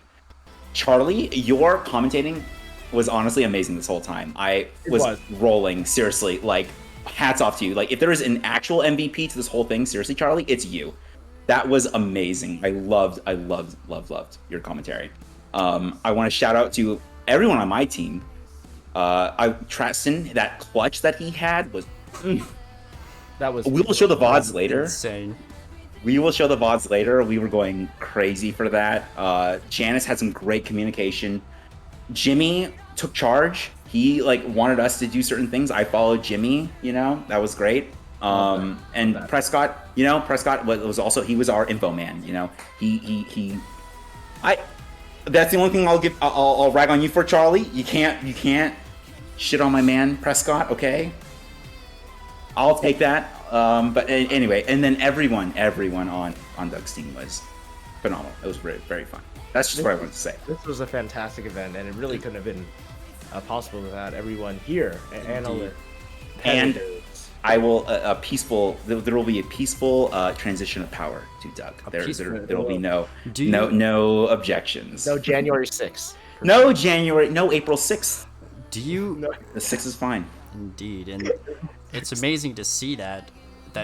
Charlie, your commentating was honestly amazing this whole time. I was rolling, seriously. Like, hats off to you. Like, if there is an actual MVP to this whole thing, seriously, Charlie, it's you. That was amazing. I loved your commentary. I want to shout out to everyone on my team. Tristan, that clutch that he had was. That was. We will show the VODs later. Insane. We will show the VODs later. We were going crazy for that. Janice had some great communication. Jimmy took charge. He wanted us to do certain things. I followed Jimmy. That was great. And Prescott, Prescott was also, he was our info man. That's the only thing I'll rag on you for, Charlie. You can't shit on my man Prescott, okay? I'll take that. But anyway, and then everyone on Doug's team was phenomenal. It was very, very fun. That's just what I wanted to say. This was a fantastic event, and it really couldn't have been possible without everyone here. And I will there will be a peaceful transition of power to Doug. There will be no objections. No January 6th. No April 6th. The 6th is fine. Indeed, and it's amazing to see that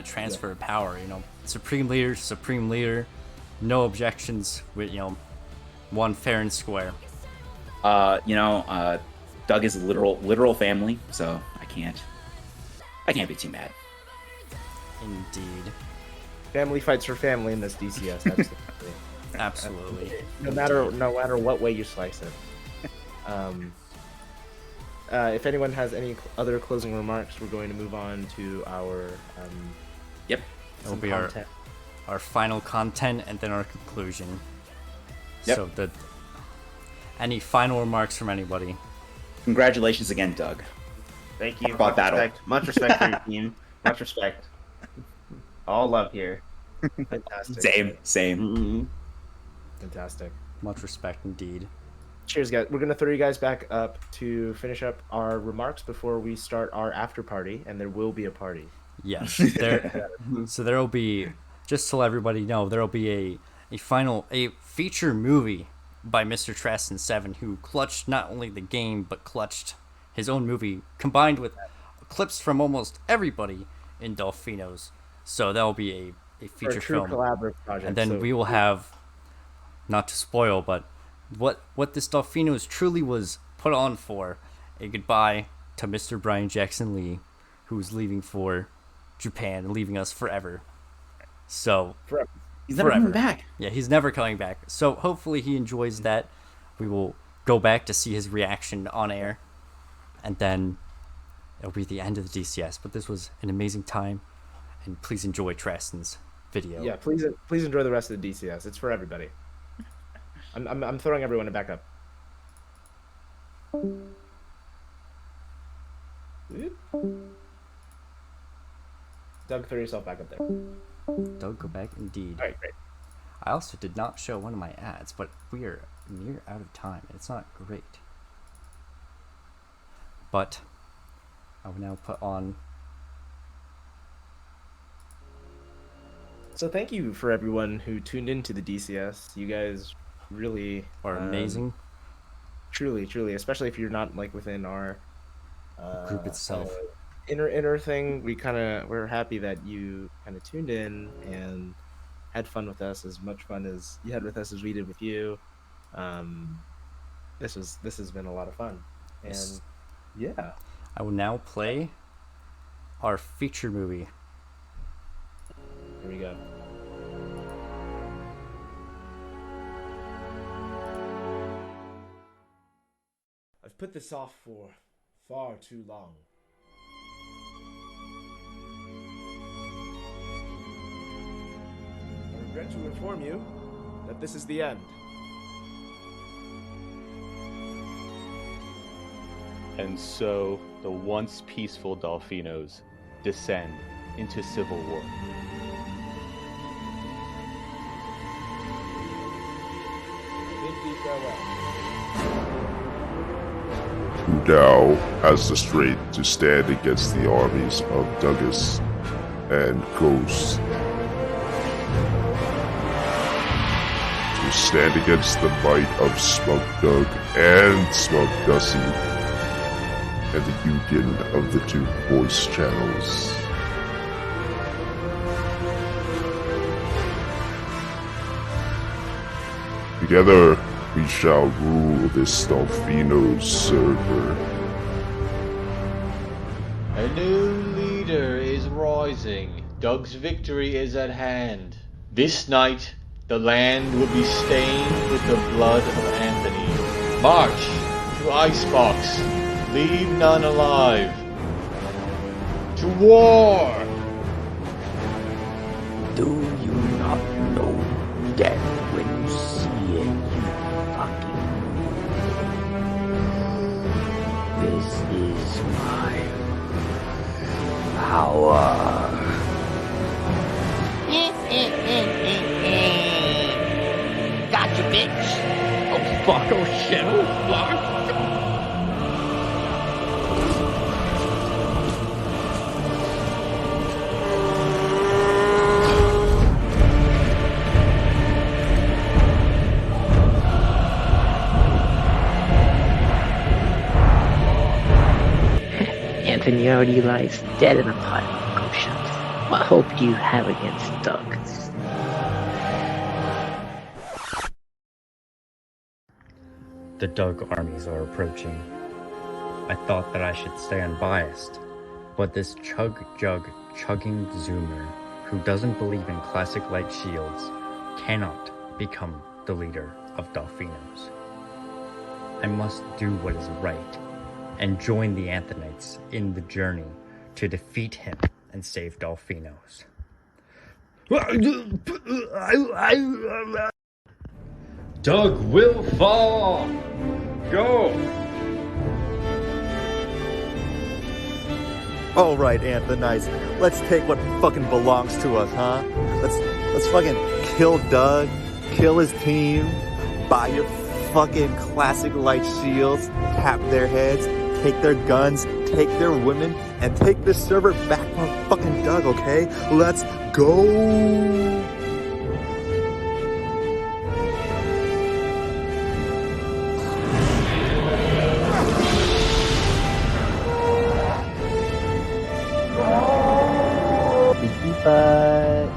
transfer of power. Supreme leader, no objections. With one fair and square. Doug is a literal family, so I can't be too mad. Indeed. Family fights for family in this DCS. Absolutely. Absolutely. No matter what way you slice it. If anyone has any other closing remarks, we're going to move on to our It'll be our final content and then our conclusion. Yep. So any final remarks from anybody? Congratulations again, Doug. Thank you. Much respect for your team. Much respect. All love here. Fantastic. Same. Mm-hmm. Fantastic. Much respect indeed. Cheers, guys. We're going to throw you guys back up to finish up our remarks before we start our after party, and there will be a party. Yes. So there will be, just to let everybody know, there will be a feature movie by Mr. Tristan 7, who clutched not only the game, but clutched his own movie, combined with clips from almost everybody in Dolphinos. So that will be a feature film. Collaborative project. And then we will have, not to spoil, but what this Dolphinos truly was put on for, a goodbye to Mr. Brian Jackson Lee, who's leaving for Japan and leaving us forever. So forever. He's never coming back. Yeah, he's never coming back. So hopefully he enjoys that. We will go back to see his reaction on air, and then it'll be the end of the DCS. But this was an amazing time, and please enjoy Tristan's video. Yeah, please enjoy the rest of the DCS. It's for everybody. I'm throwing everyone back up. Doug, throw yourself back up there. Doug, go back indeed. All right, great. I also did not show one of my ads, but we are near out of time. It's not great. But I will now put on. So thank you for everyone who tuned into the DCS. You guys really are amazing. Truly, especially if you're not within our group itself. Inner thing. We're happy that you kind of tuned in and had fun with us, as much fun as you had with us as we did with you. This has been a lot of fun, and Yes. yeah, I will now play our feature movie. here we go. I've put this off for far too long. I regret to inform you that this is the end. And so the once peaceful Dolphinos descend into civil war. Bid thee farewell. Who now has the strength to stand against the armies of Douglas and Ghost? To stand against the might of Smug Doug and Smug Gussie, and the union of the two voice channels. Together, we shall rule this Dolphino server. A new leader is rising. Doug's victory is at hand. This night, the land will be stained with the blood of Anthony. March to Icebox. Leave none alive. To war! Do you not know that when you see it, you fucking know? This is my power. Gotcha, bitch. Oh fuck, oh shit, oh fuck. Anthony already lies dead in a pile of ghost. What hope do you have against Doug? The Doug armies are approaching. I thought that I should stay unbiased, but this chugging zoomer who doesn't believe in classic light shields cannot become the leader of Dolphinos. I must do what is right and join the Anthonites in the journey to defeat him and save Dolphinos. Doug will fall! Go! All right, Anthonites, let's take what fucking belongs to us, huh? Let's fucking kill Doug, kill his team, buy your fucking classic light shields, tap their heads, take their guns, take their women, and take this server back from fucking Doug, okay? Let's go! But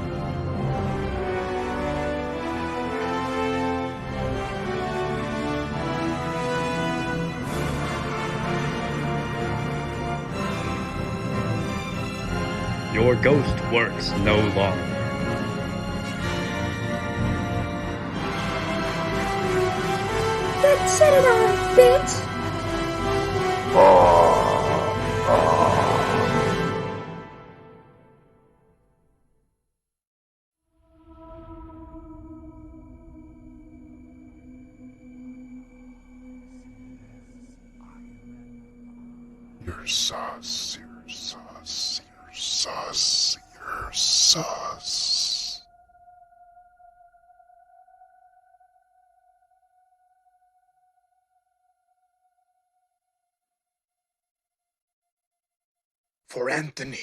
Your ghost works no longer. Then set it on, bitch! You're sus, you're sus, you're sus, you're sus. For Anthony.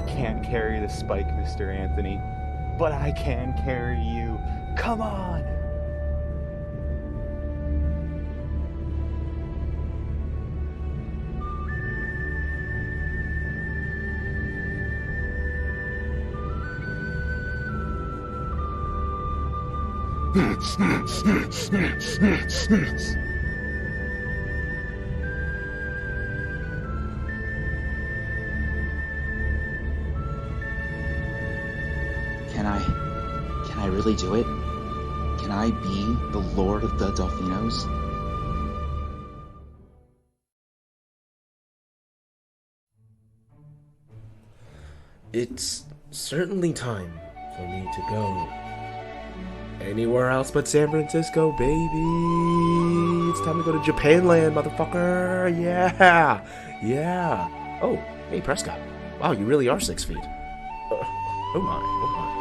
Can't carry the spike, Mr. Anthony, but I can carry you. Come on! Can I really do it? Can I be the Lord of the Delfinos? It's certainly time for me to go. Anywhere else but San Francisco, baby. It's time to go to Japanland, motherfucker. Yeah. Yeah. Oh, hey, Prescott. Wow, you really are 6 feet. Oh my, oh my.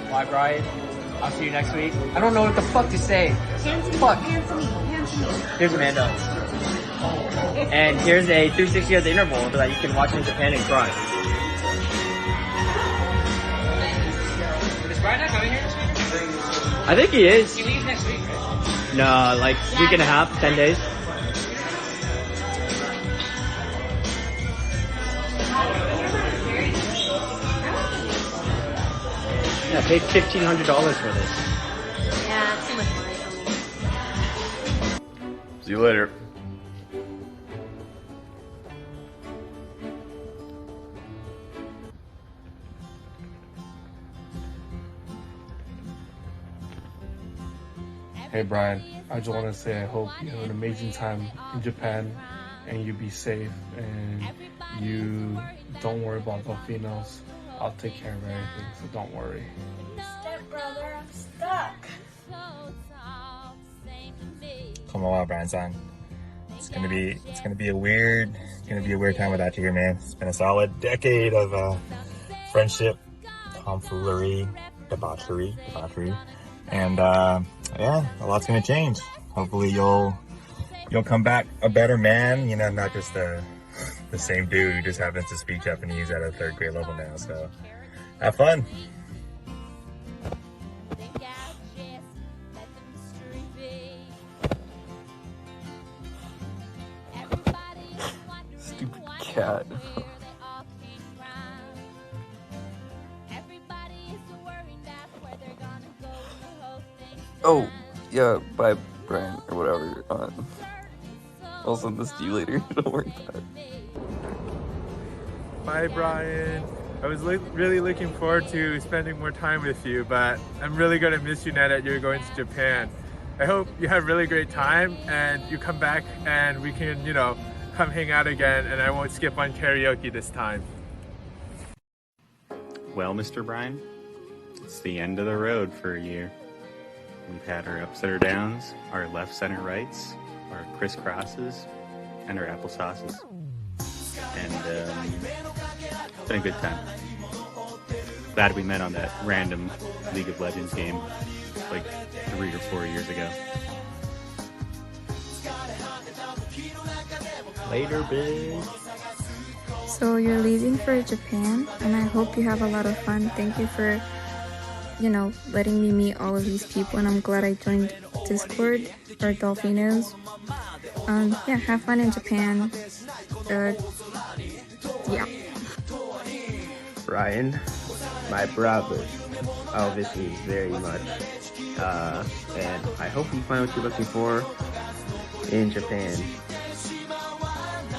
Bye, Brian. I'll see you next week. I don't know what the fuck to say. Fuck. Here's Amanda. And here's a 360 at the interval so that you can watch it in Japan and cry. Is Brian not coming here this week? I think he is. He leaves next week, right? No, like week and a half, 10 days. Yeah, I paid $1,500 for this. Yeah, too much money for me. See you later. Hey Brian, I just want to say I hope you have an amazing time in Japan and you be safe and you don't worry about Delfinos. I'll take care of everything, so don't worry. Stepbrother, I'm stuck. Come on, Brian-san. It's gonna be a weird time without you here, man. It's been a solid decade of friendship, tomfoolery, debauchery, and yeah, a lot's gonna change. Hopefully, you'll come back a better man. You know, not just the same dude who just happens to speak Japanese at a 3rd grade level now. So, have fun. Stupid cat. Oh, yeah, bye, Brian, or whatever. I'll send this to you later. Don't worry about it. Bye, Brian. I was really looking forward to spending more time with you, but I'm really going to miss you now that you're going to Japan. I hope you have a really great time and you come back and we can, come hang out again and I won't skip on karaoke this time. Well, Mr. Brian, it's the end of the road for a year. We've had our ups and our downs, our left, center, rights, our crisscrosses, and our applesauces. And it's been a good time. Glad we met on that random League of Legends game like 3 or 4 years ago. Later, bitch. So you're leaving for Japan, and I hope you have a lot of fun. Thank you for, letting me meet all of these people, and I'm glad I joined Discord for Delfinos. Yeah, have fun in Japan. Yeah. Brian, my brother, I'll miss you very much. And I hope you find what you're looking for in Japan.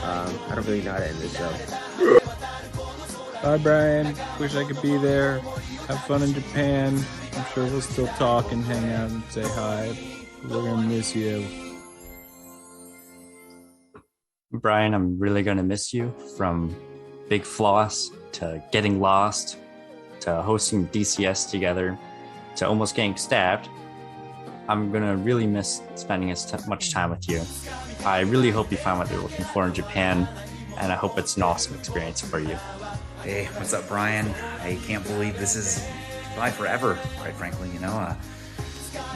I don't really know how to end this though. Bye, Brian. Wish I could be there. Have fun in Japan. I'm sure we'll still talk and hang out and say hi. We're gonna miss you. Brian, I'm really gonna miss you. From Big Floss to getting lost to hosting DCS together to almost getting stabbed. I'm gonna really miss spending as much time with you. I really hope you find what you're looking for in Japan, and I hope it's an awesome experience for you. Hey, what's up, Brian? I can't believe this is goodbye forever, quite frankly.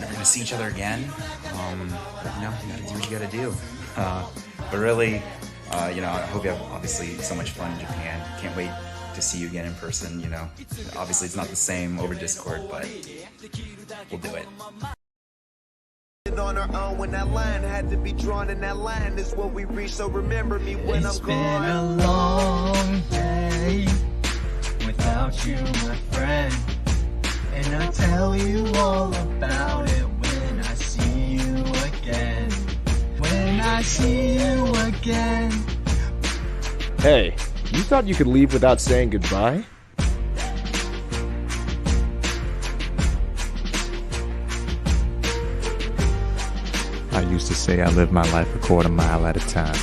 never gonna see each other again. You gotta do what you gotta do. But really, I hope you have obviously so much fun in Japan. Can't wait to see you again in person. Obviously it's not the same over Discord, but we'll do it. On our own when that line had to be drawn, and that line is what we reach. So remember me when It's I'm been gone. a long day without you, my friend, and I'll tell you all about it when I see you again. When I see you again. Hey, you thought you could leave without saying goodbye? I used to say I live my life a quarter mile at a time.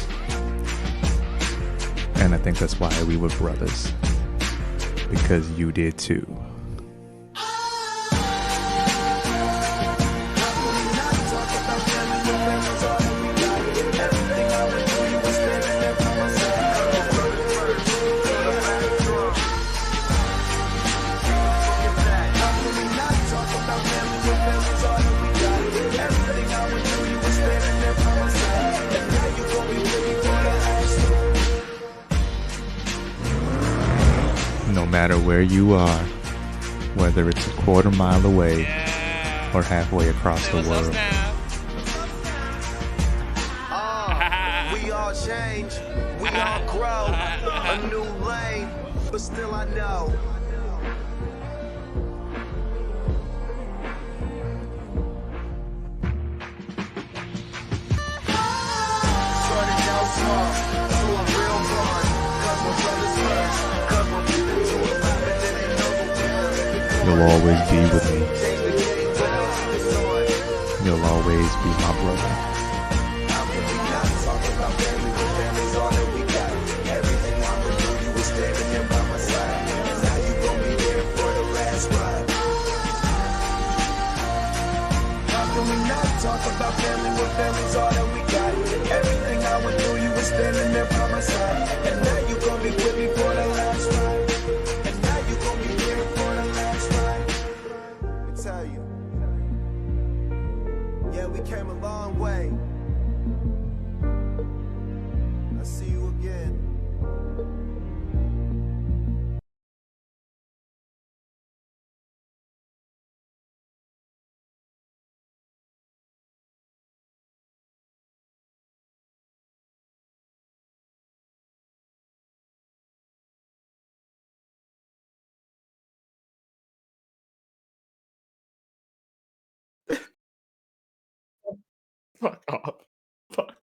And I think that's why we were brothers. Because you did too. No matter where you are, whether it's a quarter mile away or halfway across the world. We all change, we all grow, a new lane, but still I know. Started out small, to a real bond, 'cause we're brothers first, 'cause we're people to a limit that ain't no You'll always be with me. You'll always be my brother. Talk about family when family's all that we got. Everything I went through, you were standing there by my side. And now you gon' be with me for the last ride. And now you gon' be here for the last ride. Let me tell you. Yeah, we came a long way. I'll see you again. Fuck off. Fuck.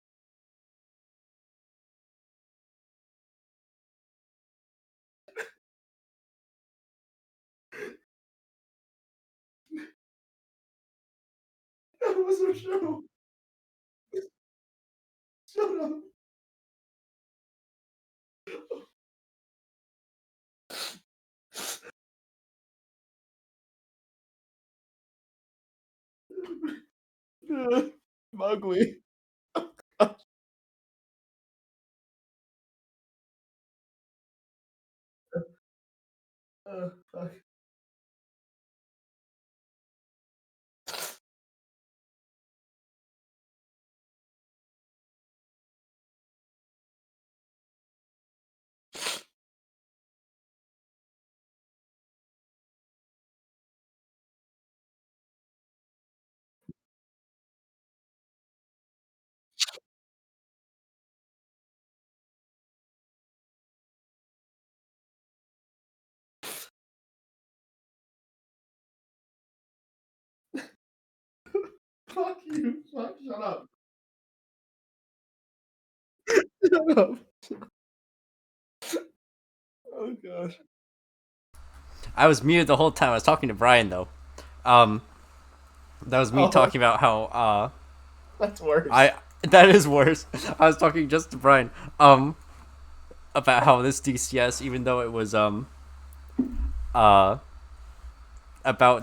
That wasn't true. Shut up. I'm ugly. Fuck. Fuck you. Fuck, shut up. Shut up. Oh gosh. I was muted the whole time. I was talking to Brian though. That was me Oh. talking about how That's worse. that is worse. I was talking just to Brian about how this DCS, even though it was about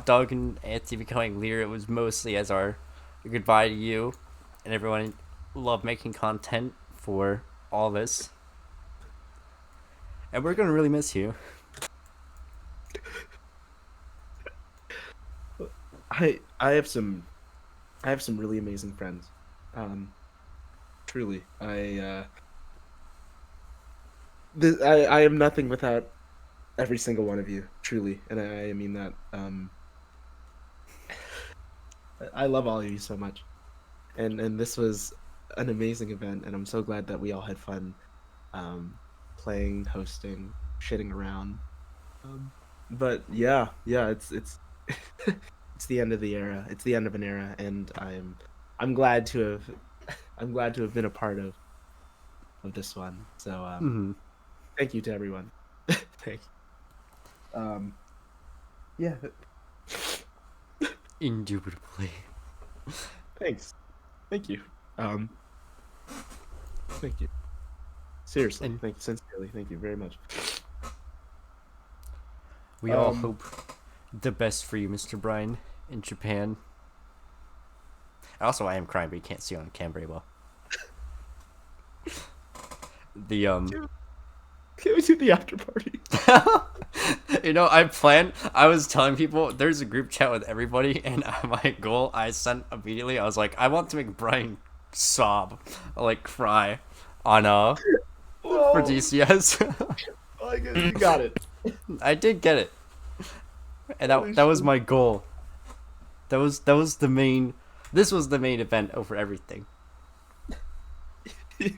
Doug and Anthony becoming leader, it was mostly as our goodbye to you and everyone. Love making content for all this, and we're gonna really miss you. I have some really amazing friends. Truly, I am nothing without every single one of you. Truly, and I mean that. I love all of you so much, and this was an amazing event, and I'm so glad that we all had fun, playing, hosting, shitting around. But yeah, it's it's the end of the era. It's the end of an era, and I'm glad to have been a part of this one. So thank you to everyone. Thank you. Yeah. Indubitably. Thanks. Thank you. Thank you. Seriously, thank you sincerely. Thank you very much. We all hope the best for you, Mr. Brian, in Japan. Also, I am crying, but you can't see on cam very well. Can we do the after party? You know, I was telling people, there's a group chat with everybody, and my goal I sent immediately, I was like, I want to make Brian sob, like cry, on, for DCS. You got it. I did get it. And that was my goal. This was the main event over everything. You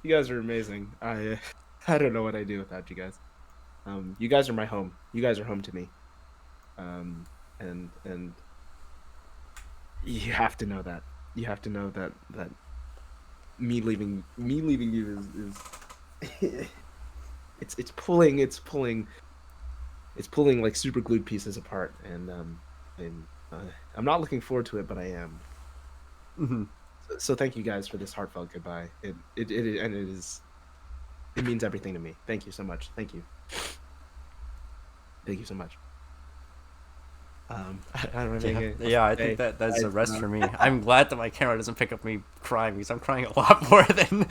guys are amazing. I don't know what I'd do without you guys. You guys are my home. You guys are home to me. And you have to know that. You have to know that me leaving you is it's pulling like super glued pieces apart, and I'm not looking forward to it, but I am. Mm-hmm. So thank you guys for this heartfelt goodbye. It means everything to me. Thank you so much. Thank you. Thank you so much. I don't have I think that's a rest for me. I'm glad that my camera doesn't pick up me crying, because I'm crying a lot more than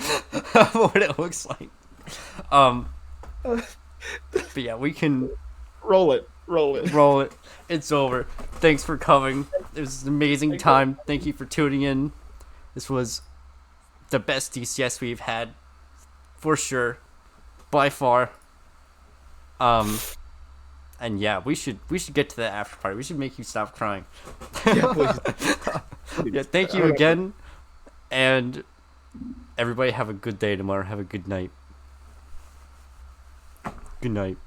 what it looks like. But yeah, we can roll it. It's over. Thanks for coming. It was an amazing time. Thank you for tuning in. This was the best DCS we've had, for sure, by far. And yeah, we should get to the after party. We should make you stop crying. Yeah, please. Yeah, thank you again, and everybody have a good day tomorrow. Have a good night. Good night.